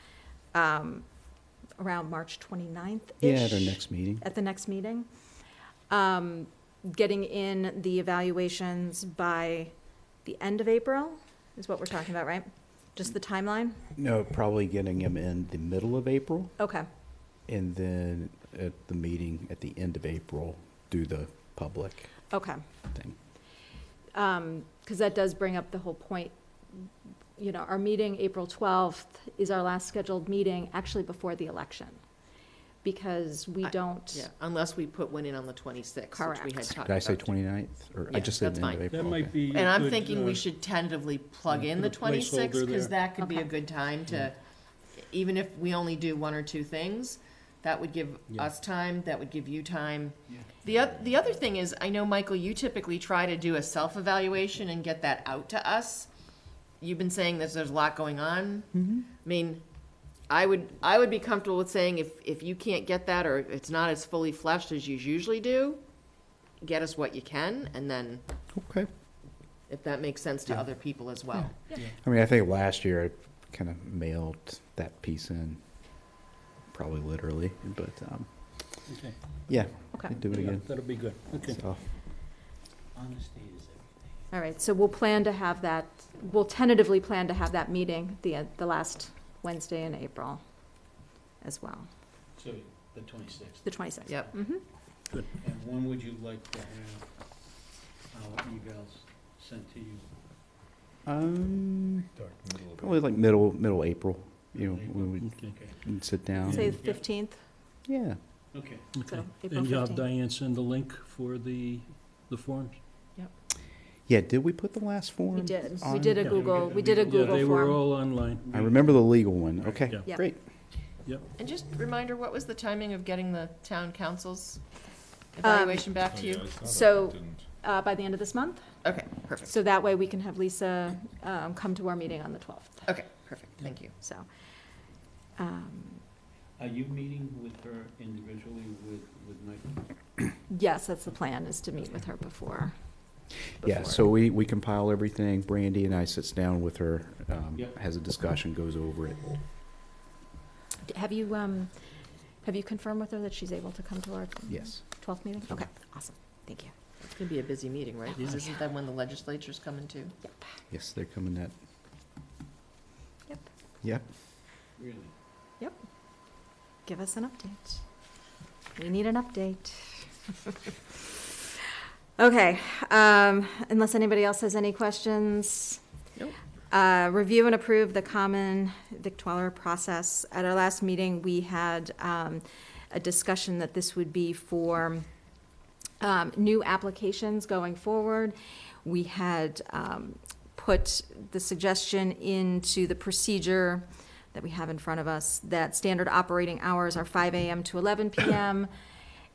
around March 29th-ish. Yeah, at our next meeting. At the next meeting. Getting in the evaluations by the end of April is what we're talking about, right? Just the timeline? No, probably getting them in the middle of April, Okay, and then at the meeting at the end of April, do the public okay. thing. Because that does bring up the whole point. You know, our meeting, April 12th, is our last scheduled meeting, actually before the election. Because we don't. Yeah, unless we put one in on the 26th, which we had Correct. talked about. Did I say too. 29th? Or I Yeah, just said that's the end of fine. April? That might Okay. be a And I'm good, thinking we should tentatively plug in the put a placeholder 26th, because there. that could be a Okay. good time to, even if we only do one or two things, that would give Yeah. us time, that would give you time. The other thing is, I know, Michael, you typically try to do a self-evaluation and get that out to us. You've been saying that there's a lot going on. I mean, I would be comfortable with saying if you can't get that, or it's not as fully fleshed as you usually do, get us what you can, and then Okay. if that makes sense to other people as well. I mean, I think last year I kind of mailed that piece in, probably literally, but, Okay. yeah, Okay. I'd do it Yeah, again. that'll be good. Okay. So, All right, so we'll plan to have that, we'll tentatively plan to have that meeting the last Wednesday in April as well, So, the 26th. the 26th. Yep. Mhm. And when would you like to have our evals sent to you? probably like middle April, you know, when we Okay. can sit down. Say and- the 15th, Yeah. Okay. Okay. April And you'll have 15th. Diane send the link for the forms? Yeah, did we put the last form? We did, we on? did a Yeah. Google, we did a Yeah, Google they were form. all online. I remember the legal one. Okay, Yeah. Yeah. great. And just reminder, what was the timing of getting the town council's evaluation back to you? So, by the end of this month, Okay, perfect. so that way we can have Lisa come to our meeting on the 12th, Okay, perfect, thank you. so. Are you meeting with her individually with Michael? Yes, that's the plan, is to meet with her before. Yeah, before. so we compile everything. Brandy and I sits down with her, Yep. has a discussion, goes over it. Have you confirmed with her that she's able to come to our Yes. 12th meeting? Okay, awesome, thank you. It's gonna be a busy meeting, right? Because isn't that when the legislature's coming too? Yes, they're coming that. Yep. Yep. Really? Yep. Give us an update. We need an update. Okay, unless anybody else has any questions. Nope. Review and approve the common Victualler process. At our last meeting, we had a discussion that this would be for new applications going forward. We had put the suggestion into the procedure that we have in front of us, that standard operating hours are 5 a.m. to 11 p.m.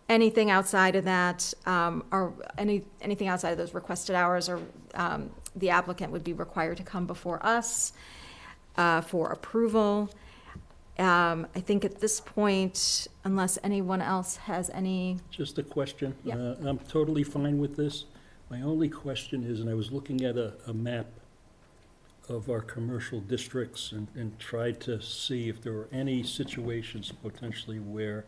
Anything outside of that, or anything outside of those requested hours, or the applicant would be required to come before us for approval. I think at this point, unless anyone else has any, Just a question. Yeah. I'm totally fine with this. My only question is, and I was looking at a map of our commercial districts and tried to see if there were any situations potentially where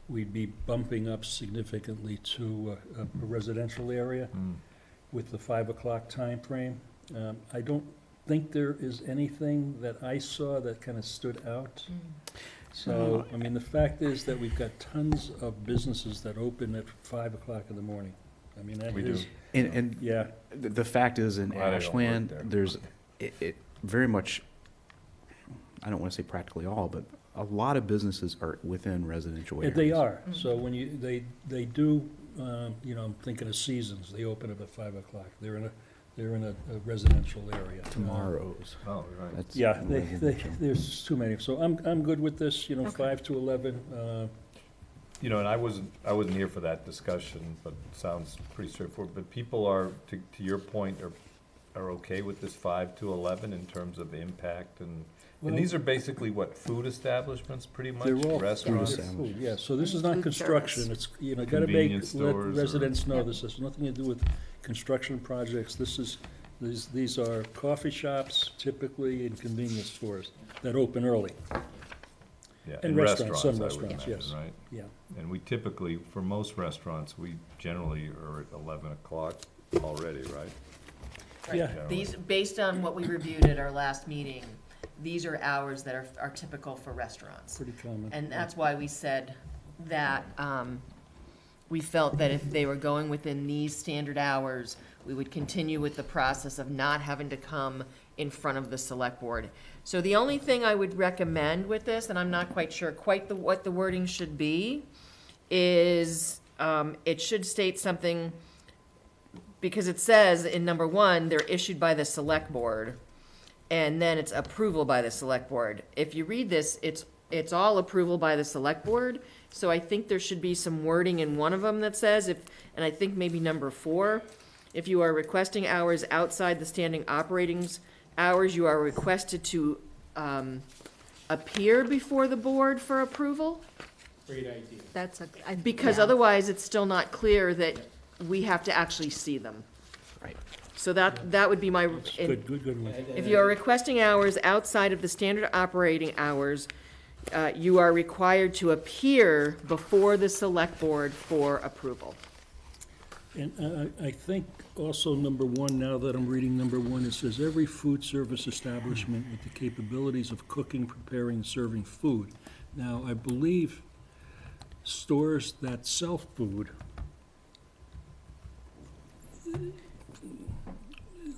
we'd be bumping up significantly to a residential area with the 5 o'clock timeframe. I don't think there is anything that I saw that kind of stood out. So, I mean, the fact is that we've got tons of businesses that open at 5 o'clock in the morning. I mean, that is. And Yeah, the fact is, in Ashland, there's, it very much, I don't want to say practically all, but a lot of businesses are within residential yeah, areas. they are. So when they do, you know, I'm thinking of Seasons, they open up at 5 o'clock. They're in a residential area. Tomorrow's. Oh, right. That's Yeah, residential. there's too many. So I'm good with this, you know, Okay. 5 to 11. You know, and I wasn't here for that discussion, but it sounds pretty straightforward. But people are, to your point, are are okay with this 5 to 11 in terms of impact and Well- these are basically what, food establishments, pretty much? They're all Restaurants? food, yeah, so this is not Food construction, service. it's, gotta Convenience let stores or- residents know this has nothing to do with construction projects, these are coffee shops typically and convenience stores that open early, Yeah, And restaurants, some I would restaurants, imagine, yes. Right? yeah. And we typically, for most restaurants, we generally are at 11 o'clock already, right? Right. Yeah. These, based on what we reviewed at our last meeting, these are hours that are typical for restaurants. Pretty common. And that's why we said that, we felt that if they were going within these standard hours, we would continue with the process of not having to come in front of the select board. So the only thing I would recommend with this, and I'm not quite sure quite what the wording should be, is, it should state something, because it says in number 1, they're issued by the select board, and then it's approval by the select board. If you read this, it's all approval by the select board, so I think there should be some wording in one of them that says, and I think maybe number 4, if you are requesting hours outside the standing operating hours, you are requested to appear before the board for approval, That's because yeah. otherwise it's still not clear that we have to actually see them. Right. So that would be my. Good one. If you are requesting hours outside of the standard operating hours, you are required to appear before the select board for approval. And I think also number 1, now that I'm reading number 1, it says every food service establishment with the capabilities of cooking, preparing, and serving food. Now, I believe stores that sell food,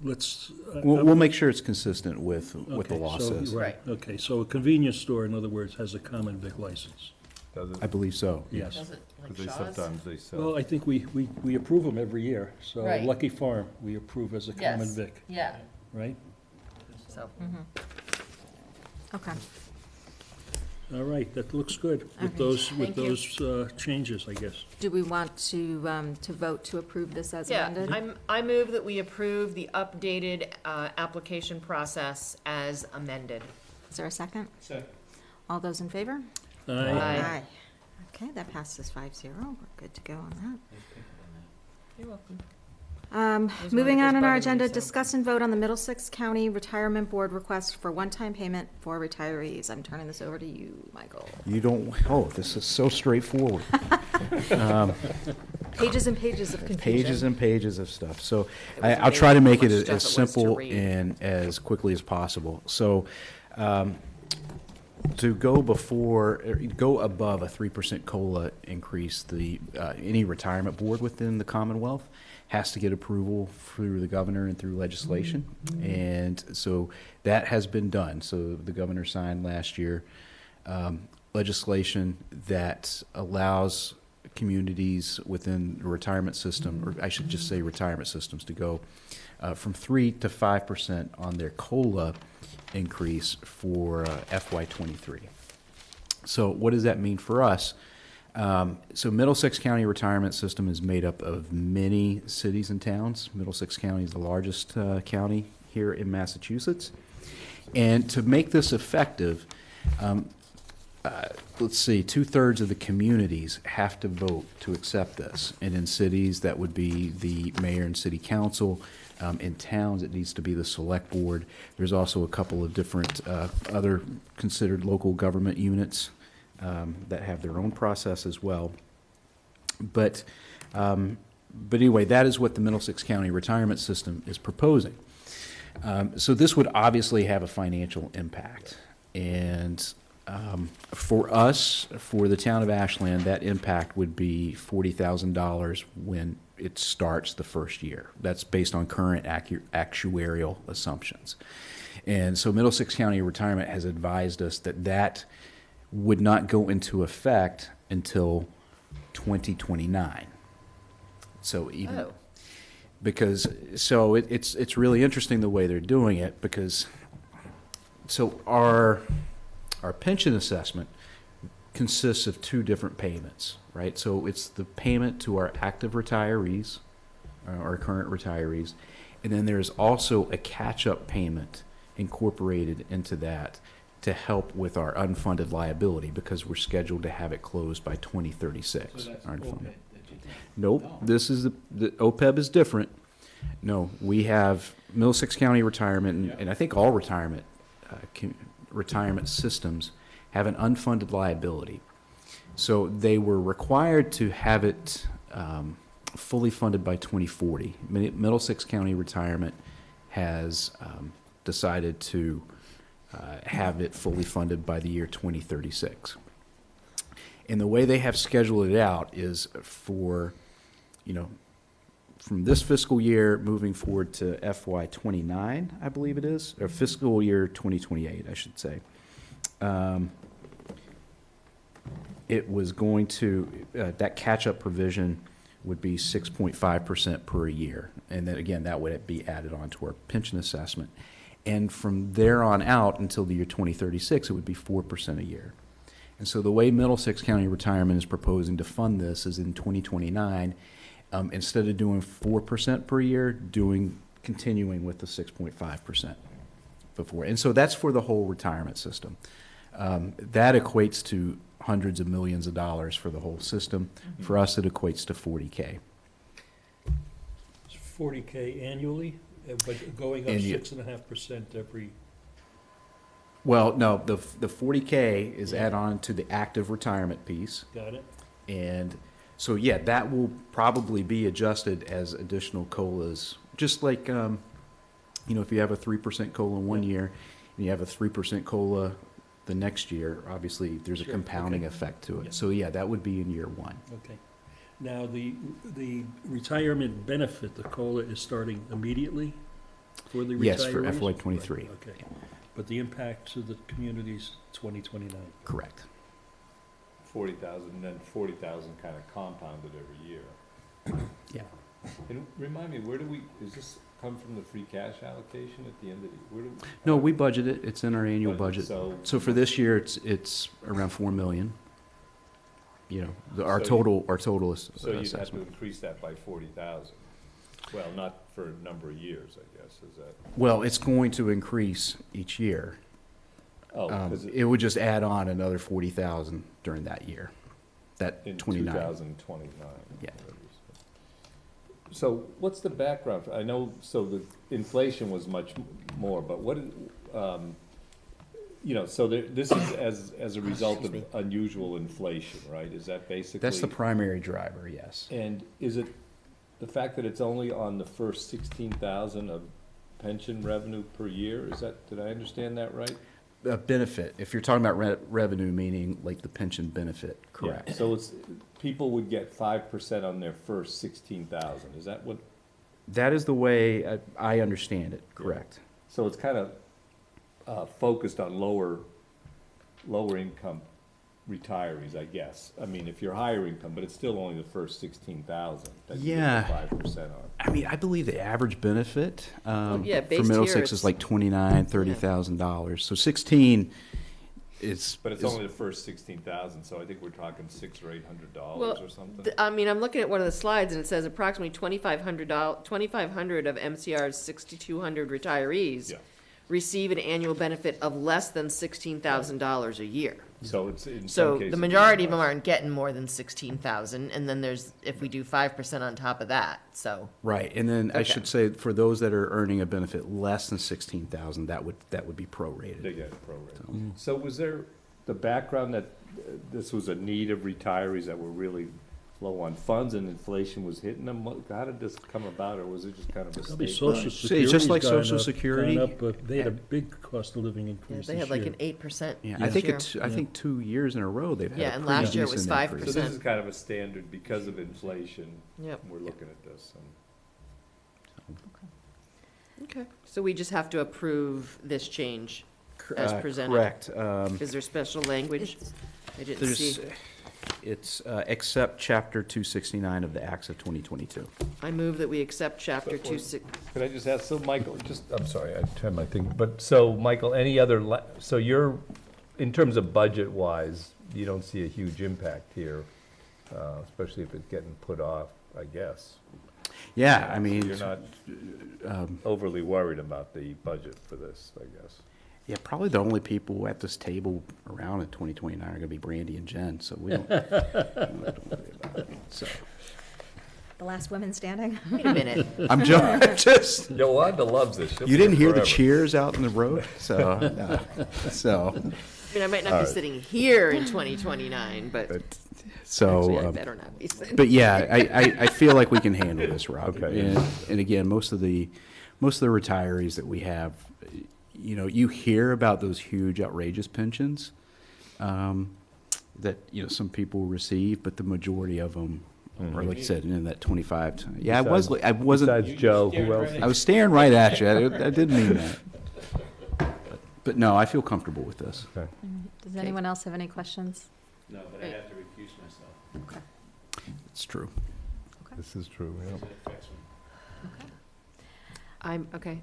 let's. We'll make sure it's consistent with what the Okay, law so- says. Right. Okay, so a convenience store, in other words, has a common vic license, Does it? I believe so. yes. Does it, like Because Shaw's? sometimes they sell. Well, I think we approve them every year, so Right. Lucky Farm, we approve as a common Yes. vic, Yeah, right? so. Okay. All right, that looks good with Okay. those, Thank you. changes, I guess. Do we want to vote to approve this as Yeah, amended? I move that we approve the updated application process as amended. Is there a second? Second. All those in favor? Aye. Okay, that passes 5-0. We're good to go on that. You're welcome. Moving on in our neighbors agenda, bothering me, so- discuss and vote on the Middlesex County Retirement Board request for one-time payment for retirees. I'm turning this over to you, Michael. You don't, this is so straightforward. Pages and pages of confusion. Pages and pages of stuff. So It was I'll try to amazing make how it much as stuff it was to simple read. and as quickly as possible. So to go above a 3% COLA increase, any retirement board within the Commonwealth has to get approval through the governor and through legislation. And so that has been done. So the governor signed last year legislation that allows communities within the retirement system, or I should just say retirement systems, to go from 3 to 5% on their COLA increase for FY23. So what does that mean for us? So Middlesex County Retirement System is made up of many cities and towns. Middlesex County is the largest county here in Massachusetts. And to make this effective, let's see, 2/3 of the communities have to vote to accept this. And in cities, that would be the mayor and city council. In towns, it needs to be the select board. There's also a couple of different other considered local government units that have their own process as well. But anyway, that is what the Middlesex County Retirement System is proposing. So this would obviously have a financial impact. And for us, for the town of Ashland, that impact would be $40,000 when it starts the first year. That's based on current actuarial assumptions. And so Middlesex County Retirement has advised us that that would not go into effect until 2029. So even because it's really interesting the way they're doing it, because so our pension assessment consists of 2 different payments, right? So it's the payment to our active retirees, our current retirees. And then there's also a catch-up payment incorporated into that to help with our unfunded liability because we're scheduled to have it closed by 2036. Our unfunded. Nope, this is the OPEB is different. No, we have Middlesex County Retirement, and I think all retirement systems have an unfunded liability. So they were required to have it fully funded by 2040. Middlesex County Retirement has decided to have it fully funded by the year 2036. And the way they have scheduled it out is for, from this fiscal year moving forward to FY29, I believe it is, or fiscal year 2028, I should say. It was going to, that catch-up provision would be 6.5% per year. And then again, that would be added on to our pension assessment. And from there on out until the year 2036, it would be 4% a year. And so the way Middlesex County Retirement is proposing to fund this is in 2029, instead of doing 4% per year, continuing with the 6.5% before. And so that's for the whole retirement system. That equates to hundreds of millions of dollars for the whole system. Mm-hmm. For us, it equates to $40K. It's $40K annually, but going up 6.5% every. Well, no, the $40K is add on to the active retirement piece. Got it. And so, yeah, that will probably be adjusted as additional COLAs, just like, if you have a 3% COLA in one year and you have a 3% COLA the next year, obviously there's a compounding effect to it. Yeah. So, yeah, that would be in year one. Okay. Now, the retirement benefit, the COLA is starting immediately for the retirees? Yes, for FY23. Right. Okay. Yeah. But the impact to the community's 2029. Correct. 40,000, and then 40,000 kind of compounded every year. Yeah. And remind me, does this come from the free cash allocation at the end of the, No, we budget it. It's in our annual budget. So for this year, it's around $4 million. Our total assessment. So you'd have to increase that by 40,000. Well, not for a number of years, I guess, is that? Well, it's going to increase each year. Oh, it would just add on another 40,000 during that year. That in 29. 2029. Yeah. So what's the background? I know, so the inflation was much more, but what, so this is as a result of unusual inflation, right? Is that basically? That's the primary driver, yes. And is it the fact that it's only on the first 16,000 of pension revenue per year? Did I understand that right? Benefit. If you're talking about revenue, meaning like the pension benefit, correct? Yeah. So people would get 5% on their first 16,000. Is that what? That is the way I understand it. Correct. Yeah. So it's kind of focused on lower income retirees, I guess. I mean, if you're higher income, but it's still only the first 16,000 that you get 5% on. I mean, I believe the average benefit for based Middlesex is like $29,000, $30,000. So 16 is. But it's only the first 16,000, so I think we're talking $600 or $800 or something. I'm looking at one of the slides and it says approximately 2,500 of MCR's 6,200 retirees receive an annual benefit of less than $16,000 a year. So it's in some So cases the majority of them aren't getting more than 16,000, and then there's, if we do 5% on top of that, so. Right, and then I should say, for those that are earning a benefit less than 16,000, that would be prorated. They get prorated. So was there the background that this was a need of retirees that were really low on funds and inflation was hitting them? How did this come about, or was it just kind of a Probably statement? Social Security's just like gone Social up, Security. gone up, but they had a big cost of living increase They this had like year. an 8%. Yeah, this year. I think 2 years in a row they've had Yeah, a and pretty last year it was decent 5%. increase. So this is kind of a standard because of inflation. Yep. We're looking at this. Okay, so we just have to approve this change as presented? Correct. Is there special language? I didn't see. It's except Chapter 269 of the Acts of 2022. I move that we accept Chapter 26. Could I just ask, so Michael, I'm sorry, I had my thing, but so Michael, any other, so you're, in terms of budget-wise, you don't see a huge impact here, especially if it's getting put off, I guess. Yeah, I mean, You're not overly worried about the budget for this, I guess. yeah, probably the only people at this table around in 2029 are going to be Brandy and Jen, so we don't, we don't have to worry about it. So The last women standing? Wait a minute. I'm just. Yolanda loves this. She'll You be didn't hear the forever. cheers out in the road, so no. So I mean, I might not be sitting here in 2029, but so. actually, I better not be sitting. But yeah, I feel like we can handle this, Rob. Okay. And again, most of the retirees that we have, you know, you hear about those huge, outrageous pensions that, you know, some people receive, but the majority of them are, like I said, in that 25. Yeah, I wasn't. Besides Joe, who else? I was staring right at you. I didn't mean that. But no, I feel comfortable with this. Okay. Does anyone else have any questions? No, but I have to recuse myself. Okay. It's true. This is true, yeah. It affects me.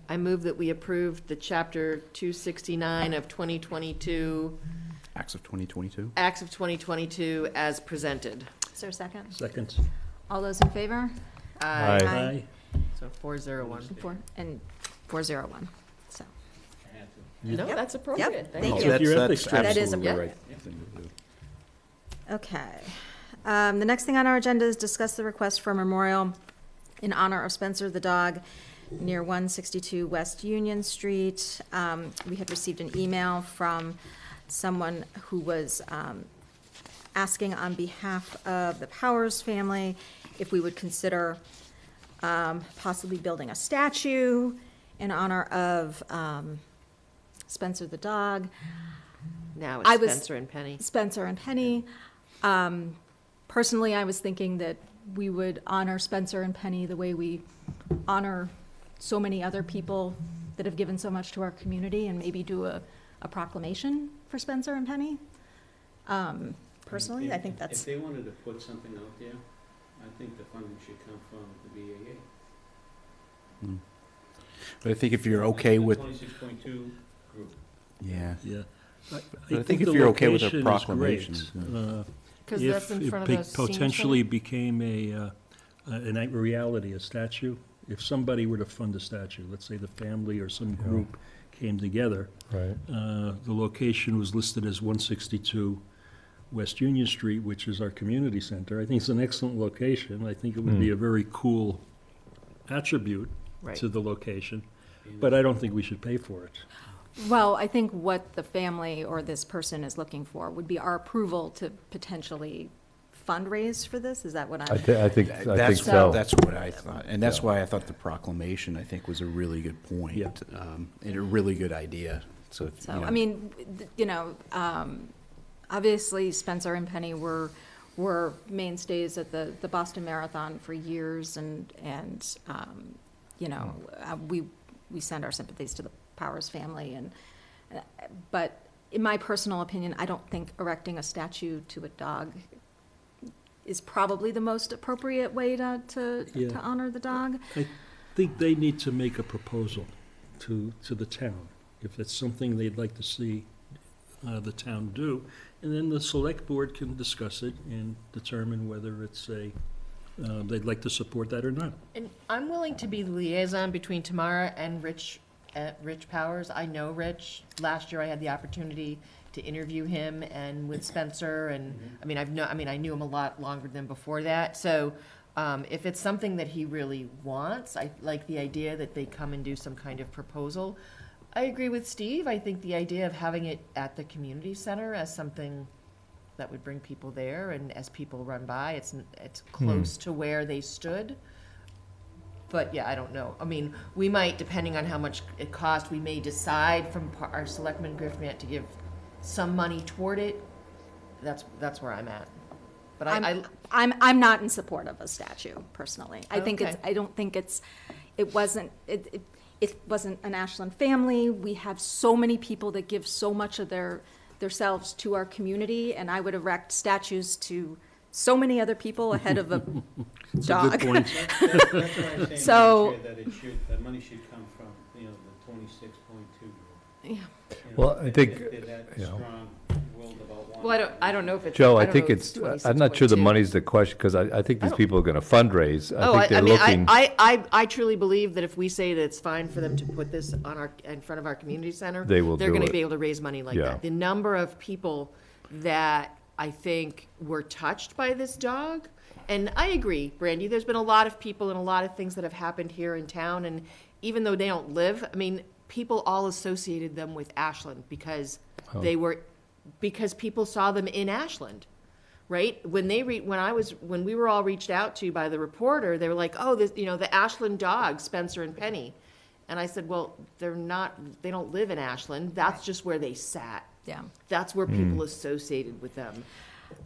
I move that we approve the Chapter 269 of 2022, Acts of 2022. Acts of 2022 as presented. Is there a second? Second. All those in favor? Aye. Aye. So 401. 401. So, I had to. No, that's appropriate. Yep, Thank thank you. you. Your ethics training. That is absolutely a- the right thing to do. okay. The next thing on our agenda is discuss the request for a memorial in honor of Spencer the dog near 162 West Union Street. We had received an email from someone who was asking on behalf of the Powers family if we would consider possibly building a statue in honor of Spencer the dog. Now I it's was- Spencer and Penny. Spencer and Penny. Personally, I was thinking that we would honor Spencer and Penny the way we honor so many other people that have given so much to our community, and maybe do a proclamation for Spencer and Penny. Personally, I think If that's, they wanted to put something out there, I think the funding should come from the BAA. But I think if you're okay with, 26.2 group. yeah. Yeah. I think if you're okay with a proclamation, Because that's in front of the senior potentially center? became a reality, a statue, if somebody were to fund a statue, let's say the family or some group came together, Right. the location was listed as 162 West Union Street, which is our community center. I think it's an excellent location. I think it would be a very cool attribute Right. to the location, but I don't think we should pay for it. well, I think what the family or this person is looking for would be our approval to potentially fundraise for this. Is that what I I'm? think that's, so. that's what I thought. And that's why I thought the proclamation, I think, was a really good point. Yeah. And a really good idea. So, So, you know, I mean, you know, obviously Spencer and Penny were mainstays at the Boston Marathon for years, and you know, we send our sympathies to the Powers family, and but in my personal opinion, I don't think erecting a statue to a dog is probably the most appropriate way to Yeah. honor the dog. I think they need to make a proposal to the town, if it's something they'd like to see the town do, and then the select board can discuss it and determine whether it's they'd like to support that or not. And I'm willing to be the liaison between Tamara and Rich Powers. I know Rich. Last year I had the opportunity to interview him and with Spencer, and I mean, I knew him a lot longer than before that. So if it's something that he really wants, I like the idea that they come and do some kind of proposal. I agree with Steve. I think the idea of having it at the community center as something that would bring people there, and as people run by, it's close to where they stood. But yeah, I don't know. I mean, we might, depending on how much it costs, we may decide from our selectmen gift grant to give some money toward it. That's where I'm at. But I'm not in support of a statue personally. I think Okay. I don't think it wasn't an Ashland family. We have so many people that give so much of themselves to our community, and I would erect statues to so many other people ahead of a dog. Good point. That's what I'm saying, So- Madam Chair, that money should come from, the 26.2 group. Yeah. You know, Well, I think, they're that you know. strong-willed about wanting Well, I don't know if it's. Joe, I don't think know if it's, 26, I'm not sure the 22. money's the question, because I think these don't- people are gonna fundraise. Oh, I think they're looking. I truly believe that if we say that it's fine for them to put this on in front of our community center, They will they're do gonna it. be able to raise money like Yeah. that. The number of people that I think were touched by this dog, and I agree, Brandy, there's been a lot of people and a lot of things that have happened here in town, and even though they don't live, I mean, people all associated them with Ashland because Oh. because people saw them in Ashland. Right? When we were all reached out to by the reporter, they were like, oh, this, the Ashland dogs, Spencer and Penny. And I said, well, they don't live in Ashland. That's just where they sat. Yeah. That's where people associated with them.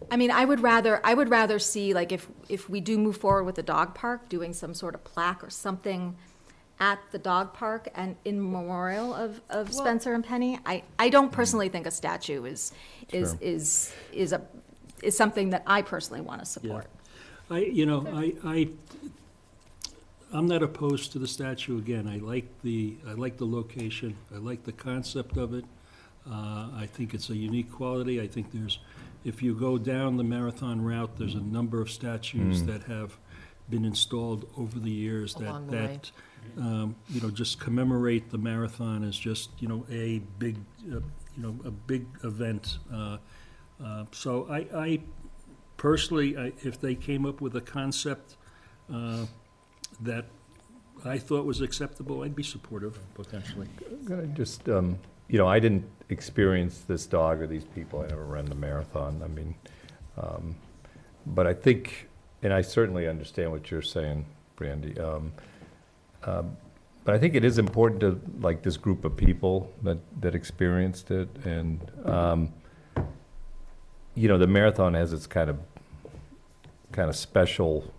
I mean, I would rather see, like, if we do move forward with the dog park, doing some sort of plaque or something at the dog park and in memorial of Spencer and Penny. I don't personally think a statue is something that I personally want to support. I'm not opposed to the statue. Again, I like the location. I like the concept of it. I think it's a unique quality. I think if you go down the marathon route, there's a number of statues that have been installed over the years Along the way. that just commemorate the marathon as just, a big, a big event. So I personally, if they came up with a concept that I thought was acceptable, I'd be supportive, potentially. Gonna just, I didn't experience this dog or these people. I never ran the marathon. I mean, but I think, and I certainly understand what you're saying, Brandy. But I think it is important to, like, this group of people that experienced it, and the marathon has its kind of special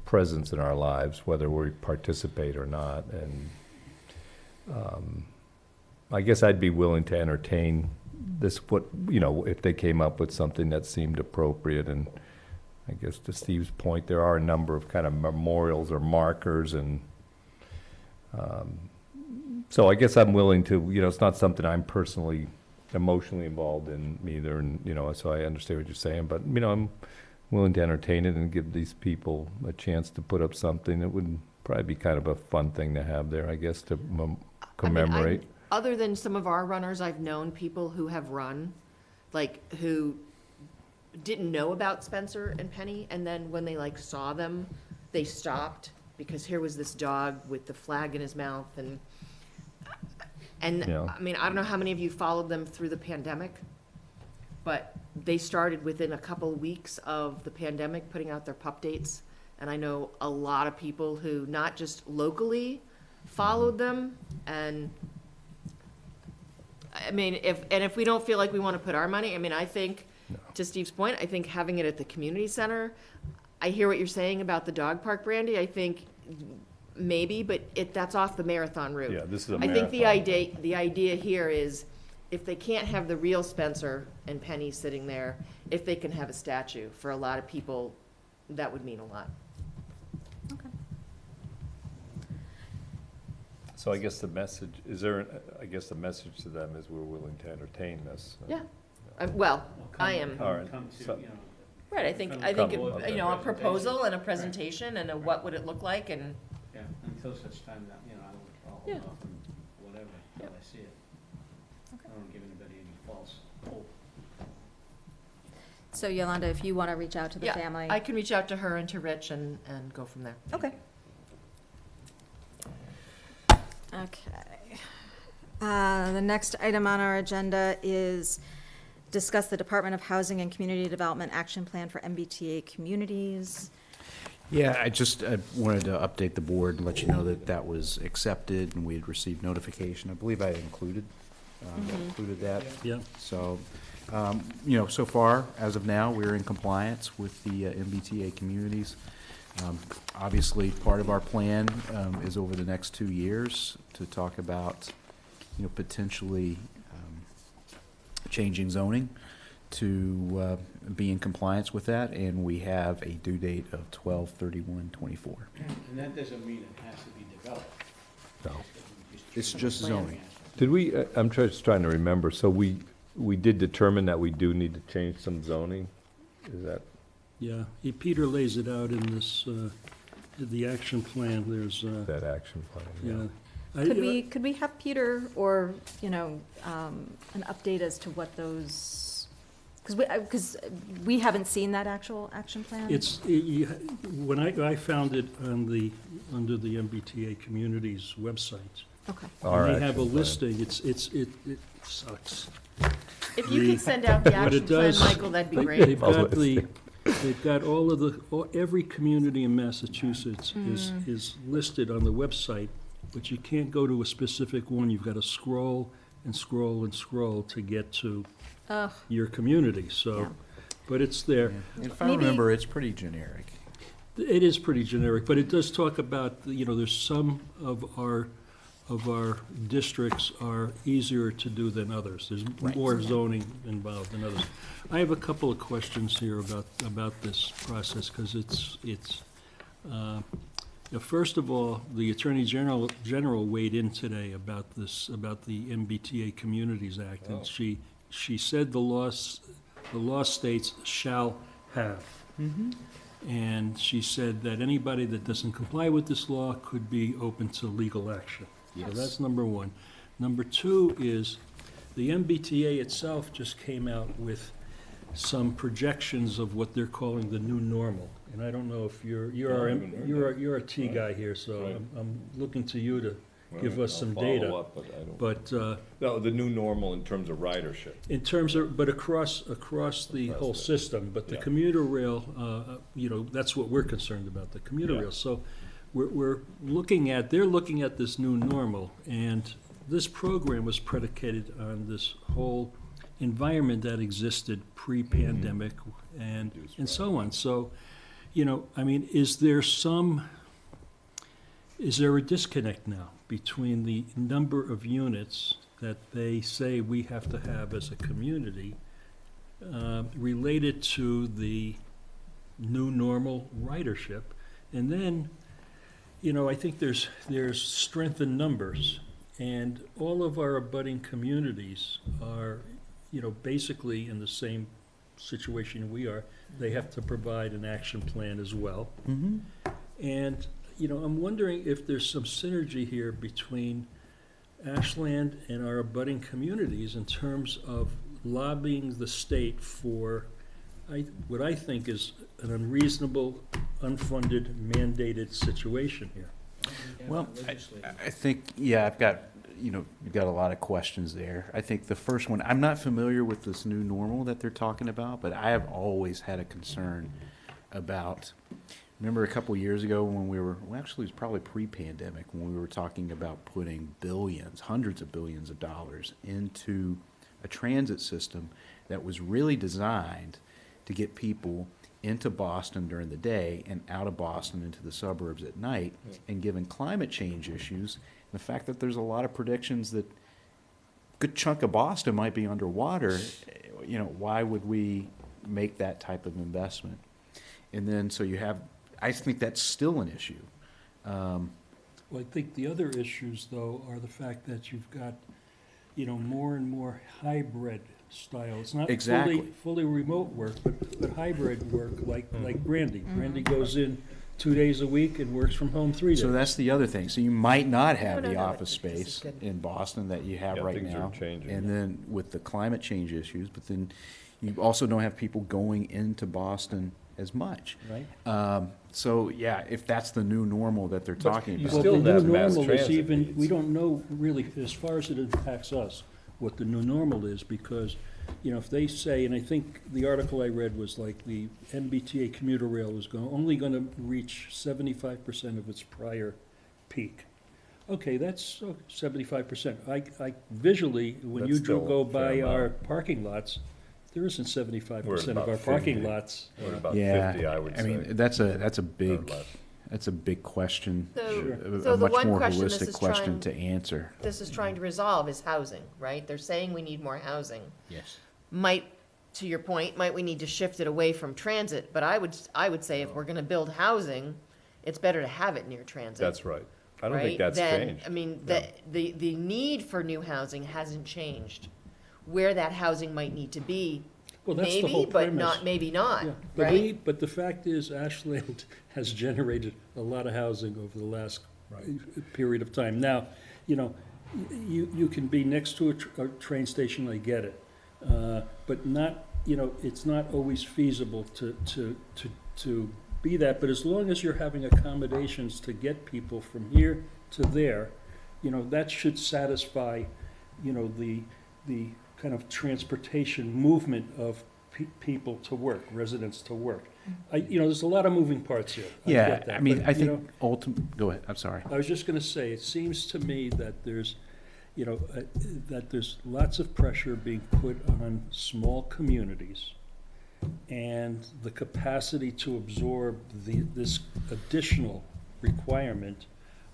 presence in our lives, whether we participate or not, and I guess I'd be willing to entertain this, if they came up with something that seemed appropriate. And I guess to Steve's point, there are a number of kind of memorials or markers, and so I guess I'm willing to, it's not something I'm personally emotionally involved in either, and, so I understand what you're saying, but, I'm willing to entertain it and give these people a chance to put up something that would probably be kind of a fun thing to have there, I guess, to commemorate. Other than some of our runners, I've known people who have run, like, who didn't know about Spencer and Penny, and then when they, saw them, they stopped, because here was this dog with the flag in his mouth, and Yeah. I mean, I don't know how many of you followed them through the pandemic, but they started within a couple weeks of the pandemic putting out their pup dates. And I know a lot of people who not just locally followed them, and I mean, if we don't feel like we want to put our money, I mean, I think, to Steve's point, I think having it at the community center, I hear what you're saying about the dog park, Brandy. I think maybe, but that's off the marathon route. Yeah, this is a I think the marathon. idea here is, if they can't have the real Spencer and Penny sitting there, if they can have a statue, for a lot of people, that would mean a lot. So I guess the message to them is we're willing to entertain this. Yeah. Well, I am. All right. So- Right, I think, a proposal and a presentation and a what would it look like, and, Yeah, until such time that, I'll Yeah. hold off on whatever, until I see it. I don't wanna give anybody any false hope. So Yolanda, if you want to reach out to the yeah, family. I can reach out to her and to Rich and go from there. Okay. Okay. The next item on our agenda is discuss the Department of Housing and Community Development Action Plan for MBTA communities. Yeah, I wanted to update the board and let you know that was accepted and we had received notification. I believe I included that. Yeah. So, so far, as of now, we're in compliance with the MBTA communities. Obviously, part of our plan is over the next 2 years to talk about, potentially changing zoning to be in compliance with that, and we have a due date of 12/31/24. And that doesn't mean it has to be developed. So, it's just zoning. Did we, I'm just trying to remember, so we we did determine that we do need to change some zoning. Is that, Yeah, Peter lays it out in this, the action plan, there's, that action plan? yeah. Could we have Peter or, an update as to what those, because we haven't seen that actual action plan? When I found it under the MBTA Communities website, Okay. and they have a listing, it sucks. If you could send out the What action it plan, does, Michael, that'd be great. they've got every community in Massachusetts is listed on the website, but you can't go to a specific one. You've got to scroll and scroll and scroll to get to your community, so, Yeah. but it's there. If I Maybe- remember, it's pretty generic. It is pretty generic, but it does talk about, there's some of our districts are easier to do than others. There's more zoning involved than others. I have a couple of questions here about this process, because first of all, the Attorney General weighed in today about the MBTA Communities Act, and she said the law states shall have. And she said that anybody that doesn't comply with this law could be open to legal action. So that's number one. Number two is, the MBTA itself just came out with some projections of what they're calling the new normal. And I don't know if you're a T guy here, so I'm looking to you to give us some data. Follow up, but I don't. But, No, the new normal in terms of ridership. in terms of, but across the whole system, but the Yeah. commuter rail, that's what we're concerned about, the commuter Yeah. rail. So they're looking at this new normal, and this program was predicated on this whole environment that existed pre-pandemic and so on. So, is there a disconnect now between the number of units that they say we have to have as a community related to the new normal ridership? And then, I think there's strength in numbers, and all of our abutting communities are, basically in the same situation we are. They have to provide an action plan as well. And, I'm wondering if there's some synergy here between Ashland and our abutting communities in terms of lobbying the state for what I think is an unreasonable, unfunded, mandated situation here. Well, I think, I've got, you've got a lot of questions there. I think the first one, I'm not familiar with this new normal that they're talking about, but I have always had a concern about, remember a couple years ago when actually it was probably pre-pandemic, when we were talking about putting billions, hundreds of billions of dollars into a transit system that was really designed to get people into Boston during the day and out of Boston into the suburbs at night. And given climate change issues, the fact that there's a lot of predictions that a good chunk of Boston might be underwater, why would we make that type of investment? And then, I think that's still an issue. Well, I think the other issues, though, are the fact that you've got, more and more hybrid style. It's not fully remote work, but hybrid work, like Brandy. Brandy goes in 2 days a week and works from home 3 days. So that's the other thing. So you might not have the office space in Boston that you have right things are now. changing. And then with the climate change issues, but then you also don't have people going into Boston as much. Right. If that's the new normal that they're talking you about. still Well, the have new mass normal is transit needs. we don't know really, as far as it impacts us, what the new normal is, because, if they say, and I think the article I read was like the MBTA commuter rail was only gonna reach 75% of its prior peak. Okay, that's 75%. I visually, when That's you still go a fair by our amount. parking lots, there isn't 75% We're of about our parking 50. lots. What about Yeah, 50, I would say? I mean, that's a or big, less. that's a big question. So- A so the much one more question this holistic is question trying- to answer. This is trying to resolve is housing, right? They're saying we need more housing. Yes. To your point, might we need to shift it away from transit? But I would say if we're gonna build housing, it's better to have it near transit. That's right. I don't right? think that's Then, changed. I mean, No. the need for new housing hasn't changed. where that housing might need to be. Well, that's the whole Maybe, but premise. not, maybe not, Yeah, right? but the fact is, Ashland has generated a lot of housing over the last period of time. Now, you know, you can be next to a train station, I get it, but not, you know, it's not always feasible to be that. But as long as you're having accommodations to get people from here to there, you know, that should satisfy, you know, the kind of transportation movement of people to work, residents to work. You know, there's a lot of moving parts here. Yeah, get that, I mean, but, I you know, think go ahead, I'm sorry. I was just gonna say, it seems to me that there's, you know, that there's lots of pressure being put on small communities, and the capacity to absorb this additional requirement,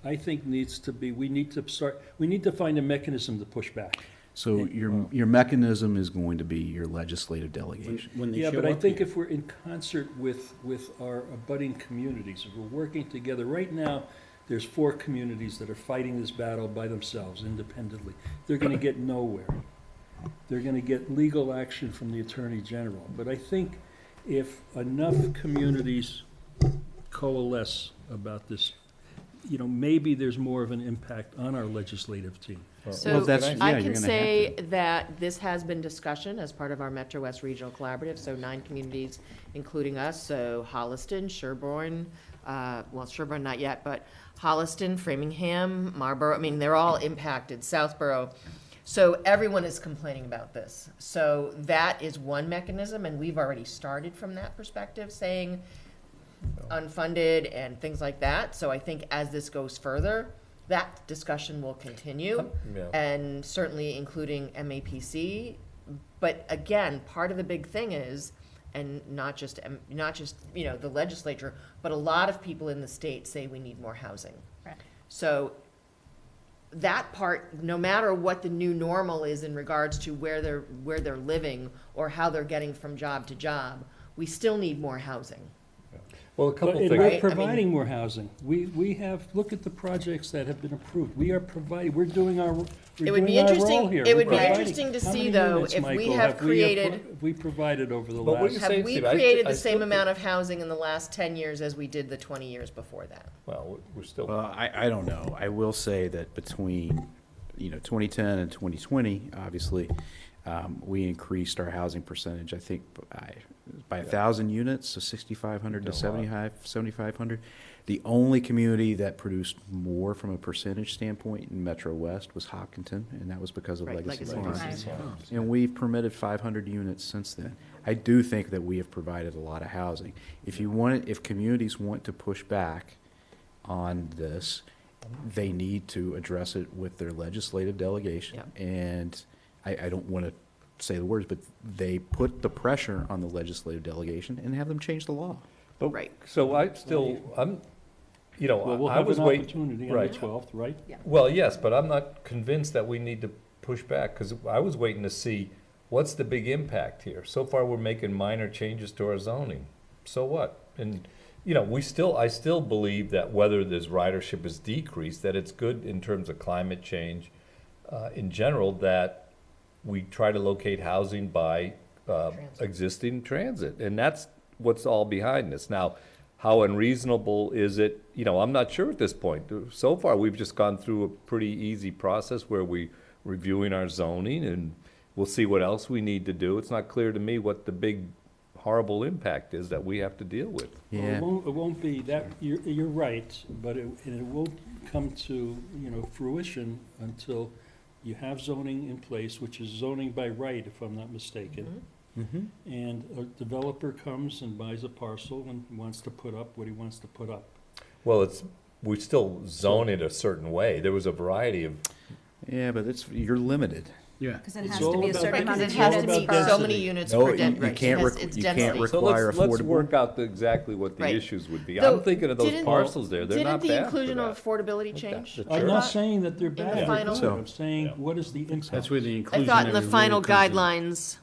I think needs to be, we need to find a mechanism to push back. So your mechanism is going to be your legislative delegation. When they Yeah, show but I up think here. if we're in concert with our abutting communities, if we're working together, right now, there's 4 communities that are fighting this battle by themselves, independently. They're gonna get nowhere. They're gonna get legal action from the Attorney General. But I think if enough communities coalesce about this, you know, maybe there's more of an impact on our legislative team. So that's- I yeah, you're can gonna say that this has been discussion as part of our Metro West Regional Collaborative, so 9 communities, including us, so Holliston, Sherborne, well, Sherborne not yet, but Holliston, Framingham, Marlborough, I mean, they're all impacted, Southborough. So everyone is complaining about this. So that is one mechanism, and we've already started from that perspective, saying unfunded and things like that. So I think as this goes further, that discussion will continue, Yeah. and certainly including MAPC. But again, part of the big thing is, and not just, you know, the legislature, but a lot of people in the state say we need more housing. Right. So that part, no matter what the new normal is in regards to where they're living or how they're getting from job to job, we still need more housing. Well, a couple And things. we're Right, I mean- providing more housing. We have, look at the projects that have been approved. We are providing, we're doing our, It would be we're doing our interesting- role here. it would We're be providing. interesting to How see, many though, units, if we Michael, have created- have we provided over the But what last? you Have say, we Steve, I created still the same think- amount of housing in the last 10 years as we did the 20 years before that? Well, we're still. Well, I don't know. I will say that between, you know, 2010 and 2020, obviously, we increased our housing percentage, I think, by 1,000 units, so 6,500 to 7,500. The only community that produced more from a percentage standpoint in Metro West was Hopkinton, and that was because of Right, Legacy Legacy Farms. Farms. And we've permitted 500 units since then. I do think that we have provided a lot of housing. If communities want to push back on this, they need to address it with their legislative delegation. Yep. And I don't want to say the words, but they put the pressure on the legislative delegation and have them change the law. But- Right. So I'm, you know, Well, we'll I have was an waiting. opportunity on the Right. 12th, right? Well, yes, but I'm not convinced that we need to push back, because I was waiting to see what's the big impact here. So far, we're making minor changes to our zoning. So what? And, you know, I still believe that whether this ridership is decreased, that it's good in terms of climate change, in general, that we try to locate housing by existing transit. And that's what's all behind this. Now, how unreasonable is it? You know, I'm not sure at this point. So far, we've just gone through a pretty easy process where we're reviewing our zoning, and we'll see what else we need to do. It's not clear to me what the big horrible impact is that we have to deal with. Well, Yeah. it won't be that, you're right, but it won't come to, you know, fruition until you have zoning in place, which is zoning by right, if I'm not mistaken. And a developer comes and buys a parcel and wants to put up what he wants to put up. Well, we still zone it a certain way. There was a variety of, Yeah, but you're limited. Yeah. Because it It's has to all be a about- certain amount Because of it has to units meet per- so many units No, per you density. can't It's you can't density. so require let's affordable. work out exactly what the Right. issues would be. Though, I'm thinking of those didn't- parcels there. They're not Didn't the bad for inclusion of that. affordability change? the I'm Sure. not saying that they're the bad. final- So- I'm saying, what is the impact? That's where the I inclusionary thought in the rule final comes in. guidelines,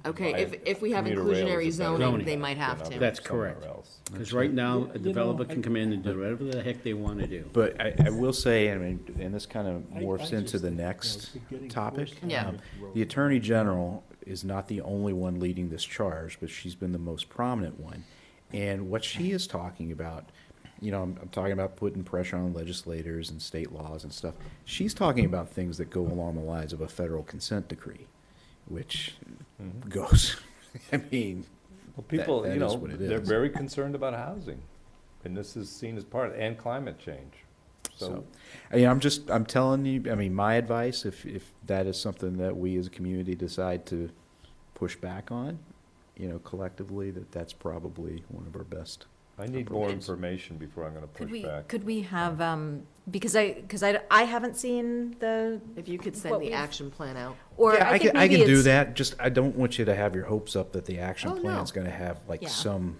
Okay, if we have commuter rail inclusionary is a better zoning, Zoning. they might have than to. other That's somewhere correct. else. Because right now, a You developer know, can come in and do whatever the heck they want to do. But I will say, I mean, and this kind of I morphs into just the think, next we're getting topic. forced down Yeah. this road. The Attorney General is not the only one leading this charge, but she's been the most prominent one. And what she is talking about, you know, I'm talking about putting pressure on legislators and state laws and stuff. She's talking about things that go along the lines of a federal consent decree, which goes, I mean, Well, people, that you know, is what it they're is. very concerned about housing, and this is seen as part, and climate change. So, I'm telling you, I mean, my advice, if that is something that we as a community decide to push back on, you know, collectively, that's probably one of our best. I need more information before I'm gonna push back. Could we have, because I haven't seen the, If you could What send the we've- action plan out. or Yeah, I think I maybe can do it's- that, just, I don't want you to have your hopes up that the action Oh, no. plan's gonna have like Yeah. some,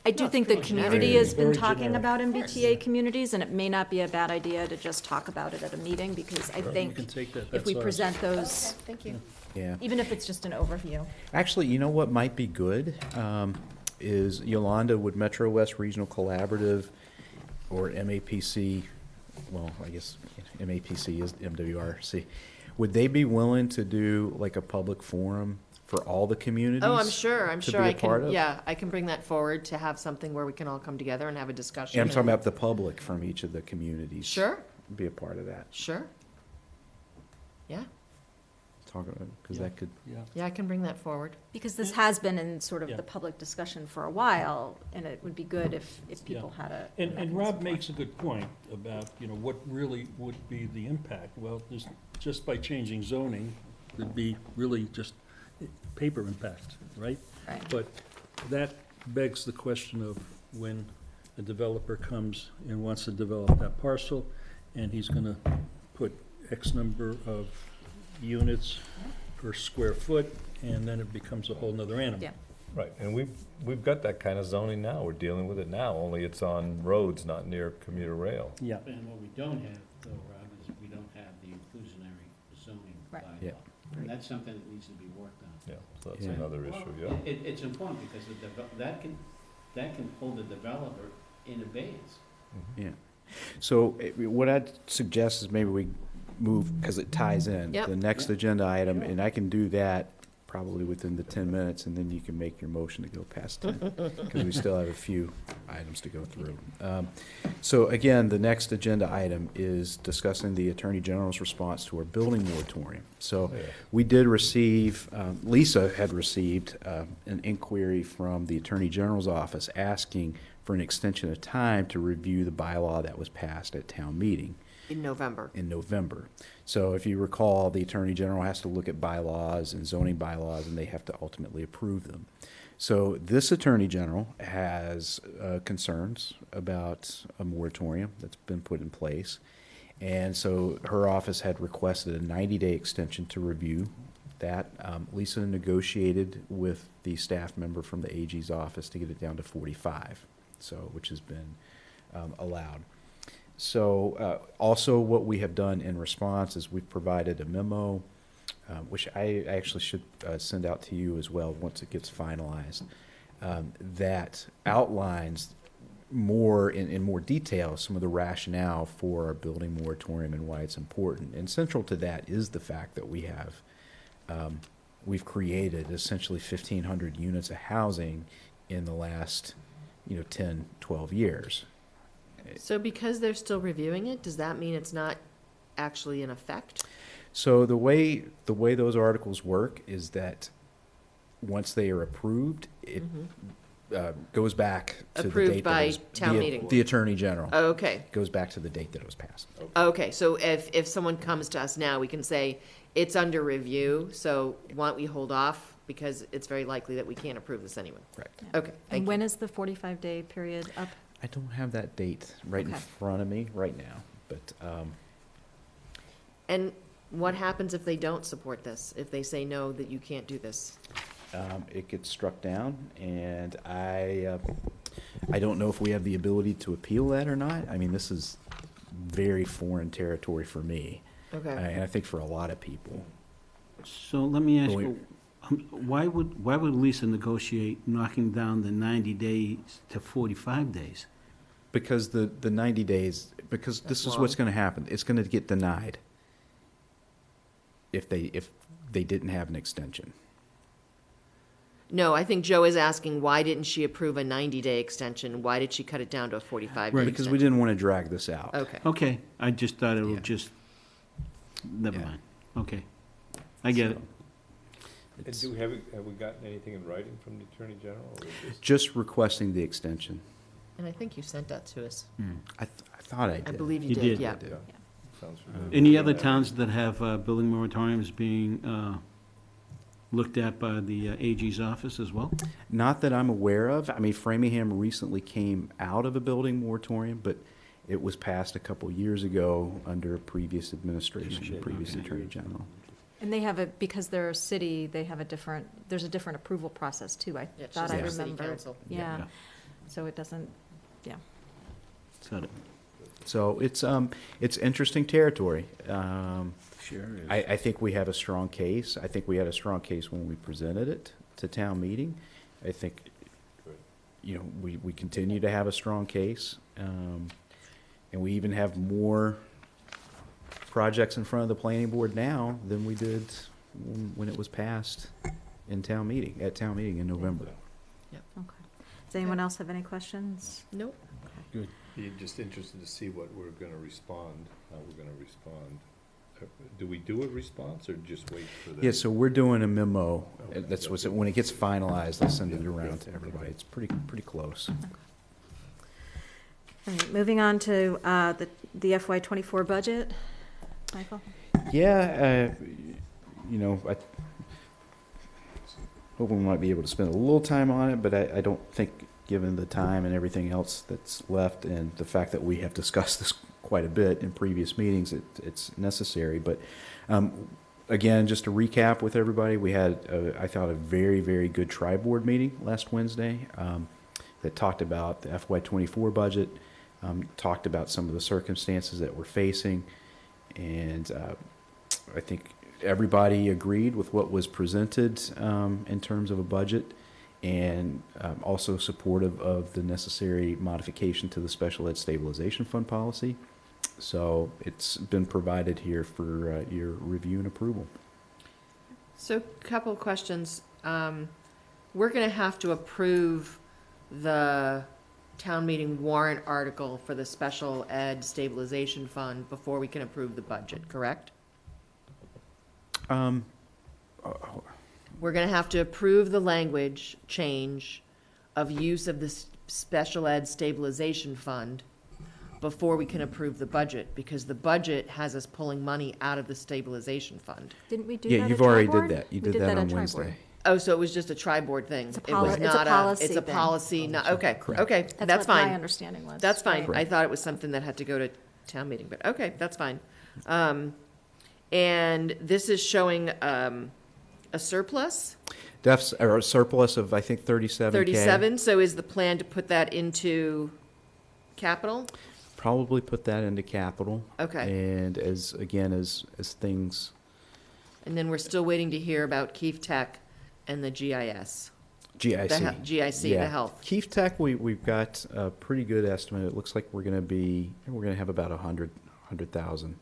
I do think the community generic. has been Very talking generic. about MBTA communities, and it may not be a bad idea to just talk about it at a meeting, because I You think can take that, if that's we ours. present those, Thank you. yeah. even if it's just an overview. Actually, you know what might be good, is Yolanda, would Metro West Regional Collaborative or MAPC, well, I guess MAPC is MWRC, would they be willing to do like a public forum for all the communities? Oh, I'm sure to I be a part can, of? yeah, I can bring that forward to have something where we can all come together and have a discussion. Yeah, I'm talking and- about the public from each of the communities. Sure, Be a part of that. sure. Yeah, Talk about, because that could, Yeah. yeah, I can bring that forward. Because this has been in sort of Yeah. the public discussion for a while, and it would be good if people had a. And mechanism Rob for it. makes a good point about, you know, what really would be the impact. Well, there's, just by changing zoning, would be really just paper impact, right? Right. But that begs the question of when a developer comes and wants to develop that parcel, and he's gonna put X number of units per square foot, and then it becomes a whole nother animal. Yeah. Right, and we've got that kind of zoning now, we're dealing with it now, only it's on roads, not near commuter rail. Yeah. And what we don't have, though, Rob, is we don't have the inclusionary zoning Right. bylaw. Yeah. And that's something that needs to be worked on. Yeah, so that's Yeah. another issue, yeah. It's important because that can hold the developer in abeyance. yeah. So what I'd suggest is maybe we move, because it ties in, Yep. the next agenda item, and I can do that probably within the 10 minutes, and then you can make your motion to go past 10, because we still have a few items to go through. So again, the next agenda item is discussing the Attorney General's response to our building moratorium. So Yeah. we did receive, Lisa had received an inquiry from the Attorney General's office asking for an extension of time to review the bylaw that was passed at town meeting In November. in November. So if you recall, the Attorney General has to look at bylaws and zoning bylaws, and they have to ultimately approve them. So this Attorney General has concerns about a moratorium that's been put in place. And so her office had requested a 90-day extension to review that. Lisa negotiated with the staff member from the AG's office to get it down to 45, so, which has been allowed. So also what we have done in response is we've provided a memo, which I actually should send out to you as well once it gets finalized, that outlines more, in more detail, some of the rationale for our building moratorium and why it's important. And central to that is the fact that we have, we've created essentially 1,500 units of housing in the last, 10, 12 years. So because they're still reviewing it, does that mean it's not actually in effect? So the way those articles work is that once they are approved, it goes back to the Approved date by that it was, town meeting. the Attorney General. Oh, okay, Goes back to the date that it was passed. okay, so if someone comes to us now, we can say, it's under review, so why don't we hold off? Because it's very likely that we can't approve this anyway. Correct. Okay, And thank you. when is the 45-day period up? I don't have that date right in Okay. front of me right now, but And what happens if they don't support this? If they say, no, that you can't do this? it gets struck down, and I don't know if we have the ability to appeal that or not. I mean, this is very foreign territory for me, Okay. and I think for a lot of people. So let me ask Well, you, Why would Lisa negotiate knocking down the 90 days to 45 days? Because the 90 days, because this is what's going to happen. It's going to get denied if they didn't have an extension. No, I think Joe is asking, why didn't she approve a 90-day extension? Why did she cut it down to a 45-day extension? Because we didn't want to drag this out. Okay. Okay, I just thought it Yeah. would just, never Yeah. mind. Okay, I get it. And have we gotten anything in writing from the Attorney General? Or Just requesting the extension. And I think you sent that to us. I thought I did. I believe you You did, did. yeah. I did. Sounds familiar. Any other towns that have building moratoriums being looked at by the AG's office as well? Not that I'm aware of. I mean, Framingham recently came out of a building moratorium, but it was passed a couple years ago under a previous administration, previous Attorney General. And they have because they're a city, they have there's a different approval process too. I Yeah, it's thought just I like city remembered. council. Yeah, Yeah. so it doesn't, yeah. Got it. So it's interesting territory. Sure is. I think we have a strong case. I think we had a strong case when we presented it to town meeting. I think, we continue to have a strong case. And we even have more projects in front of the planning board now than we did when it was passed at town meeting in November. Okay. Does anyone else have any questions? Nope. Be just interested to see what we're gonna respond, how we're gonna respond. Do we do a response or just wait for the? Yeah, so we're doing a memo. Okay. That's what's, when it gets finalized, I'll send it around to everybody. It's pretty close. All right, moving on to the FY '24 budget. Michael? Yeah, I hope we might be able to spend a little time on it, but I don't think, given the time and everything else that's left and the fact that we have discussed this quite a bit in previous meetings, it's necessary. But again, just to recap with everybody, we had, I thought, a very, very good tri-board meeting last Wednesday that talked about the FY '24 budget, talked about some of the circumstances that we're facing, and I think everybody agreed with what was presented in terms of a budget, and also supportive of the necessary modification to the Special Ed Stabilization Fund policy. So it's been provided here for your review and approval. So, couple of questions. We're gonna have to approve the town meeting warrant article for the Special Ed Stabilization Fund before we can approve the budget, correct? We're gonna have to approve the language change of use of the Special Ed Stabilization Fund before we can approve the budget, because the budget has us pulling money out of the stabilization fund. Didn't we do that Yeah, at you've already tri-board? did that. You We did that on at tri-board. Wednesday. Oh, so it was just a tri-board thing? It's a It was it's a not policy It's a thing. policy, not, okay, Correct. okay, that's what my fine. understanding was. That's fine. Right. I thought it was something that had to go to town meeting, but okay, that's fine. And this is showing a surplus, Or a surplus of, I think, 37K. 37, so is the plan to put that into capital? Probably put that into capital. Okay. And as things, And then we're still waiting to hear about Keefe Tech and the GIS. GIC. GIC, the Yeah. health. Keefe Tech, we've got a pretty good estimate. It looks like we're gonna have about 100,000.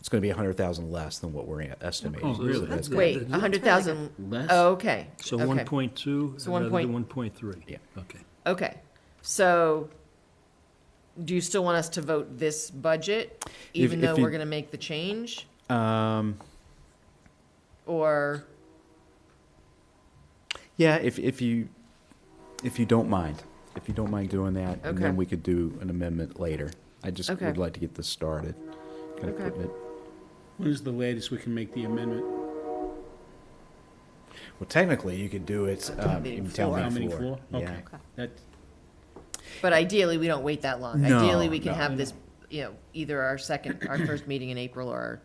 It's gonna be 100,000 less than what we're estimating. Oh, really? So That's good. Wait, 100,000, Less? oh, okay. So okay. 1.2 So rather 1 than 1.3? Yeah. Okay. Okay, so do you still want us to vote this budget, even if though you- we're gonna make the change? Um, Or, yeah, if you don't mind, doing that, and Okay. then we could do an amendment later. I just Okay. would like to get this started, kind of Okay. putting it. When is the latest we can make the amendment? Well, technically, you could do it, Town meeting in town floor. Town meeting meeting floor. floor? Yeah. Okay. That, but ideally, we don't wait that long. No, Ideally, we can no. have this, either our first meeting in April or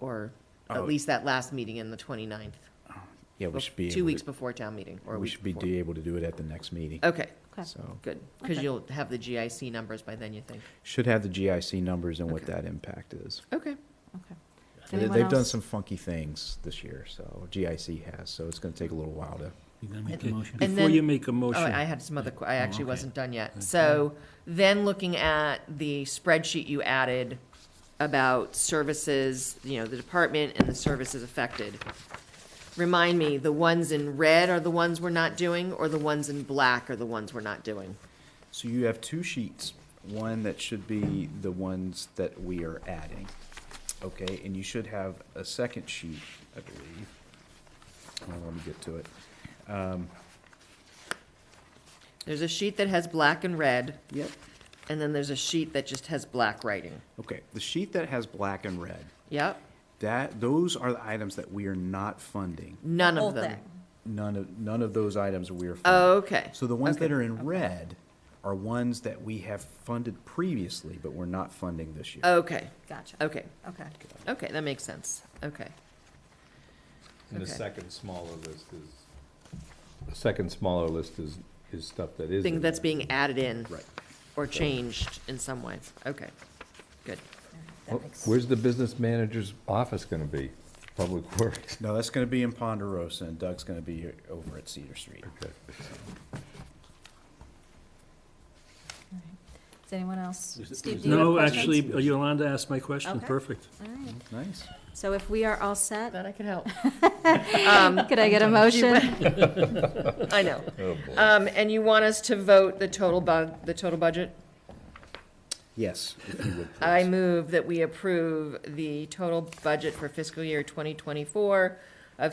Oh. at least that last meeting in the 29th. Yeah, we should be 2 able weeks to, before town meeting, or a we week should be before. able to do it at the next meeting. Okay, Okay. So, good, because Okay. you'll have the GIC numbers by then, you think? should have the GIC numbers and what Okay. that impact is. Okay. Okay. Anyone They've done else? some funky things this year, so GIC has, so it's gonna take a little while to. You gonna make the motion? And Before then- you make a motion. Oh, I had some other, I actually okay. wasn't done yet. So then looking at the spreadsheet you added about services, the department and the services affected. Remind me, the ones in red are the ones we're not doing, or the ones in black are the ones we're not doing? So you have two sheets, one that should be the ones that we are adding, okay? And you should have a second sheet, I believe. Let me get to it. There's a sheet that has black and red, Yep. and then there's a sheet that just has black writing. Okay, the sheet that has black and red, Yep, those are the items that we are not funding. none Whole of them. thing. None of those items we are funding. Oh, okay. So the ones that Okay. are in red are ones that we have funded previously, but we're not funding this year. Okay, Gotcha. okay, Okay. okay, that makes sense. Okay. And the Okay. second smaller list is stuff that is. Thing in that's there. being added in. Right. Or changed in some way. Okay, good. Well, where's the business manager's office gonna be? Public Works? No, that's gonna be in Ponderosa, and Doug's gonna be over at Cedar Street. Okay. Does anyone else? Steve, do you have No, questions? actually, Yolanda asked my question, Okay. perfect. All right. Nice. So if we are all set, Glad I could help. could I get a motion? I know. Oh, boy. And you want us to vote the total budget? Yes, if you would, I please. move that we approve the total budget for fiscal year 2024 of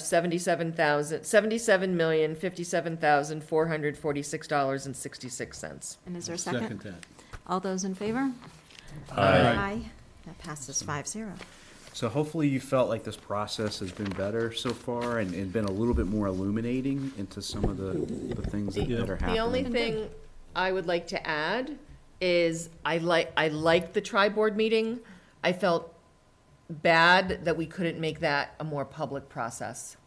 $77,057,446.66. And is there a Second second? that. All those in favor? Aye. That passes 5-0. So hopefully you felt like this process has been better so far and been a little bit more illuminating into some of the things that are happening. The only thing I would like to add is I like the tri-board meeting. I felt bad that we couldn't make that a more public process.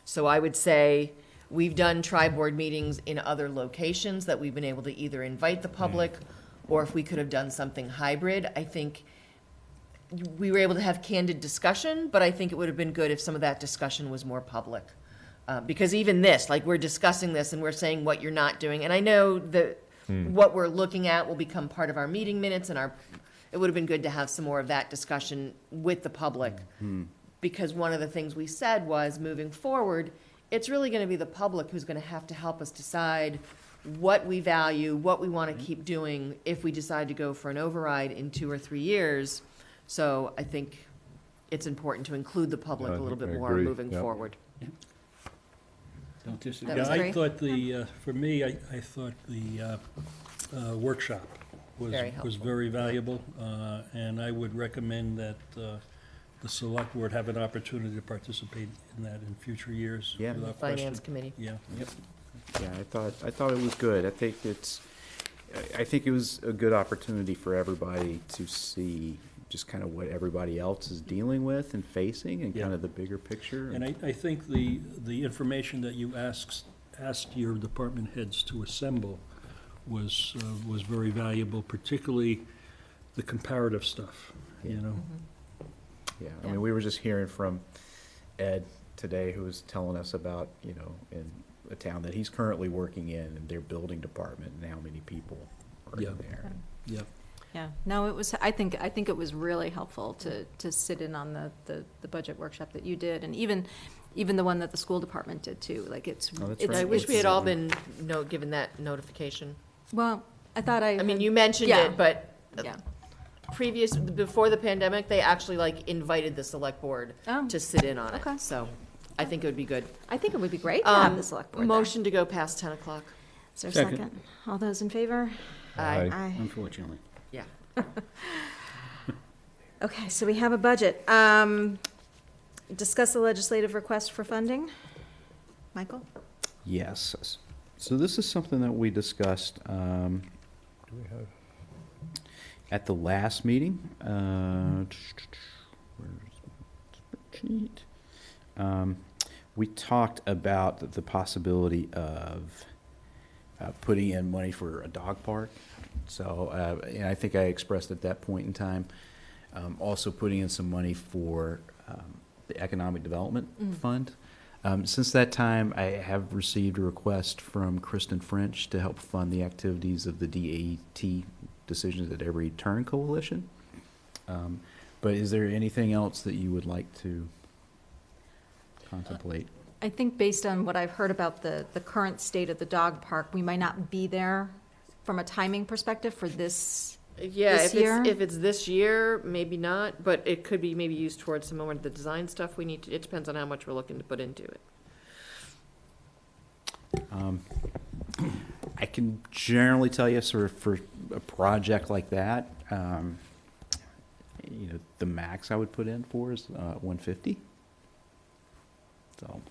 So I would say, we've done tri-board meetings in other locations that we've been able to either invite the public, or if we could have done something hybrid. I think we were able to have candid discussion, but I think it would have been good if some of that discussion was more public. Because even this, like, we're discussing this and we're saying what you're not doing, and I know that what we're looking at will become part of our meeting minutes, and it would have been good to have some more of that discussion with the public. Because one of the things we said was, moving forward, it's really gonna be the public who's gonna have to help us decide what we value, what we wanna keep doing if we decide to go for an override in 2 or 3 years. So I think it's important to include the public I a little think bit I more agree, moving yep. forward. Don't disagree. That Yeah, was I great. thought for me, I thought the workshop was Very helpful. very valuable, and I would recommend that the select board have an opportunity to participate in that in future years. Yeah. without question. Finance committee. Yeah. Yeah, I thought it was good. I think it was a good opportunity for everybody to see just kind of what everybody else is dealing with and facing and Yeah. kind of the bigger picture. And I think the information that you asked your department heads to assemble was very valuable, particularly the comparative stuff, you know? Yeah, I mean, we were just hearing from Ed today, who was telling us about, in a town that he's currently working in, and their building department, and how many people are Yeah. in there. Yeah. Yeah, no, it was, I think it was really helpful to sit in on the budget workshop that you did, and even the one that the school department did too, like it's. Oh, that's it's- right. I wish we had it's- all been given that notification. Well, I thought I. I mean, had- you mentioned Yeah. it, but Yeah. before the pandemic, they actually invited the select board Oh. to sit in on Okay. it. So I think it would be good. I think it would be great to have the select board there. Motion to go past 10 o'clock. Is there a Second. second? All those in favor? Aye. Aye. Unfortunately. Yeah. Okay, so we have a budget. Discuss the legislative request for funding. Michael? Yes. So this is something that we discussed at the last meeting. Where's my spreadsheet? We talked about the possibility of putting in money for a dog park. So, and I think I expressed at that point in time Also putting in some money for the Economic Development Fund. Since that time, I have received a request from Kristen French to help fund the activities of the DAT Decisions at Every Turn Coalition. But is there anything else that you would like to contemplate? I think based on what I've heard about the current state of the dog park, we might not be there from a timing perspective for this year. If it's this year, maybe not, but it could be maybe used towards some more of the design stuff we need to, it depends on how much we're looking to put into it. I can generally tell you sort of for a project like that, the max I would put in for is 150. So.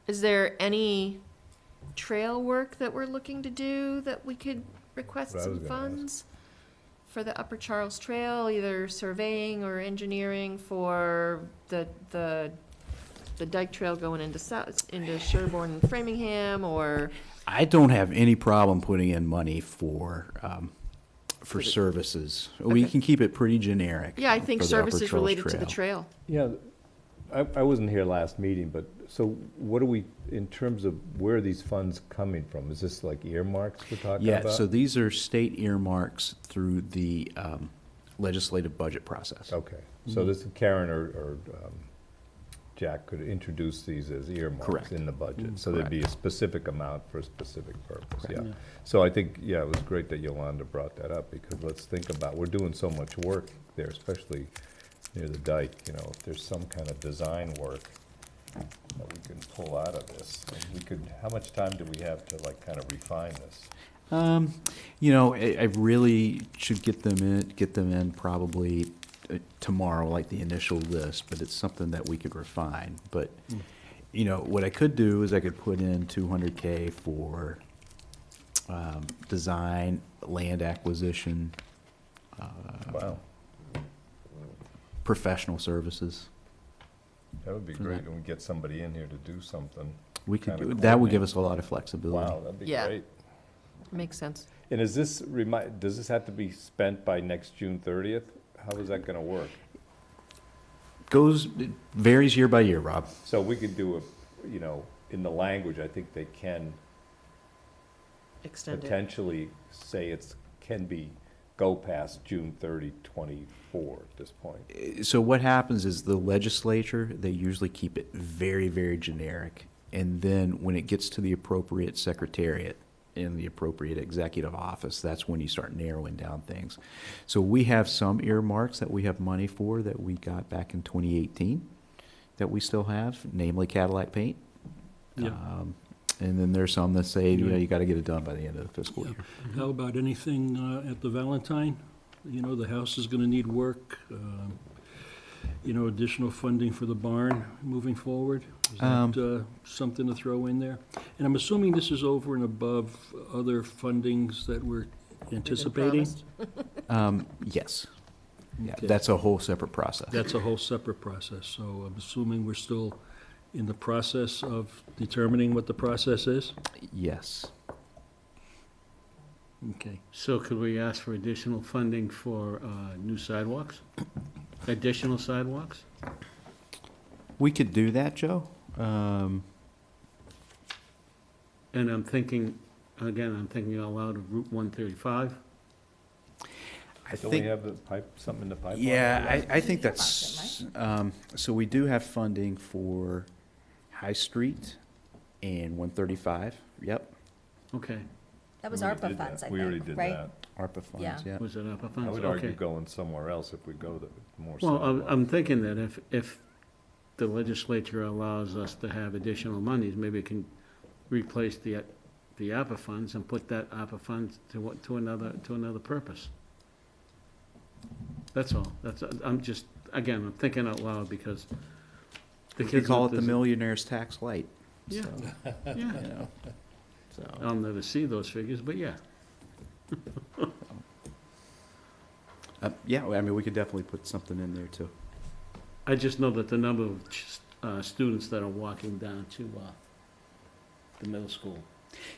Is there any trail work that we're looking to do that we could request What I was some gonna funds for the Upper Charles Trail, either surveying or engineering for the Dyke Trail going into Sherborne and Framingham, or? I don't have any problem putting in money for services. We Okay. can keep it pretty generic. Yeah, I think for the Upper services Charles related to the trail. Yeah, I wasn't here last meeting, but, so what are we, in terms of where are these funds coming from? Is this like earmarks we're talking about? Yeah, so these are state earmarks through the legislative budget process. Okay, so this, Karen or Jack could introduce these as earmarks Correct. in the budget. So there'd be a specific amount for a specific purpose, Correct. yeah. So I think, yeah, it was great that Yolanda brought that up, because let's think about, we're doing so much work there, especially near the dike, if there's some kind of design work that we can pull out of this. And how much time do we have to kind of refine this? I really should get them in probably tomorrow, like the initial list, but it's something that we could refine. But, what I could do is I could put in $200K for design, land acquisition, Wow, professional services. that would be great, and we get somebody in here to do something. We could Kinda that would give coordinate. us a lot of flexibility. Wow, that'd be Yeah. great. Makes sense. And does this have to be spent by next June 30th? How is that gonna work? It varies year by year, Rob. So we could do in the language, I think they can Extend it. potentially say go past June 30, 24 at this point. So what happens is the legislature, they usually keep it very, very generic. And then when it gets to the appropriate secretariat in the appropriate executive office, that's when you start narrowing down things. So we have some earmarks that we have money for that we got back in 2018 that we still have, namely Cadillac paint. Yeah. And then there's some that say, you got to get it done by the end of the fiscal year. How about anything at the Valentine? The house is going to need work. Additional funding for the barn moving forward. Is that something to throw in there? And I'm assuming this is over and above other fundings that we're anticipating? Yes. Yeah, Okay. that's a whole separate process. That's a whole separate process, so I'm assuming we're still in the process of determining what the process is? Yes. Okay. So could we ask for additional funding for new sidewalks? Additional sidewalks? We could do that, Joe. And I'm thinking out loud of Route 135. Don't we have something in the pipeline? Yeah, I think that's, so we do have funding for High Street and 135, yep, Okay. That was We already ARPA did funds, that. I We already think, did right? that. ARPA funds, Yeah. yeah. Was it ARPA I funds? would argue Okay. going somewhere else if we go to more. Well, sidewalks. I'm thinking that if the legislature allows us to have additional monies, maybe it can replace the ARPA funds and put that ARPA funds to another purpose. That's all. I'm thinking out loud because the We kids. could call it that the visit- millionaire's tax light. Yeah. So, Yeah. you know, so. I'll never see those figures, but yeah. Yeah, I mean, we could definitely put something in there too. I just know that the number of students that are walking down to the middle school.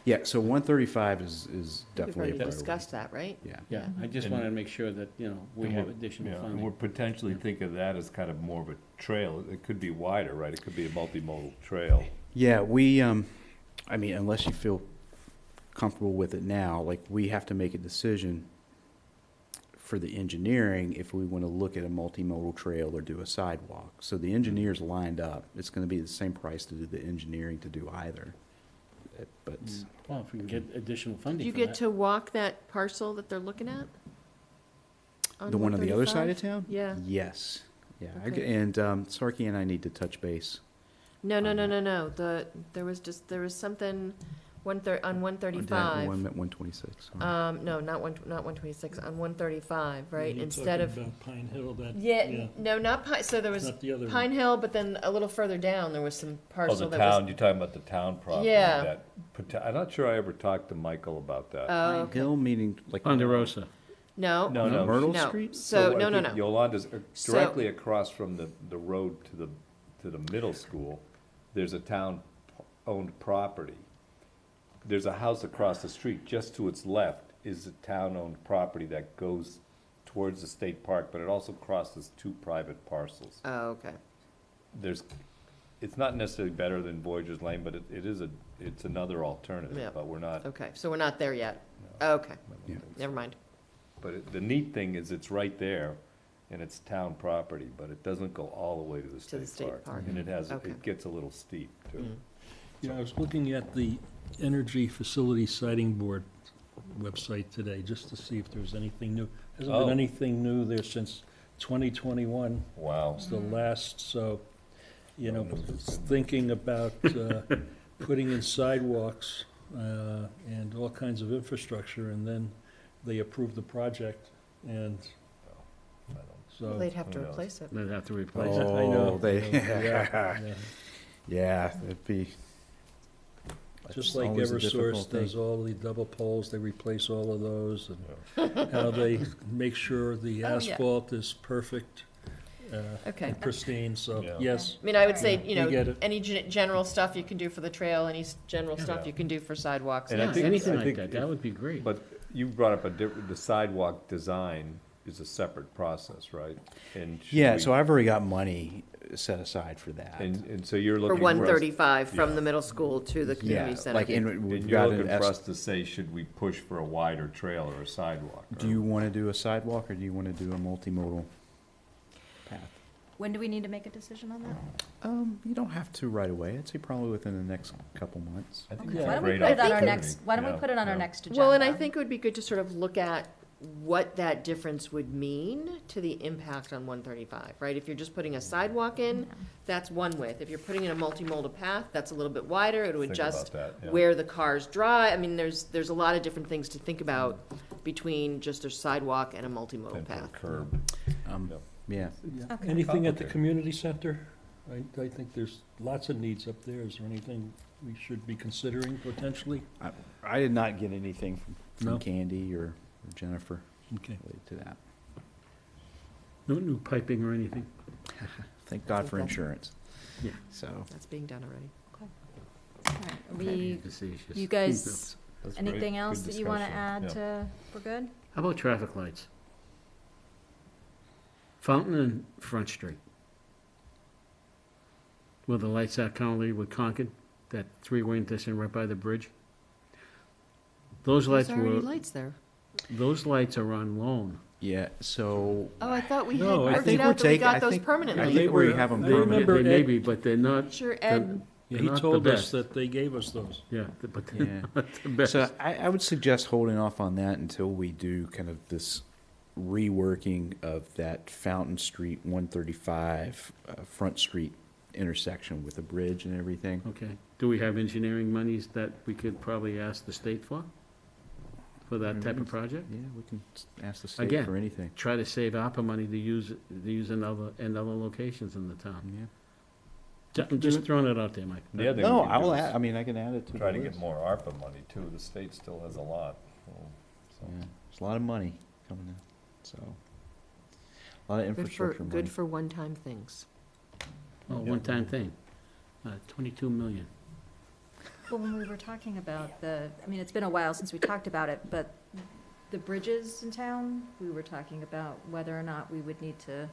Yeah, so 135 is We've definitely a already priority. discussed that, right? Yeah. Yeah, I just And- wanted to make sure that, you know, we And have we're- additional yeah, and funding. we're potentially thinking of that as kind of more of a trail. It could be wider, right? It could be a multimodal trail. Yeah, we, I mean, unless you feel comfortable with it now, like, we have to make a decision for the engineering if we want to look at a multimodal trail or do a sidewalk. So the engineers lined up. It's going to be the same price to do the engineering to do either. But Well, if we can get additional Do funding you for get that. to walk that parcel that they're looking at? the one on the other side of 135? town? Yeah. Yes. Yeah, Okay. and Sarkey and I need to touch base. No. There was something on 135. One at 126. No, not 126, on 135, right? You're Instead talking of, about Pine Hill, that, yeah, no, not Pine, so there was Not the other one. Pine Hill, but then a little further down, there was some Oh, parcel the that was. town, you're talking about the town property. Yeah. I'm not sure I ever talked to Michael about that. Oh, okay. Hill meaning like Ponderosa. No. No, no. Myrtle No. Street? So, I no. think Yolanda's So- directly across from the road to the middle school. There's a town-owned property. There's a house across the street. Just to its left is a town-owned property that goes towards the state park, but it also crosses two private parcels. Oh, okay. It's not necessarily better than Voyager's Lane, but it's another alternative, Yeah. but we're not. Okay, so we're not there yet. Okay, Yeah. never mind. But the neat thing is it's right there, and it's town property, but it doesn't go all the way to the the state state park. park. And Okay. it gets a little steep, too. Mm. Yeah, I was looking at the Energy Facility Siting Board website today, just to see if there's anything new. Hasn't been Oh. anything new there since 2021. Wow. It's the last, so, you know, No news has been- thinking about putting in sidewalks and all kinds of infrastructure, and then they approve the project, and I don't- so. They'd have to who knows? replace it. They'd have to replace it. I know. Oh, they, Yeah. yeah, it'd be. Just it's like always a difficult Eversource thing. does all the double poles, they replace all of those, and how they make sure the Oh, yeah. asphalt is perfect Okay. and pristine, so, Yeah. yes. I mean, I would say, Yeah, you we know, get it. any general stuff you can do for the trail, any general stuff Yeah. you can do for sidewalks. And I Yeah, think- anything I like think that, that would be great. But you brought up the sidewalk design is a separate process, right? And should Yeah, we- so I've already got money set aside for that. And so you're For looking. us- 135 from yeah. the middle school to the community Yeah, center. like, and And we've you're got looking an for us to say, should we push for a wider trail or a sidewalk? Do you want to do a sidewalk or do you want to do a multimodal path? When do we need to make a decision on that? You don't have to right away. I'd say probably within the next couple months. I think Okay. it's Why a don't we great put it on our opportunity. next, why don't we Yeah, put it on our yeah. next agenda? Well, and I think it would be good to sort of look at what that difference would mean to the impact on 135, right? If you're just putting a sidewalk in, that's one width. If you're putting in a multimodal path, that's a little bit wider. It would Think adjust about that, yeah. where the cars drive. I mean, there's a lot of different things to think about between just a sidewalk and a multimodal And for a path. curb. Yeah. Yeah. Okay. Anything at the Complicated. community center? I think there's lots of needs up there. Is there anything we should be considering potentially? I did not get anything from No? Candy or Jennifer Okay. related to that. No new piping or anything? Thank God for Okay. insurance. Yeah. So, That's being done already. All right, are we, Facetious. you guys, That's great. anything Good else that you want to discussion. add Yeah. to, we're good? How about traffic lights? Fountain and Front Street. Where the lights are currently with Concord, that three-way intersection right by the bridge. Those lights There's already were, lights there. those lights are on loan. yeah, so Oh, I thought we had No, I worked think it we're out that we taking- I got those think- permanently. I They think we were- have them I They- permanent. remember They may Ed- be, but they're not, Sure, they're- Ed, Yeah, they're he not the told us best. that they gave us those. Yeah, but Yeah. they're not the best. So I would suggest holding off on that until we do kind of this reworking of that Fountain Street 135 Front Street intersection with the bridge and everything. Okay. Do we have engineering monies that we could probably ask the state for that type of project? Yeah, we can ask the state Again. for anything. Try to save ARPA money to use in other locations in the town. Yeah. I'm just throwing it out there, Mike. The other thing No, we can I do will is add, I mean, I can add it to the Try to get list. more ARPA money too. The state still has a lot. So- Yeah, there's a lot of money coming in, so. A lot of infrastructure money. good for one-time things. Oh, one-time thing. 22 million. Well, when we were talking about it's been a while since we talked about it, but the bridges in town, we were talking about whether or not we would need to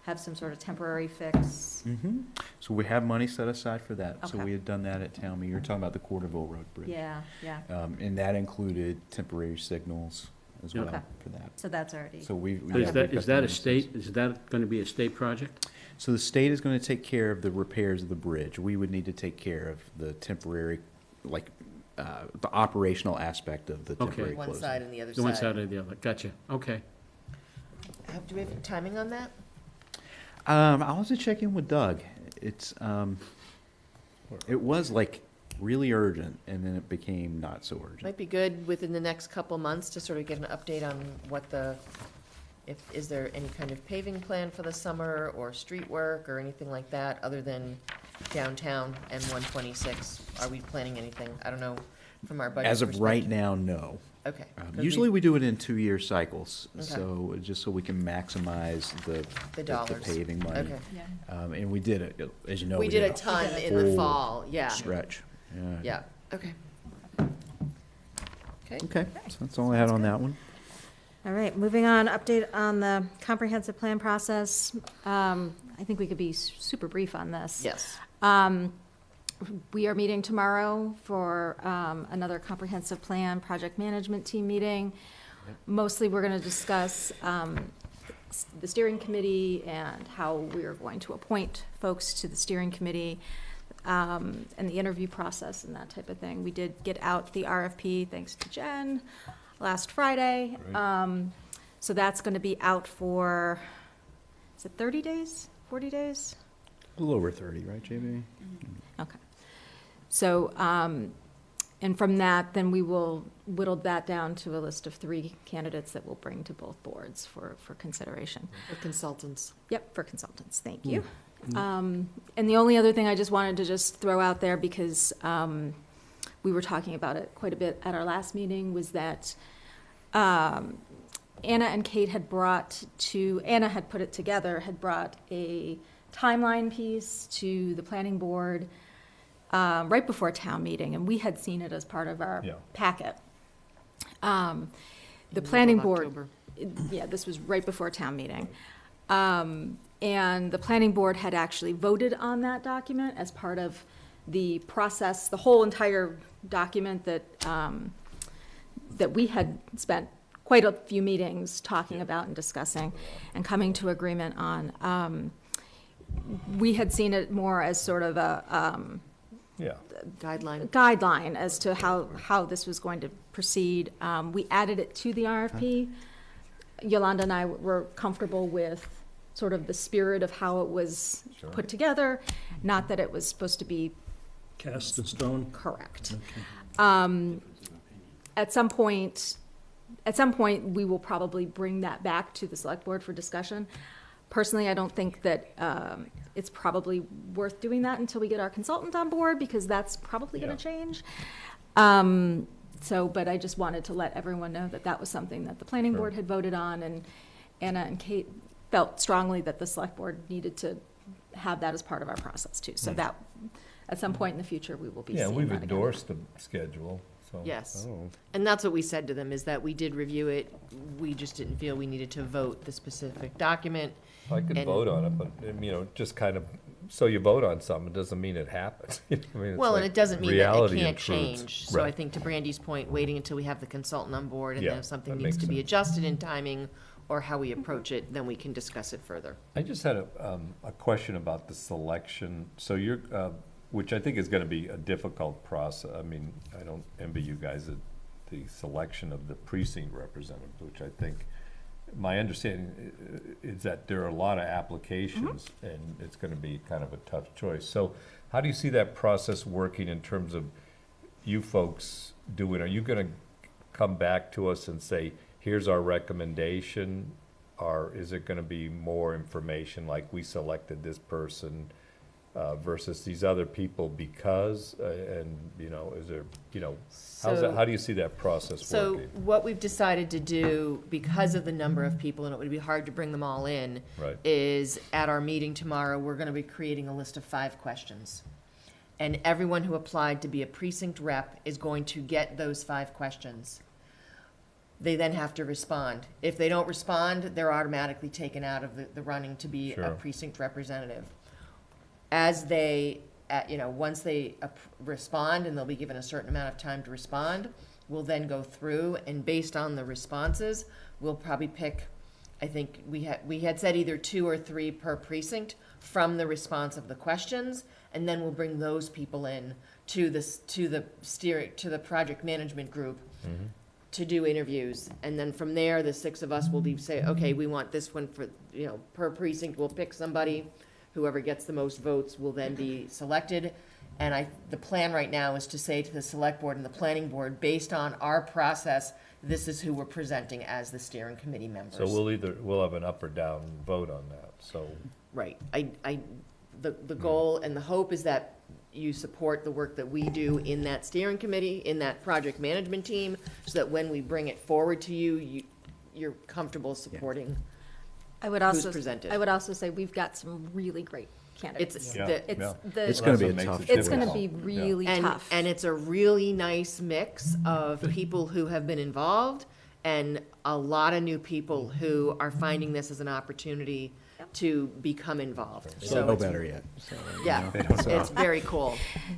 have some sort of temporary fix. So we have money set aside for that. So Okay. we had done that at town meeting. You're talking about the Corderville Road Bridge. Yeah, yeah. And that included temporary signals as well Okay. for that. So that's already. So we. Is yeah, that, we've is got that the a state, is that gonna be a state project? So the state is going to take care of the repairs of the bridge. We would need to take care of the temporary, the operational aspect of the temporary One closing. side and the other The one side. side or the other, gotcha, okay. Do we have timing on that? I'll have to check in with Doug. It's, it was really urgent, and then it became not so urgent. Might be good within the next couple months to sort of get an update on what is there any kind of paving plan for the summer or street work or anything like that, other than downtown and 126? Are we planning anything? I don't know, from our budget As of perspective. right now, no. Okay. Usually we do it in 2-year cycles, Okay. so just so we can maximize the dollars. paving money. Okay. Yeah. And we did it, as you know. We did a ton in the full fall, yeah. Stretch, yeah. Yeah, okay. Okay. Okay, so that's all I had on that one. All right, moving on, update on the comprehensive plan process. I think we could be super brief on this. Yes. We are meeting tomorrow for another comprehensive plan project management team meeting. Mostly, we're going to discuss the steering committee and how we are going to appoint folks to the steering committee, and the interview process and that type of thing. We did get out the RFP, thanks to Jen, last Friday. So that's going to be out for, is it 30 days, 40 days? A little over 30, right, JB? Okay. So, and from that, then we will whittle that down to a list of 3 candidates that we'll bring to both boards for consideration. For consultants. Yep, for consultants, thank you. And the only other thing I just wanted to just throw out there, because we were talking about it quite a bit at our last meeting, was that Anna and Kate had Anna had put it together, had brought a timeline piece to the planning board right before town meeting, and we had seen it as part of our packet. The planning board, October. yeah, this was right before town meeting. And the planning board had actually voted on that document as part of the process, the whole entire document that we had spent quite a few meetings talking about and discussing and coming to agreement on. We had seen it more as sort of a guideline as to how this was going to proceed. We added it to the RFP. Yolanda and I were comfortable with sort of the spirit of how it was put together, not that it was supposed to be Cast in stone? correct. Okay. At some point, we will probably bring that back to the select board for discussion. Personally, I don't think that it's probably worth doing that until we get our consultant on board, because that's probably going to change. But I just wanted to let everyone know that that was something that the planning board had voted on, and Anna and Kate felt strongly that the select board needed to have that as part of our process too. So that, at some point in the future, we will be seeing that we've again. endorsed the schedule, so. Yes. I don't know. And that's what we said to them, is that we did review it. We just didn't feel we needed to vote the specific document. I could And- vote on it, but, just kind of, so you vote on something, it doesn't mean it happens. I mean, it's Well, and like it doesn't mean that it reality can't intrudes. change. So I Right. think to Brandy's point, waiting until we have the consultant on board, and Yeah, then if something that needs makes to be sense. adjusted in timing or how we approach it, then we can discuss it further. I just had a question about the selection. So you're, which I think is gonna be a difficult process. I mean, I don't envy you guys at the selection of the precinct representative, which I think, my understanding is that there are a lot of applications, and it's gonna be kind of a tough choice. So how do you see that process working in terms of you folks doing? Are you gonna come back to us and say, here's our recommendation? Or is it gonna be more information, like we selected this person versus these other people because, and, is there, how do you see that process So working? what we've decided to do, because of the number of people, and it would be hard to bring them all in, Right. is at our meeting tomorrow, we're gonna be creating a list of 5 questions. And everyone who applied to be a precinct rep is going to get those 5 questions. They then have to respond. If they don't respond, they're automatically taken out of the running to be a Sure. precinct representative. As they, once they respond, and they'll be given a certain amount of time to respond, we'll then go through, and based on the responses, we'll probably pick, I think we had said either 2 or 3 per precinct from the response of the questions, and then we'll bring those people in to the project management group to do interviews. And then from there, the 6 of us will say, okay, we want this one for, per precinct, we'll pick somebody. Whoever gets the most votes will then be selected. And the plan right now is to say to the select board and the planning board, based on our process, this is who we're presenting as the steering committee members. So we'll have an up or down vote on that, so. Right. The goal and the hope is that you support the work that we do in that steering committee, in that project management team, so that when we bring it forward to you, you're comfortable supporting who's presented. I would also say we've got some really great candidates. It's It's going to be a tough. It's going to be really tough. And it's a really nice mix of people who have been involved and a lot of new people who are finding this as an opportunity to become involved. So No it's- better yet. So, Yeah, it's very cool.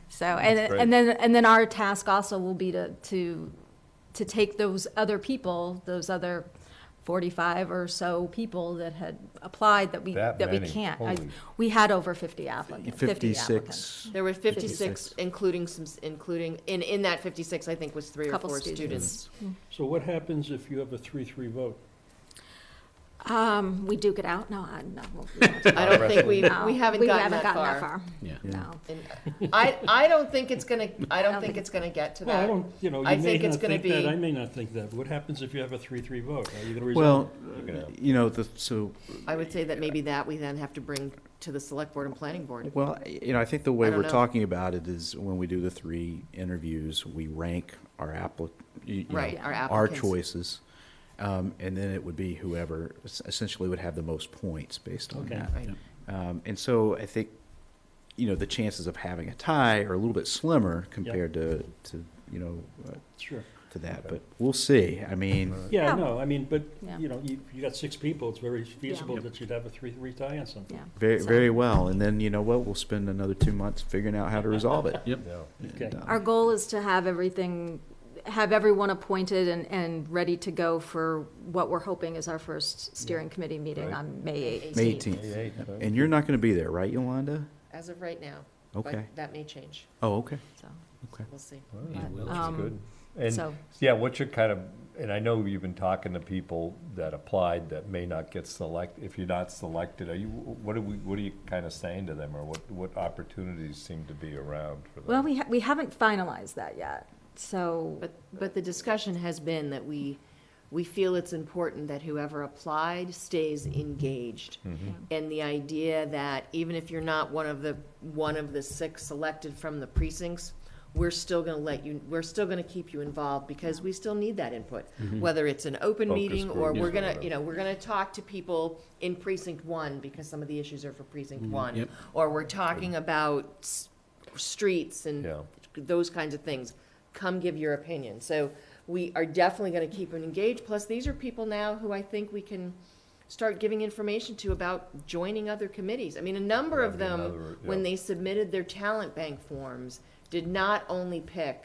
So, and then our task also will be to take those other people, those other 45 or so people that had applied that we many, can't. holy. We had over 50 applicants. 50 applicants. 56. There were 56, including in that 56, I think was 3 or Couple 4 students. students. So what happens if you have a 3-3 vote? We duke it out? No, no. I don't think we No, haven't we gotten haven't that gotten far. Yeah. No. And I don't think it's gonna get to Well, I that. don't, you I may think it's not gonna think that, be- I may not think that. What happens if you have a 3-3 vote? Are you gonna Well, resolve? so I would say that maybe that we then have to bring to the select board and planning board. Well, I think the way I don't we're know. talking about it is when we do the 3 interviews, we rank our Right, our our applicants. choices. And then it would be whoever essentially would have the most points based on Okay. that. Right. And so I think, the chances of having a tie are a little bit slimmer compared to Sure. to that, but we'll see. I mean, Yeah, Yeah. no, I mean, but, Yeah. you got 6 people, it's very feasible that you'd have a 3-3 tie on something. Yeah. very, So- very well. And then, we'll spend another 2 months figuring out how to resolve it. Yep. Okay. And, Our goal is to have everyone appointed and ready to go for what we're hoping is our first steering committee meeting Right. on May 8th. May 18th. 18th. And you're not going to be there, right, Yolanda? As of right now. Okay. But that may change, Oh, okay. So, Okay. we'll see. That's good. And, so- yeah, what's your kind of, and I know you've been talking to people that applied that may not get if you're not selected, what are you kind of saying to them, or what opportunities seem to be around for them? Well, we haven't finalized that yet, so. But the discussion has been that we feel it's important that whoever applied stays engaged. And the idea that even if you're not one of the 6 selected from the precincts, we're still gonna keep you involved because we still need that input. Whether it's an open Focus meeting or groups we're or gonna, whatever. we're gonna talk to people in precinct 1 because some of the issues are for precinct 1. Yep. Or we're talking about streets and Yeah. those kinds of things. Come give your opinion. So we are definitely going to keep them engaged. Plus, these are people now who I think we can start giving information to about joining other committees. I mean, a number of That'd be them, another- when yeah. they submitted their talent bank forms, did not only pick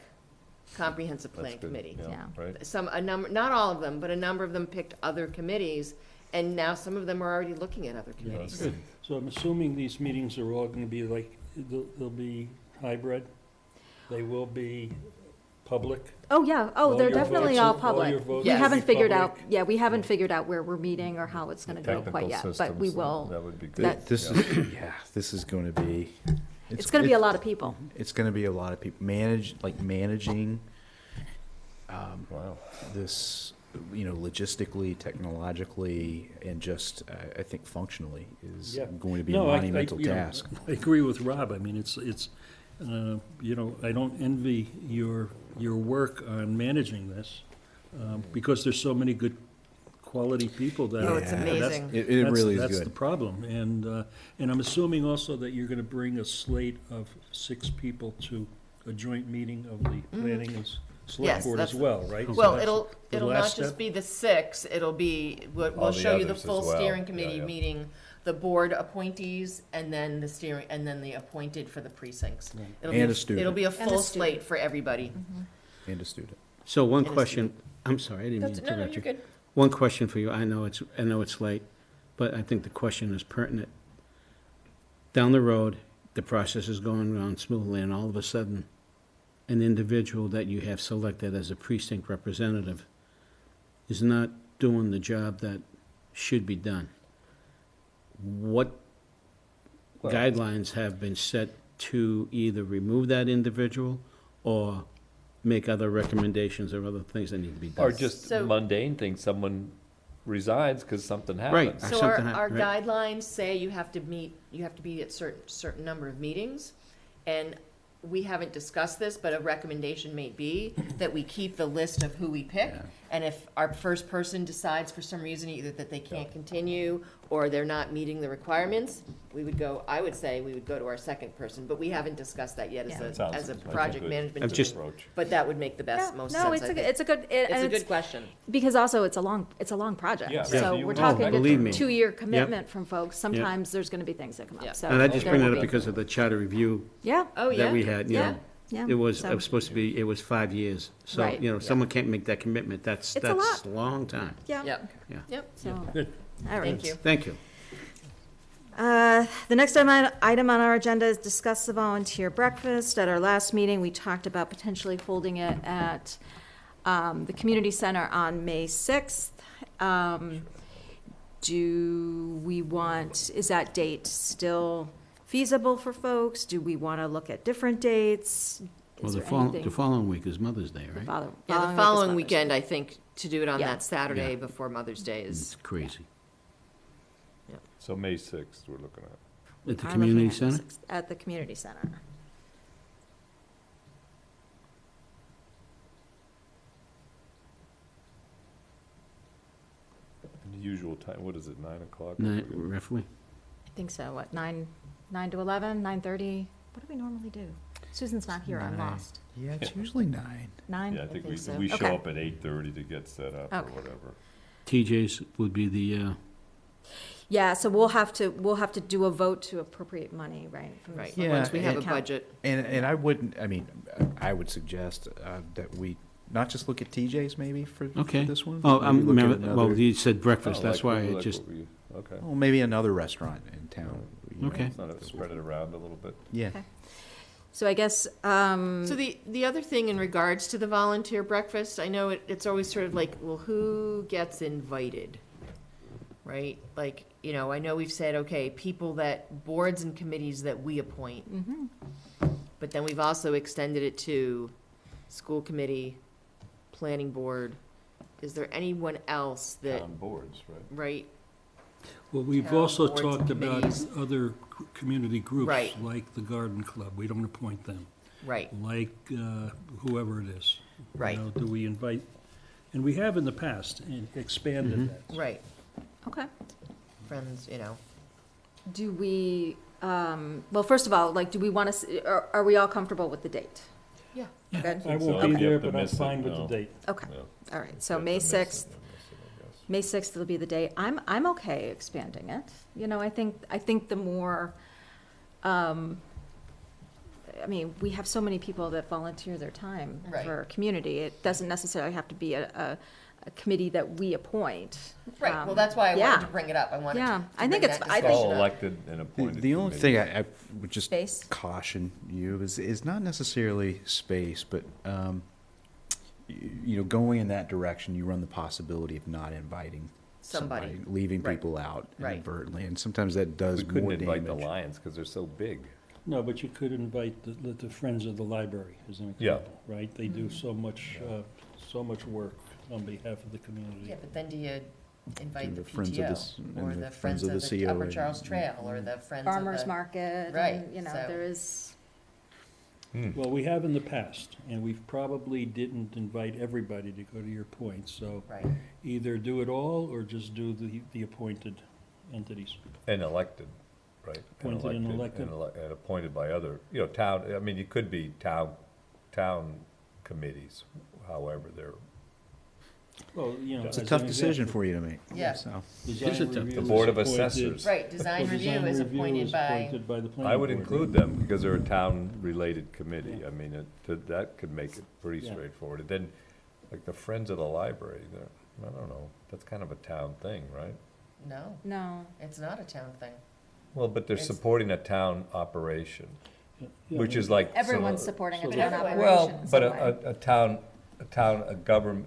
comprehensive That's plan good, committee. Yeah. Right? Not all of them, but a number of them picked other committees, and now some of them are already looking at other Yeah, committees. good. So I'm assuming these meetings are all gonna be they'll be hybrid? They will be public? Oh, yeah. Oh, All they're your definitely votes- all all public. your votes We will haven't be figured out, public? yeah, we haven't figured out where we're meeting or how it's gonna go Technical quite yet, but we systems, will. That would be good. that- This Yeah. is, this is going to be. It's gonna be a lot of people. It's going to be a lot of people managing Wow. this, logistically, technologically, and just, I think functionally is Yeah. going to be a No, I monumental you know, task. I agree with Rob. I mean, it's I don't envy your work on managing this, because there's so many good quality people that. Oh, it's that's- amazing. It that's- really is That's good. the problem, and I'm assuming also that you're gonna bring a slate of 6 people to a joint meeting of the planning and Mm-hmm. Yes, select board as that's- well, right? So Well, that's the it'll not last just step? be the 6, it'll be, we'll All the show you the others as full well. steering Yeah, committee yeah. meeting, the board appointees, and then the appointed for the precincts. It'll be And a- a student. It'll be a And a full student. slate for everybody. And a student. So one And a question, I'm sorry, I didn't mean to No, no, interrupt you're you. good. One question for you, I know it's late, but I think the question is pertinent. Down the road, the process is going on smoothly, and all of a sudden, an individual that you have selected as a precinct representative is not doing the job that should be done. What Well- guidelines have been set to either remove that individual or make other recommendations or other things that need to be done? Or just So- mundane things, someone resigns because something Right. happens. Or So our something right. guidelines say you have to be at certain number of meetings, and we haven't discussed this, but a recommendation may be that we keep the list of who we pick, and if our first person decides for some reason either that they can't continue or they're not meeting the requirements, I would say we would go to our second person, but we haven't discussed that yet Yeah. as a I think project good- management I'm good just- team. approach. But that would make the most No, sense, I think. it's a good, It's and a good question. because also it's a long project. Yeah. So Yeah. we're Oh, talking believe me. a 2-year commitment from folks. Sometimes there's gonna be things that come Yeah. up, so. And I just There bring will it up be. because of the charter review Yeah, Oh, yeah? that we had, you yeah, know. yeah. It was So- supposed to be, it was 5 years. So, Right. you know, someone can't make that commitment, that's It's a lot. a long time. Yeah, Yep, Yeah. yep, so, Good. all right. thank you. Thank you. The next item on our agenda is discuss the volunteer breakfast. At our last meeting, we talked about potentially holding it at the community center on May 6th. Is that date still feasible for folks? Do we want to look at different dates? Well, Is the there anything? the following week is Mother's Day, The right? follow- Yeah, the week is following Mother's weekend, Day. I think, to do it on Yeah. that Saturday Yeah. before Mother's Day It's is, crazy. So May 6th, we're looking at. At the I'm community looking at the center? 6th At the community center. The usual time, what is it, 9 o'clock? Roughly? I think so, what, 9 to 11, 9:30? What do we normally do? Susan's not here, I'm lost. Yeah, it's usually 9. 9? Yeah, I think so. we show Okay. up at 8:30 to get set up or Okay. whatever. TJ's would be the, Yeah, so we'll have to do a vote to appropriate money, right? from the right, select once we board have a account. budget. And I wouldn't, I mean, I would suggest that we not just look at TJ's maybe for okay. this one. Oh, maybe look at well, another- you said breakfast, Oh, that's like why we- I like just, what we- Okay. Well, maybe another restaurant in town. you know, Okay. Sort of spread it around a little bit. Yeah. Okay. So I guess, So the other thing in regards to the volunteer breakfast, I know it's always sort of like, well, who gets invited? Right? Like, you know, I know we've said, okay, boards and committees that we appoint. But then we've also extended it to school committee, planning board. Is there anyone else that, Town boards, right? right? Well, we've Town also boards and talked about committees. other community groups, Right. like the garden club. We don't appoint them. Right, Like whoever it is. You Right. know, do we invite, and we have in the past and expanded that. right. okay. Friends, you know. Do we, well, first of all, like, do we want to, are we all comfortable with the date? Yeah. Good? I So won't if be you there, have to but I'm miss it, fine with the no. date. Okay, Yeah. all right, so Have to May miss it, 6th. then miss it, I guess. May 6th will be the date. I'm okay expanding it. You know, I think the more, I mean, we have so many people that volunteer their time Right. for our community. It doesn't necessarily have to be a committee that we appoint. Right, well, that's why I yeah. wanted to bring it up. I wanted Yeah, to I think bring it's- that I It's think- all discussion up. elected and appointed. The only thing I would just Space. caution you is not necessarily space, but, you know, going in that direction, you run the possibility of not inviting Somebody. leaving Right. people out Right. inadvertently, and sometimes that does We couldn't more invite the damage. Lions because they're so big. No, but you could invite the Friends of the Library as an Yeah. example, right? They do so much work on behalf of the community. Yeah, but then do you invite the The Friends of PTO, the- or and the Friends of the COA. Upper Charles Trail, or the Friends of the... Farmers market, Right, and, you know, so- there is, Well, we have in the past, and we probably didn't invite everybody to go to your point, so Right. either do it all or just do the appointed entities. And elected, right? Appointed and elected. And appointed by other, town, I mean, it could be town committees, however they're, Well, It's a as tough an decision example, for you to make. Yeah. So, design It is a tough- review the is Board of appointed- Assessors. Right, design Well, review is appointed by, appointed by the planning I would board. include them because they're a town-related committee. I mean, that could make it pretty Yeah. straightforward. And then, like the Friends of the Library, I don't know, that's kind of a town thing, right? no, No. it's not a town thing. Well, but they're It's- supporting a town operation, Yeah, which is like. Everyone's supporting a so town that- operation Well, in but some way.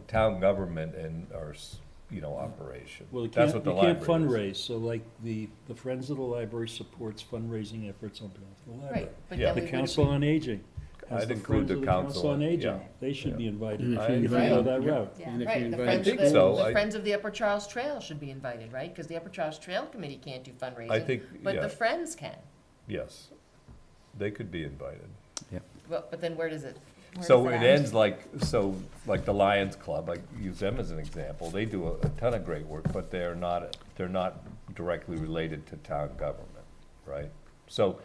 town government and, operation. Well, you That's can't, what the you can't library is. fundraise, so like the Friends of the Library supports fundraising efforts on behalf of the library. Right, but Yeah. then The we would. Council on Aging. has I'd the include Friends the of Council on on- Aging. yeah. They should be invited, And if if you you invite go them, that route. Yeah. And if Right, you the invite Friends of think so. the I- Friends of the Upper Charles Trail should be invited, right? Because the Upper Charles Trail Committee can't do fundraising. I think, But yeah. the Friends can. Yes, they could be invited. Well, but then where does it? where So does it end? ends like the Lions Club, I use them as an example, they do a ton of great work, but they're not directly related to town government, right? So,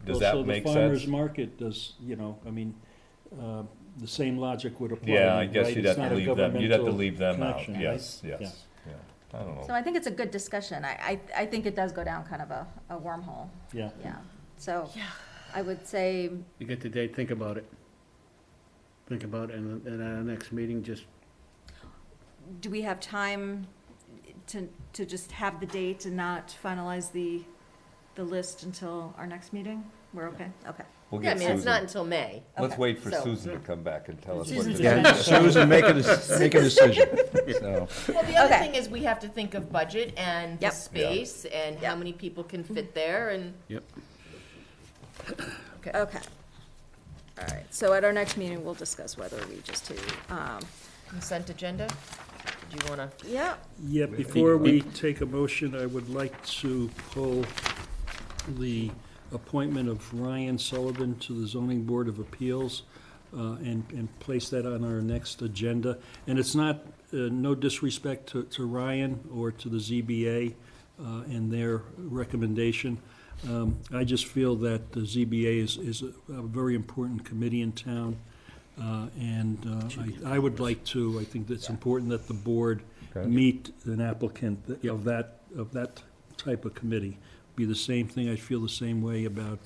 does Well, that make So the farmer's sense? market does, the same logic would apply. Yeah, I guess right? you'd It's have not to a leave them, you'd have to governmental leave them out, connection, right? yes, Yeah. yes, yeah, I don't So know. I think it's a good discussion. I think it does go down kind of a wormhole. Yeah. Yeah. So I would say, You get the date, think about it. Think about it, and at our next meeting, just, do we have time to just have the date and not finalize the list until our next meeting? We're okay? Okay. We'll Yeah, I get mean, it's not Susan, until May. let's Okay, wait for so- Susan to come back and tell us what Susan's to gonna- do. yeah, Susan, make a decision. So, Well, the other Okay. thing is we have to think of budget and the Yep. space and how Yep. many people can fit there and. yep. Okay. All right. So at our next meeting, we'll discuss whether we just do, Consent agenda? Do you wanna? yeah. Yeah, before we take a motion, I would like to pull the appointment of Ryan Sullivan to the Zoning Board of Appeals and place that on our next agenda. And it's not, no disrespect to Ryan or to the ZBA and their recommendation. I just feel that the ZBA is a very important committee in town. And I would like to, I think that's important that the board Okay. meet an applicant of that type of committee. Be the same thing, I feel the same way about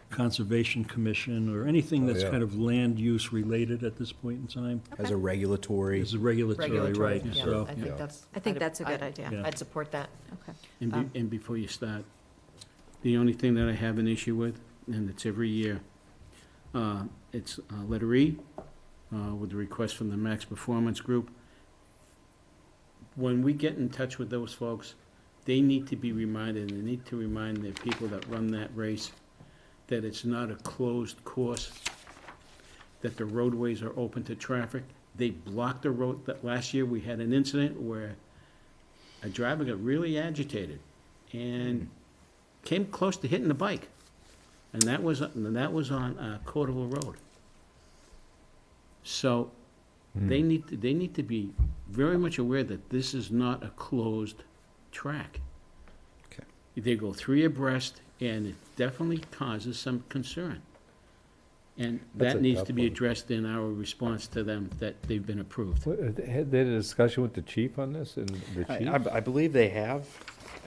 Conservation Commission or anything that's yeah. kind of land use related at this point in time. as a regulatory, Is a regulatory, right, Yeah, so. I think that's. I think that's a good idea. Yeah. I'd support that. Okay. And before you start, the only thing that I have an issue with, and it's every year, it's letter E, with the request from the Max Performance Group. When we get in touch with those folks, they need to be reminded, and they need to remind the people that run that race, that it's not a closed course, that the roadways are open to traffic. They blocked the road, that last year we had an incident where a driver got really agitated and came close to hitting the bike. And that was on Cordova Road. So they need to be very much aware that this is not a closed track. Okay. They go three abreast, and it definitely causes some concern. And That's that a needs tough to be one. addressed in our response to them, that they've been approved. Had they had a discussion with the chief on this, and the chief? I believe they have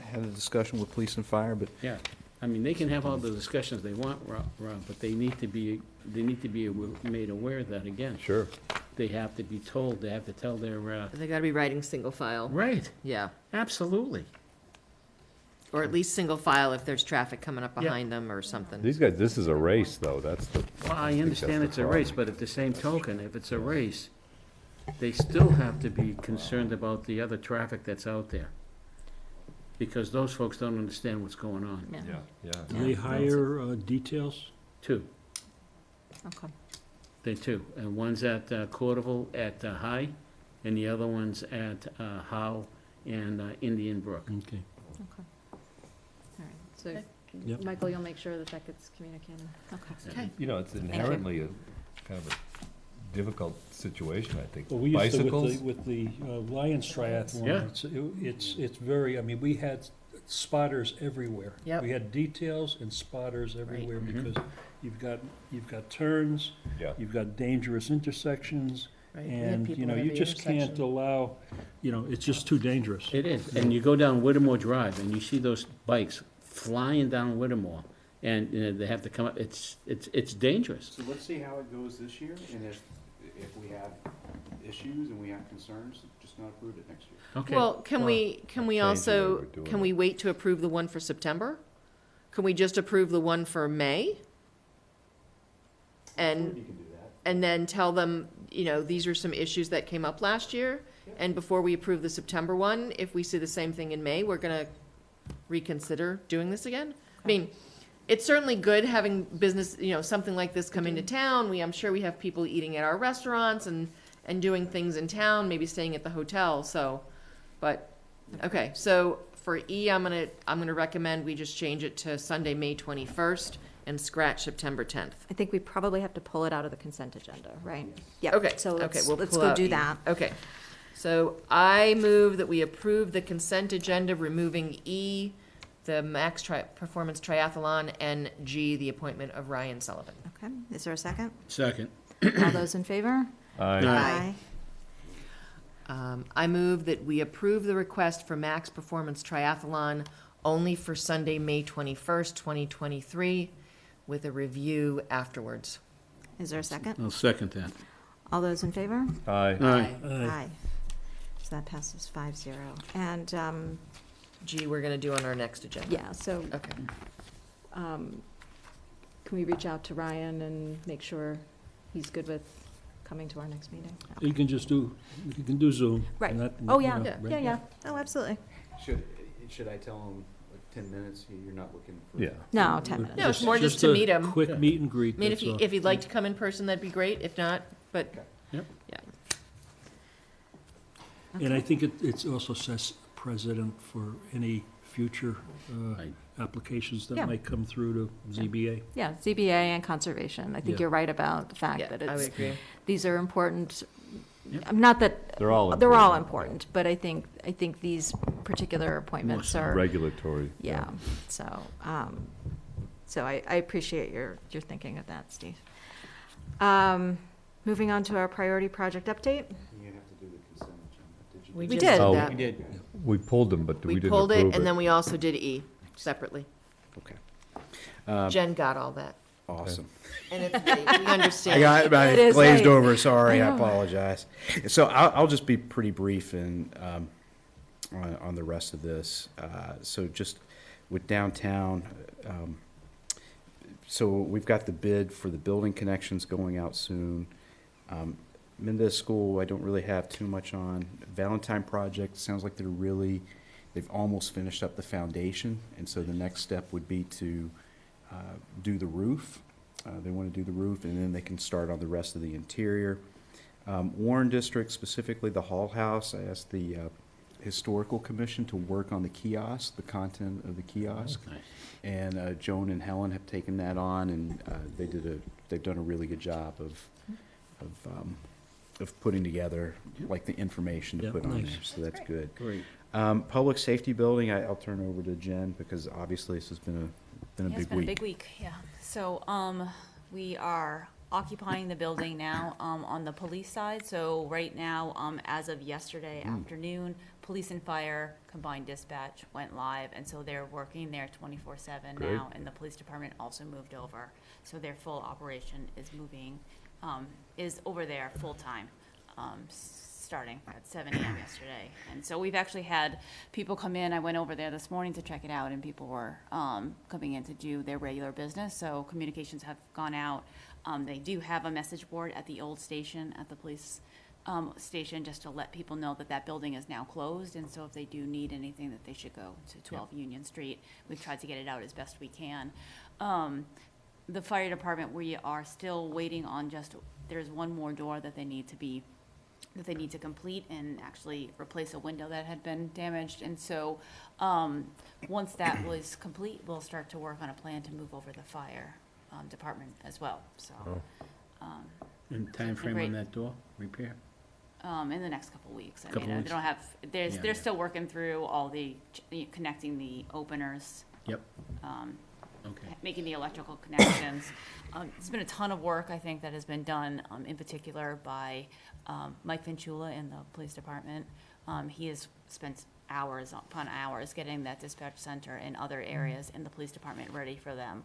had a discussion with police and fire, but Yeah, I mean, they can have all the discussions they want, Rob, but they need to be made aware that, again, Sure. they have to be told, they have to tell their, They gotta be writing single file. right, Yeah, absolutely. or at least single file if there's traffic coming up Yeah. behind them or something. These guys, this is a race, though, that's the. Well, I think understand that's it's the a race, problem. but at the same token, if it's a race, they still have to be concerned about the other traffic that's out there. Because those folks don't understand what's going on, Yeah. Yeah. Do they hire details? too. Okay. They too, and one's at Cordova at High, and the other one's at Howe and Indian Brook. Okay. All right. So Yep. Michael, you'll make sure that that gets communicated. Okay. You know, it's inherently a kind of a difficult situation, I think. Well, we used to, Bicycles? with the Lions Triathlon, Yeah. it's very, I mean, we had spotters everywhere. Yep. We had details and spotters everywhere because you've got turns, Yeah. you've got dangerous intersections, Right, we had and, people you know, at you every just can't intersection. allow, you know, it's just too dangerous. It is, and you go down Whittemore Drive, and you see those bikes flying down Whittemore, and, you know, they have to come up, it's dangerous. So let's see how it goes this year, and if we have issues and we have concerns, just not approve it next year. Okay. Well, can we change the way also, we're doing can it. we wait to approve the one for September? Can we just approve the one for May? And, You can do that. and then tell them, you know, these are some issues that came up last year, and before we approve the September one, if we see the same thing in May, we're gonna reconsider doing this again? I mean, it's certainly good having business, you know, something like this come into town. I'm sure we have people eating at our restaurants and doing things in town, maybe staying at the hotel, so, but, okay, so for E, I'm gonna recommend we just change it to Sunday, May 21st, and scratch September 10th. I think we probably have to pull it out of the consent agenda, right? Yeah. Okay, So okay, let's we'll let's pull go out do E. that. Okay, so I move that we approve the consent agenda, removing E, the Performance Triathlon, and G, the appointment of Ryan Sullivan. Okay, is there a second? Second. All those in favor? Aye. I move that we approve the request for Max Performance Triathlon only for Sunday, May 21st, 2023, with a review afterwards. Is there a second? I'll second that. All those in favor? Aye. Aye. Aye. So that passes 5-0. And, G, we're gonna do on our next agenda. yeah, so Okay. can we reach out to Ryan and make sure he's good with coming to our next meeting? You can just do, you can do Zoom. Right. and that- Oh, you yeah, know, right? yeah. Oh, absolutely. Should I tell them like 10 minutes, you're not looking for? Yeah. No, 10 minutes. No, it's more just to meet him. Quick meet and greet, I mean, that's all. if you'd like to come in person, that'd be great, if not, but, Yep. yeah. And I think it's also says precedent for any future Right. applications Yeah. that might come through to ZBA. Yeah, ZBA and conservation. I think Yeah. you're right about the fact Yeah, that I would it's, agree. these are important. Not that, They're all they're all important. important, but I think these particular appointments are, Regulatory. yeah. So, so I appreciate your thinking of that, Steve. Moving on to our priority project update. You have to do the consent agenda. Did you? We We just did. did Oh, that. We did. We pulled them, but we We didn't pulled approve it, and then we also did E separately. Okay, Jen got all that, awesome. and it's, we understand. It is glazed late. over, sorry, I I know. apologize. So I'll just be pretty brief and, on the rest of this. So just with downtown, so we've got the bid for the building connections going out soon. Mendez School, I don't really have too much on. Valentine Project, sounds like they've almost finished up the foundation, and so the next step would be to do the roof. They want to do the roof, and then they can start on the rest of the interior. Warren District, specifically the Hall House, I asked the Historical Commission to work on the kiosk, the content of the kiosk. Nice. And Joan and Helen have taken that on, and they've done a really good job of putting together like the information to Yeah, put on nice. there. So that's good. Great. Public safety building, I'll turn over to Jen because obviously this has been a Yeah, it's big been a week. big week, yeah. So, we are occupying the building now, on the police side. So right now, as of yesterday afternoon, police and fire combined dispatch went live. And so they're working there 24/7 Great. now. And the police department also moved over. So their full operation is moving, is over there full-time, starting at 7 a.m. yesterday. And so we've actually had people come in. I went over there this morning to check it out, and people were coming in to do their regular business. So communications have gone out. They do have a message board at the old station, at the police station, just to let people know that that building is now closed. And so if they do need anything, that they should go to 12 Union Street. We've tried to get it out as best we can. The fire department, we are still waiting on there's one more door that they need to be that they need to complete and actually replace a window that had been damaged. And so, once that was complete, we'll start to work on a plan to move over the fire department as well, so. And timeframe on that door repair? In the next couple of weeks. I Couple mean, weeks? they don't have, Yeah, they're yeah. still working through all the, connecting the openers, Yep. Okay. making the electrical connections. It's been a ton of work, I think, that has been done, in particular by Mike Victualler in the police department. He has spent hours upon hours getting that dispatch center and other areas in the police department ready for them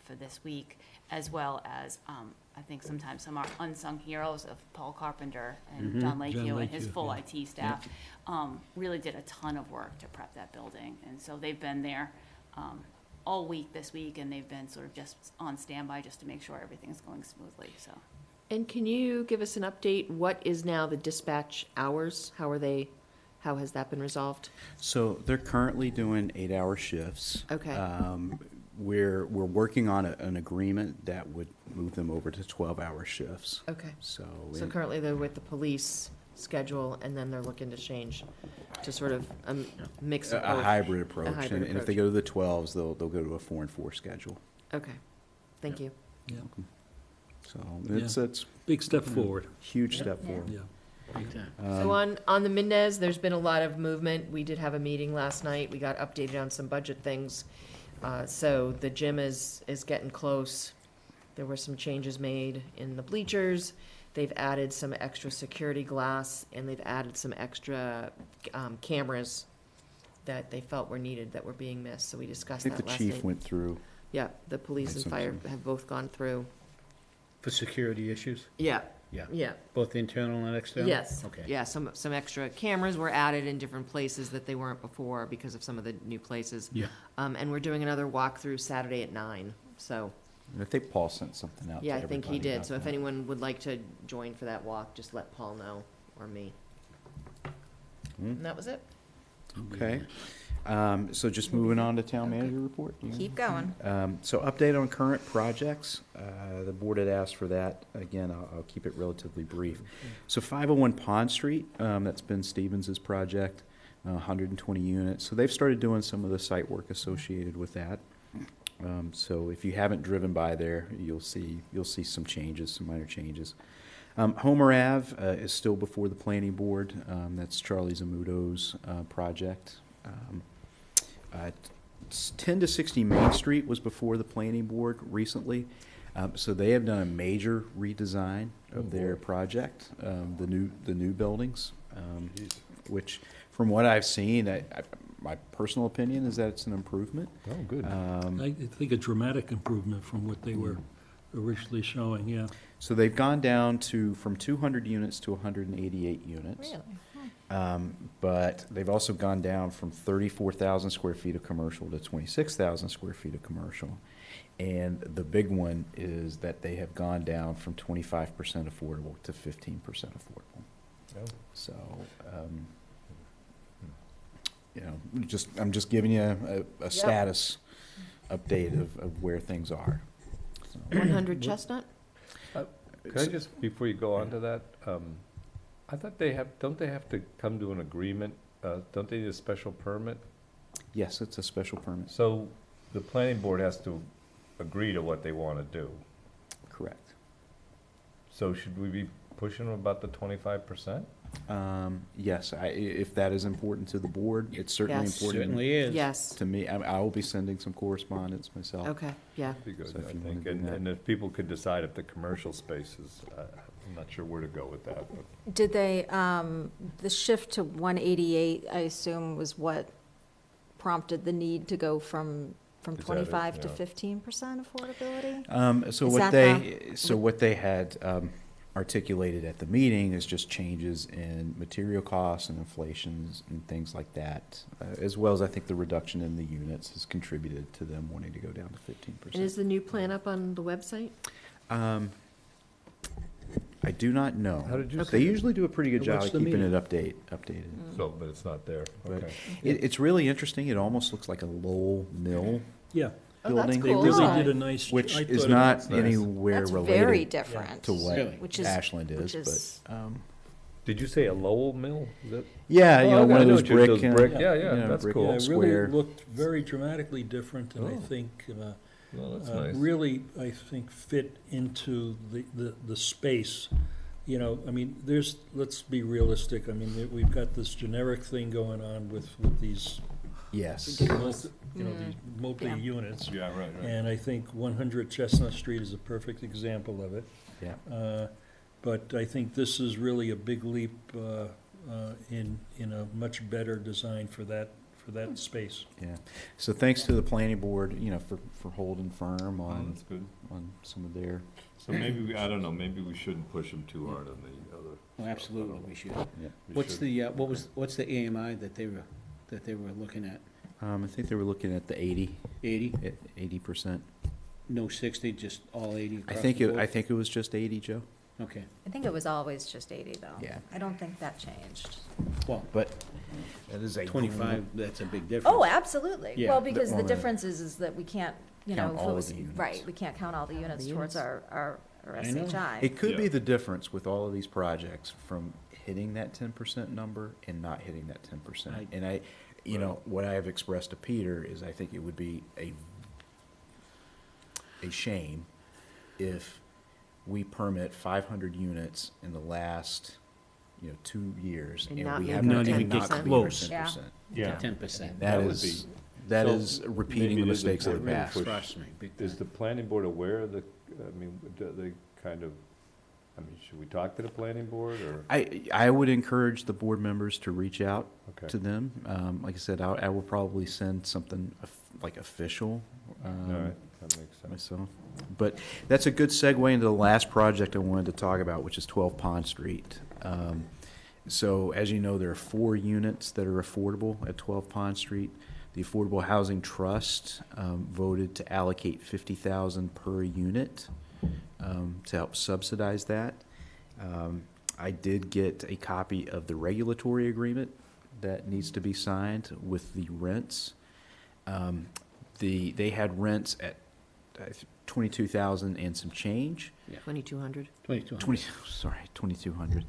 for this week, as well as, I think sometimes some are unsung heroes of Paul Carpenter and John Lakeview and his Lakeview, full yeah. IT staff really did a ton of work to prep that building. And so they've been there all week this week, and they've been sort of just on standby just to make sure everything's going smoothly, so. And can you give us an update? What is now the dispatch hours? How has that been resolved? So they're currently doing 8-hour shifts. Okay. We're working on an agreement that would move them over to 12-hour shifts. Okay. So. So currently they're with the police schedule, and then they're looking to change to sort of a mix of A both. hybrid approach. A hybrid And if they approach. go to the 12s, they'll go to a 4-and-4 schedule. Okay, thank you. Yeah, So it's big step forward, huge step forward. yeah. Big time. So on the Mendez, there's been a lot of movement. We did have a meeting last night. We got updated on some budget things. So the gym is getting close. There were some changes made in the bleachers. They've added some extra security glass, and they've added some extra cameras that they felt were needed, that were being missed. So we I discussed think that the last chief night. went through. Yeah, the police and fire have both gone through. For security issues? Yeah, Yeah. yeah. Both internal and external? Yes. Okay. Yeah, some extra cameras were added in different places that they weren't before because of some of the new places. Yeah. And we're doing another walkthrough Saturday at 9, so, And I think Paul sent something out to yeah, I think he everybody did. about So if that. anyone would like to join for that walk, just let Paul know, or me. And that was it. Okay. So just moving on to town manager report. you- Keep going. So update on current projects. The board had asked for that. Again, I'll keep it relatively brief. So 501 Pond Street, that's been Stevens's project, 120 units. So they've started doing some of the site work associated with that. So if you haven't driven by there, you'll see some changes, some minor changes. Homer Ave is still before the planning board. That's Charlie Zamuto's project. 10 to 60 Main Street was before the planning board recently. So they have done a major redesign of their project, the new buildings, which from what I've seen, my personal opinion is that it's an improvement. Oh, good. I think a dramatic improvement from what they were originally showing, yeah. So they've gone down from 200 units to 188 units. But they've also gone down from 34,000 square feet of commercial to 26,000 square feet of commercial. And the big one is that they have gone down from 25% affordable to 15% affordable. Oh. So, I'm just giving you a status update of where things are. So, 100 Chestnut? Could I just, before you go on to that, I thought don't they have to come to an agreement? Don't they need a special permit? yes, it's a special permit. So the planning board has to agree to what they want to do. Correct. So should we be pushing them about the 25%? Yes, if that is important to the board, it's certainly Yes. important Certainly is. Yes. to me. I will be sending some correspondence myself. Okay, yeah. Be good, So if I you wanna think. do And that. and if people could decide if the commercial spaces, I'm not sure where to go with that, but. Did they, the shift to 188, I assume, was what prompted the need to go from Is that it? 25 to Yeah. 15% affordability? So Is what that what they had articulated at the meeting is just changes in material costs and inflations and things like that, as well as I think the reduction in the units has contributed to them wanting to go down to 15%. And is the new plan up on the website? I do not know. How did you They usually do a pretty good I job watched of the keeping it meeting. updated. So, but it's not there, But okay. it's really interesting. It almost looks like a Lowell Mill Yeah, Oh, that's building. they cool. really Oh. did a nice. Which I is thought it not was nice. anywhere That's very related different. to what Really? Which is- Ashland which is, is- but Did you say a Lowell mill? Is that? Yeah, you Oh, know, okay, one I of know those what you're- brick, those brick- yeah, you yeah, know, that's brick cool. Yeah, it square. really looked very dramatically different, and I Oh. think, Well, that's nice. really, I think, fit into the space. You know, I mean, let's be realistic, I mean, we've got this generic thing going on with these, Yes. you know, these multi-units. Yeah, right, right. And I think 100 Chestnut Street is a perfect example of it. Yeah. But I think this is really a big leap in a much better design for that space. Yeah. So thanks to the planning board, you know, for holding firm Oh, on, that's good. on some of their, So maybe, I don't know, maybe we shouldn't push them too hard on the other. Oh, absolutely, we should. yeah. We What's should. the, what's the AMI that they were looking at? I think they were looking at the 80, 80? 80%. No 60, just all 80 I across think the it, board? I think it was just 80, Joe. Okay, I think it was always just 80, though. Yeah. I don't think that changed. well, But that is a 25, that's a big difference. Oh, absolutely. Yeah. Well, because the Well, difference is that we can't, you know, Count if it all of was, the units. right, we can't count all the units towards our I know. SHI. It could be Yeah. the difference with all of these projects from hitting that 10% number and not hitting that 10%. And you know, what I have expressed to Peter is I think it would be a shame if we permit 500 units in the last, you know, 2 years And and not we make have our not 10% meet our close. 10%. Yeah. 10%. That would is, be- that So is repeating maybe the it is mistakes of the important to past. push- Trust me, big Is time. the planning board aware of the, I mean, do they kind of, I mean, should we talk to the planning board or? I would encourage the board members to reach out Okay. to them. Like I said, I will probably send something like official. All right, that makes sense. Myself. But that's a good segue into the last project I wanted to talk about, which is 12 Pond Street. So as you know, there are 4 units that are affordable at 12 Pond Street. The Affordable Housing Trust voted to allocate $50,000 per unit to help subsidize that. I did get a copy of the regulatory agreement that needs to be signed with the rents. They had rents at 22,000 and some change. 2,200? 2,200,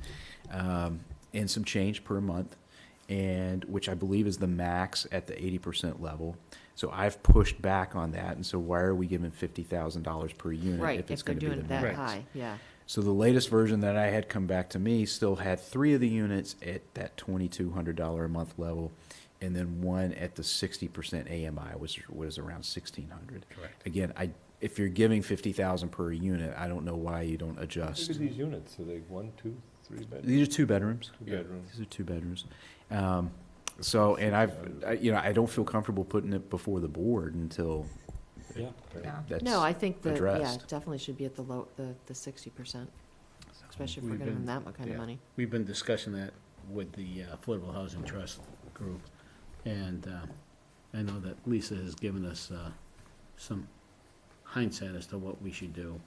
and some change per month, and which I believe is the max at the 80% level. So I've pushed back on that, and so why are we giving $50,000 per unit Right, if it's if they're going to be doing the it that max? high, yeah. So the latest version that I had come back to me still had 3 of the units at that $2,200 a month level, and then 1 at the 60% AMI, which was around $1,600. Correct. Again, if you're giving $50,000 per unit, I don't know why you don't Look adjust. at these units, are they 1, 2, 3 bedrooms? These are 2 bedrooms. 2 bedrooms? These are 2 bedrooms. So, and I don't feel comfortable putting it before the board until Yeah. Yeah. that's No, I think that, yeah, addressed. it definitely should be at the 60%, especially if we're We've giving them been- that kind of yeah. money. We've been discussing that with the Affordable Housing Trust group, and I know that Lisa has given us some hindsight as to what we should do,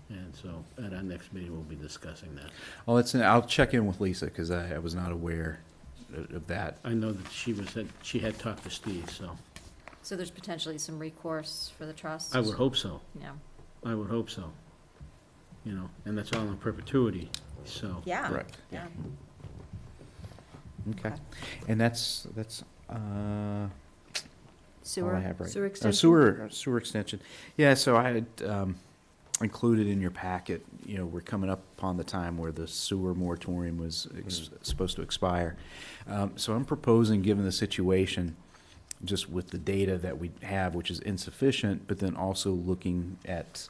and so at our next meeting, we'll be discussing that. Well, I'll check in with Lisa, because I was not aware of that. I know that she had talked to Steve, so So there's potentially some recourse for the trust? I would hope so. Yeah. I would hope so. You know, and that's all in perpetuity, so. Yeah. Correct. Yeah. Okay. And that's all I have right. Sewer Oh, extension? sewer extension. Yeah, so I had included in your packet, you know, we're coming up upon the time where the sewer moratorium was supposed to expire. So I'm proposing, given the situation, just with the data that we have, which is insufficient, but then also looking at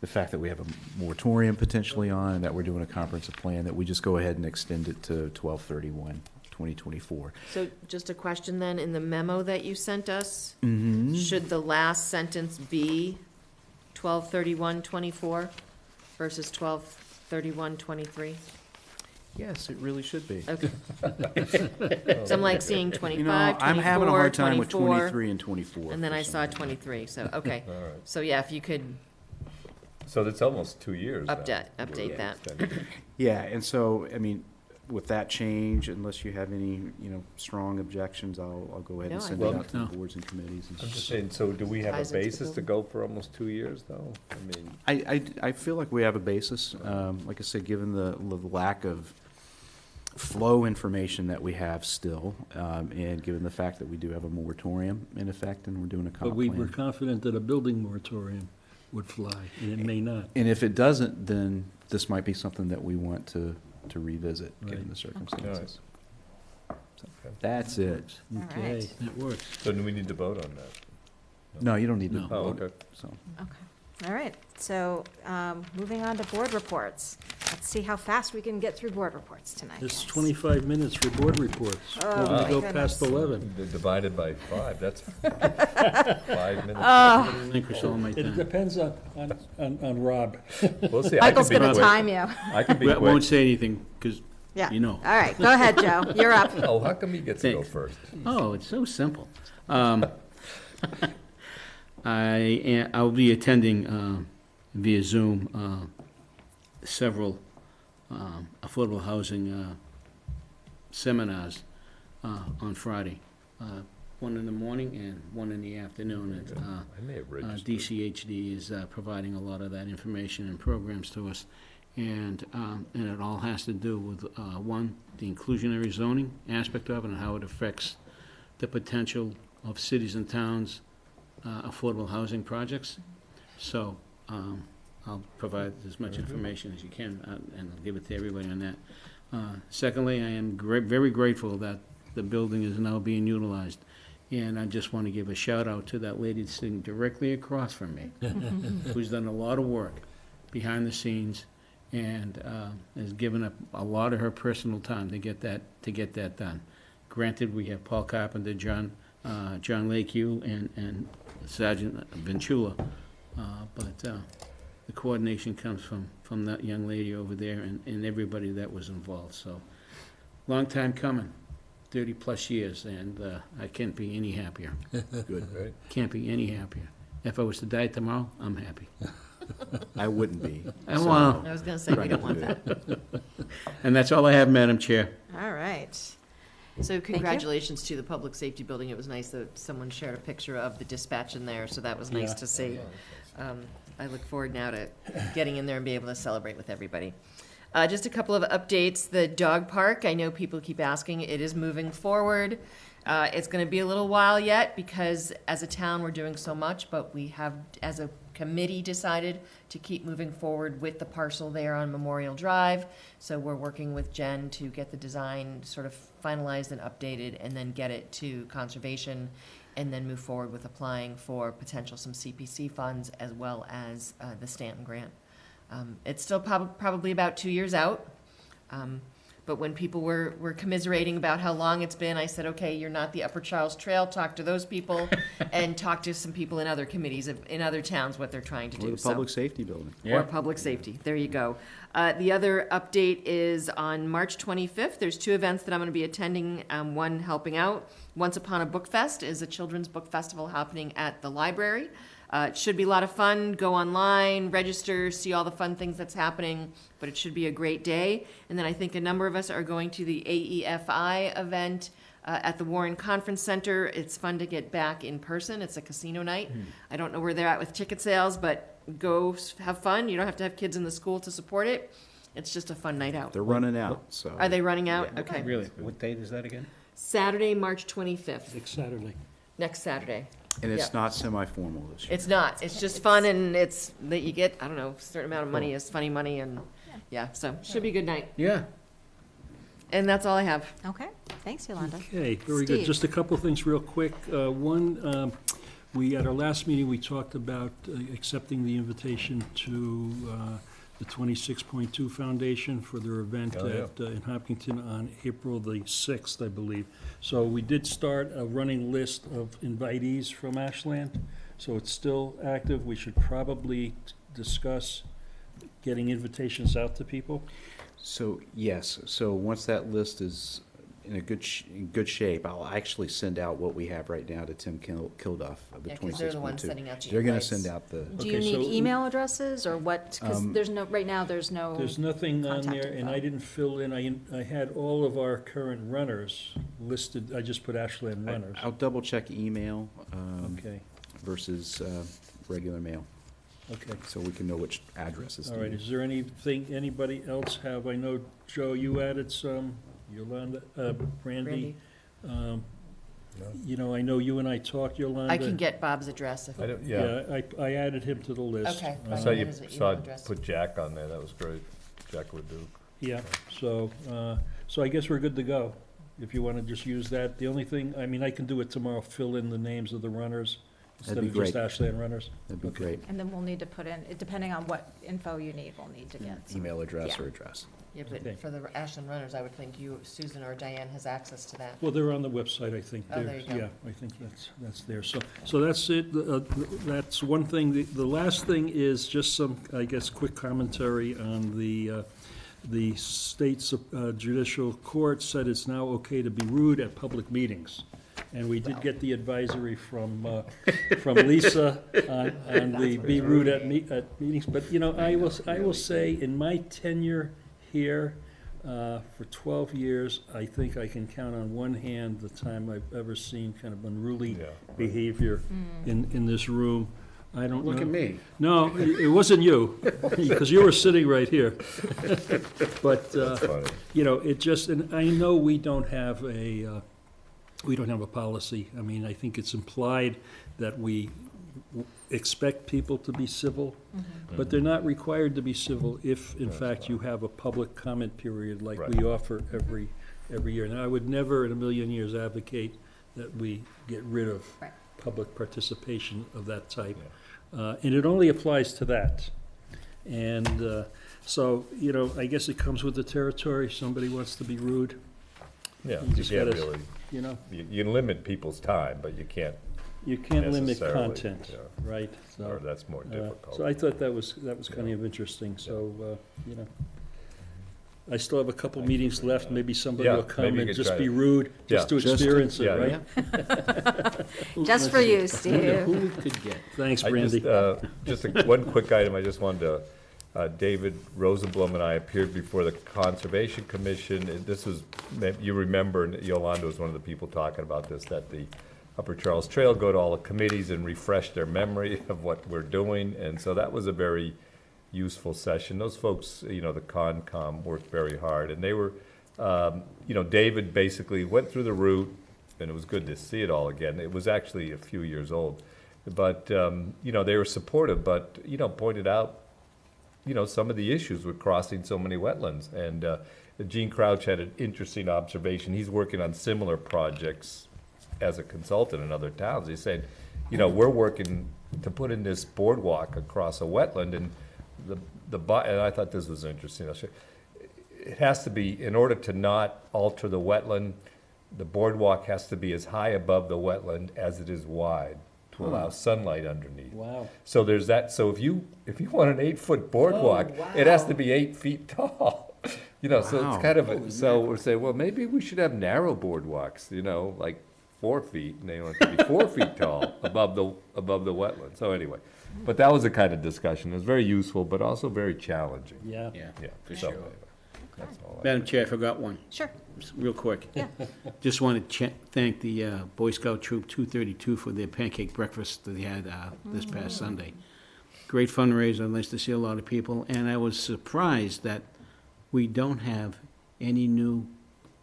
the fact that we have a moratorium potentially on, and that we're doing a comprehensive plan, that we just go ahead and extend it to 12/31/2024. So just a question then, in the memo that you sent us, Mm-hmm. should the last sentence be 12/31/24 versus 12/31/23? Yes, it really should be. Okay. So I'm like seeing 25, You know, 24, I'm having a hard time with 24, 23 and 24. and then for I some saw reason. 23, so, okay. All right. So yeah, if you could So that's almost 2 years now. update that. Yeah, and so, I mean, with that change, unless you have any, you know, strong objections, I'll go ahead and No, I send it think- out to No. the boards and committees. and I'm just stuff. saying, so do we have a Ties into the basis to building. go for almost 2 years, though? I mean, I feel like we have a basis. Like I said, given the lack of flow information that we have still, and given the fact that we do have a moratorium in effect and we're doing a comp But we were plan. confident that a building moratorium would fly, and it may not. And if it doesn't, then this might be something that we want to revisit, given Right. the circumstances. So, Okay. that's it. All Okay, right. that works. So do we need to vote on that? No, you don't need to No. Oh, vote, okay. so. Okay. All right. So moving on to board reports. Let's see how fast we can get through board reports tonight. It's guys. 25 minutes for board reports. Oh, We're my gonna go past goodness. 11. Divided by 5, that's 5 minutes. Relinquish all my It time. depends on Rob. We'll see. I Michael's can be going to quick. time you. I can be I won't quick. say anything, because Yeah. you know. All right. Go ahead, Joe. You're up. Oh, how come he gets to go Thanks. first? Oh, it's so simple. I'll be attending via Zoom several affordable housing seminars on Friday. One in the morning and one in the afternoon. And, I may have registered. DCHD is providing a lot of that information and programs to us. And it all has to do with, one, the inclusionary zoning aspect of it and how it affects the potential of cities and towns' affordable housing projects. So I'll provide as much information as you can, and I'll give it to everybody on that. Secondly, I am very grateful that the building is now being utilized. And I just want to give a shout out to that lady sitting directly across from me, who's done a lot of work behind the scenes and has given up a lot of her personal time to get that done. Granted, we have Paul Carpenter, John Lakeview, and Sergeant Victualler, but the coordination comes from that young lady over there and everybody that was involved. So, long time coming, 30-plus years, and I can't be any happier. Good. Right. Can't be any happier. If I was to die tomorrow, I'm happy. I wouldn't be. I so- want, I was gonna say, we don't want that. and that's all I have, Madam Chair. All right. So congratulations to the Public Safety Building. It was nice that someone shared a picture of the dispatch in there, so that was nice Yeah. to see. I look forward now to getting in there and be able to celebrate with everybody. Just a couple of updates. The dog park, I know people keep asking, it is moving forward. It's gonna be a little while yet because as a town, we're doing so much, but we have, as a committee, decided to keep moving forward with the parcel there on Memorial Drive. So we're working with Jen to get the design sort of finalized and updated and then get it to conservation and then move forward with applying for potential some CPC funds as well as the Stanton grant. It's still probably about 2 years out. But when people were commiserating about how long it's been, I said, okay, you're not the Upper Charles Trail, talk to those people and talk to some people in other committees in other towns, what they're trying to Or do. the So- public safety building. or public safety. There you go. The other update is on March 25th. There's 2 events that I'm going to be attending, one helping out. Once Upon a Book Fest is a children's book festival happening at the library. It should be a lot of fun. Go online, register, see all the fun things that's happening, but it should be a great day. And then I think a number of us are going to the AEFI event at the Warren Conference Center. It's fun to get back in person. It's a casino night. I don't know where they're at with ticket sales, but go have fun. You don't have to have kids in the school to support it. It's just a fun night out. They're running out, so. Are they running out? Yeah. Okay. Really? What date is that again? Saturday, March 25th, Next Saturday. next Saturday. And it's Yeah. not semi-formal this year. It's not. It's just fun and it's that you get, I don't know, a certain amount of money is funny money and, yeah, so should be a good night. Yeah. And that's all I have. Okay. Thanks, Yolanda. Okay, very good. Steve. Just a couple of things real quick. One, we, at our last meeting, we talked about accepting the invitation to the 26.2 Foundation for their event Oh, yeah. in Hopkinton on April the 6th, I believe. So we did start a running list of invitees from Ashland, so it's still active. We should probably discuss getting invitations out to people. So, yes, so once that list is in good shape, I'll actually send out what we have right now to Tim Kilduff of the 26.2. Yeah, 'cause they're the ones sending out the They're gonna invites. send out the, Do you Okay, need so- email addresses or what? Because there's no, right now, there's no. There's nothing on Contact there, and info. I didn't fill in, I had all of our current runners listed, I just put Ashland runners. I'll double check email Okay, versus regular mail, okay. so we can know which addresses to All right, use. is there anything, anybody else have? I know, Joe, you added some Yolanda, Brandy. You know, I know you and I talked, Yolanda. I can get Bob's address if. I don't, Yeah, I added him to the list. Okay. I fine. saw you His email saw address. put Jack on there, that was great. Jack Leduc. Yeah, so I guess we're good to go, if you want to just use that. The only thing, I mean, I can do it tomorrow, fill in the names of the runners instead That'd of be just great. Ashland runners. That'd be Okay. great. And then we'll need to put in, depending on what info you need, we'll need to get some. Email address Yeah. or address. Yeah, Okay. but for the Ashland runners, I would think you, Susan or Diane has access to that. Well, they're on the website, I think. Oh, there you go. Yeah, I think that's there. So that's it. That's one thing. The last thing is just some, I guess, quick commentary on the state's judicial court said it's now okay to be rude at public meetings. And we did get the advisory from Lisa on the be rude at meetings. But, you know, I will say, in my tenure here, for 12 years, I think I can count on one hand the time I've ever seen kind of unruly behavior in this room. I don't know. Look at me. No, it wasn't you, because you were sitting right here. But, Funny. you know, it just, and I know we don't have a policy. I mean, I think it's implied that we expect people to be civil, but they're not required to be civil if, in fact, you have a public comment period like we offer every year. Now, I would never in a million years advocate that we get rid of Right. public participation of that type. And it only applies to that. And so, you know, I guess it comes with the territory. Somebody wants to be rude, Yeah, You you just can't gotta- really, you know? you can limit people's time, but you can't, You can't limit Necessarily, content, yeah. right? So, or that's more difficult. So I thought that was kind of interesting, so, you know. I still have a couple meetings left, maybe somebody Yeah, will come maybe you and could just try be to- rude, just to Yeah. Just to- experience it, yeah, right? Just for you, Wonder Steve. who we could get. Thanks, I Brandy. one quick item, I just wanted to, David Rosenblum and I appeared before the Conservation Commission. This was, you remember, and Yolanda was one of the people talking about this, that the Upper Charles Trail go to all the committees and refresh their memory of what we're doing. And so that was a very useful session. Those folks, you know, the Concom worked very hard. And they were, you know, David basically went through the route, and it was good to see it all again. It was actually a few years old. But, you know, they were supportive, but, you know, pointed out, you know, some of the issues with crossing so many wetlands. And Gene Crouch had an interesting observation. He's working on similar projects as a consultant in other towns. He's saying, you know, we're working to put in this boardwalk across a wetland, and and I thought this was interesting. It has to be, in order to not alter the wetland, the boardwalk has to be as high above the wetland as it is wide to allow sunlight underneath. Wow. So there's that, so if you want an 8-foot boardwalk, it has to be 8 feet tall. You know, so it's kind of, so we're saying, well, maybe we should have narrow boardwalks, you know, like 4 feet, and they want to be 4 feet tall above the wetland. So anyway, but that was the kind of discussion. It was very useful, but also very challenging. Yeah. Yeah, Yeah, for so sure. anyway, that's all. Madam Chair, I forgot one, Sure. real quick. Yeah. Just want to thank the Boy Scout Troop 232 for their pancake breakfast that they had this past Sunday. Great fundraiser, nice to see a lot of people, and I was surprised that we don't have any new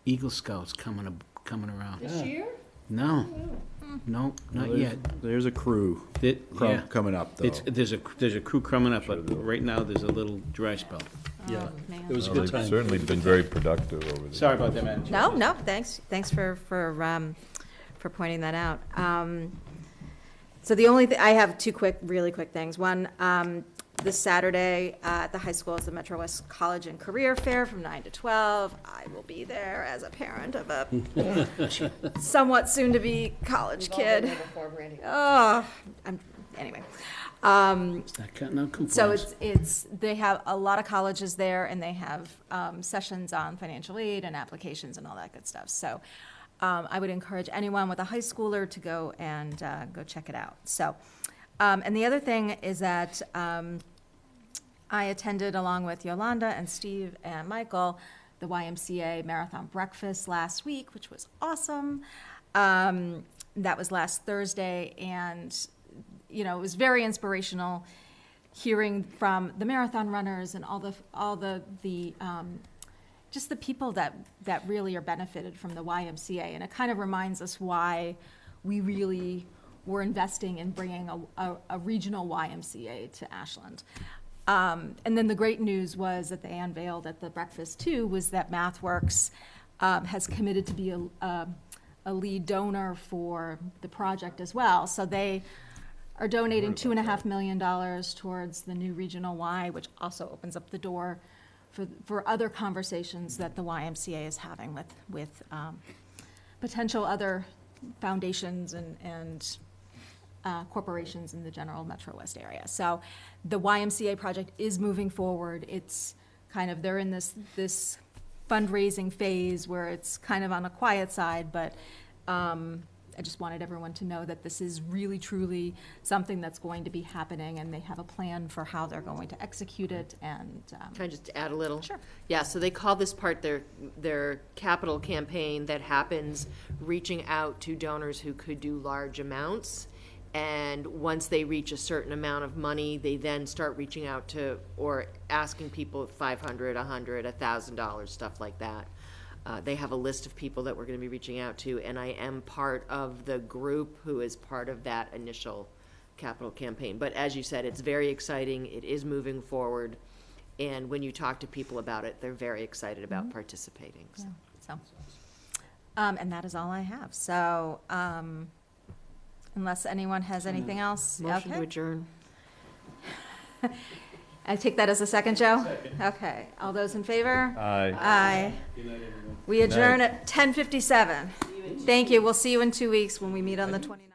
Eagle Scouts coming around. This year? No, no, not yet. There's a crew Yeah. coming up, though. There's a crew coming up, but right now there's a little dry spell. Yeah, man. it was a Well, good they've time. certainly been very productive over the Sorry about that, Madam Chair. No, thanks for pointing that out. So the only, I have two really quick things. One, this Saturday at the high school is the Metro West College and Career Fair from 9 to 12. I will be there as a parent of a somewhat soon-to-be college kid. Oh, anyway. So they have a lot of colleges there, and they have sessions on financial aid and applications and all that good stuff. So I would encourage anyone with a high schooler to go and go check it out. So, and the other thing is that I attended, along with Yolanda and Steve and Michael, the YMCA Marathon Breakfast last week, which was awesome. That was last Thursday, and you know, it was very inspirational hearing from the marathon runners and all the just the people that really are benefited from the YMCA. And it kind of reminds us why we really were investing in bringing a regional YMCA to Ashland. And then the great news was that they unveiled at the breakfast too, was that MathWorks has committed to be a lead donor for the project as well. So they are donating $2.5 million towards the new regional Y, which also opens up the door for other conversations that the YMCA is having with potential other foundations and corporations in the general Metro West area. So the YMCA project is moving forward. It's kind of, they're in this fundraising phase where it's kind of on a quiet side, but I just wanted everyone to know that this is really truly something that's going to be happening, and they have a plan for how they're going to execute it. And Can I just add a little? Sure. Yeah, so they call this part their capital campaign that happens reaching out to donors who could do large amounts. And once they reach a certain amount of money, they then start reaching out to or asking people $500, $100, $1,000, stuff like that. They have a list of people that we're going to be reaching out to, and I am part of the group who is part of that initial capital campaign. But as you said, it's very exciting. It is moving forward, and when you talk to people about it, they're very excited about participating. So. yeah, and that is all I have. So unless anyone has anything else. Motion okay. to adjourn. I take that as a second, Joe? Second. Okay. All those in favor? Aye. Aye. We adjourn at 10:57. Thank you. We'll see you in 2 weeks when we meet on the 29th.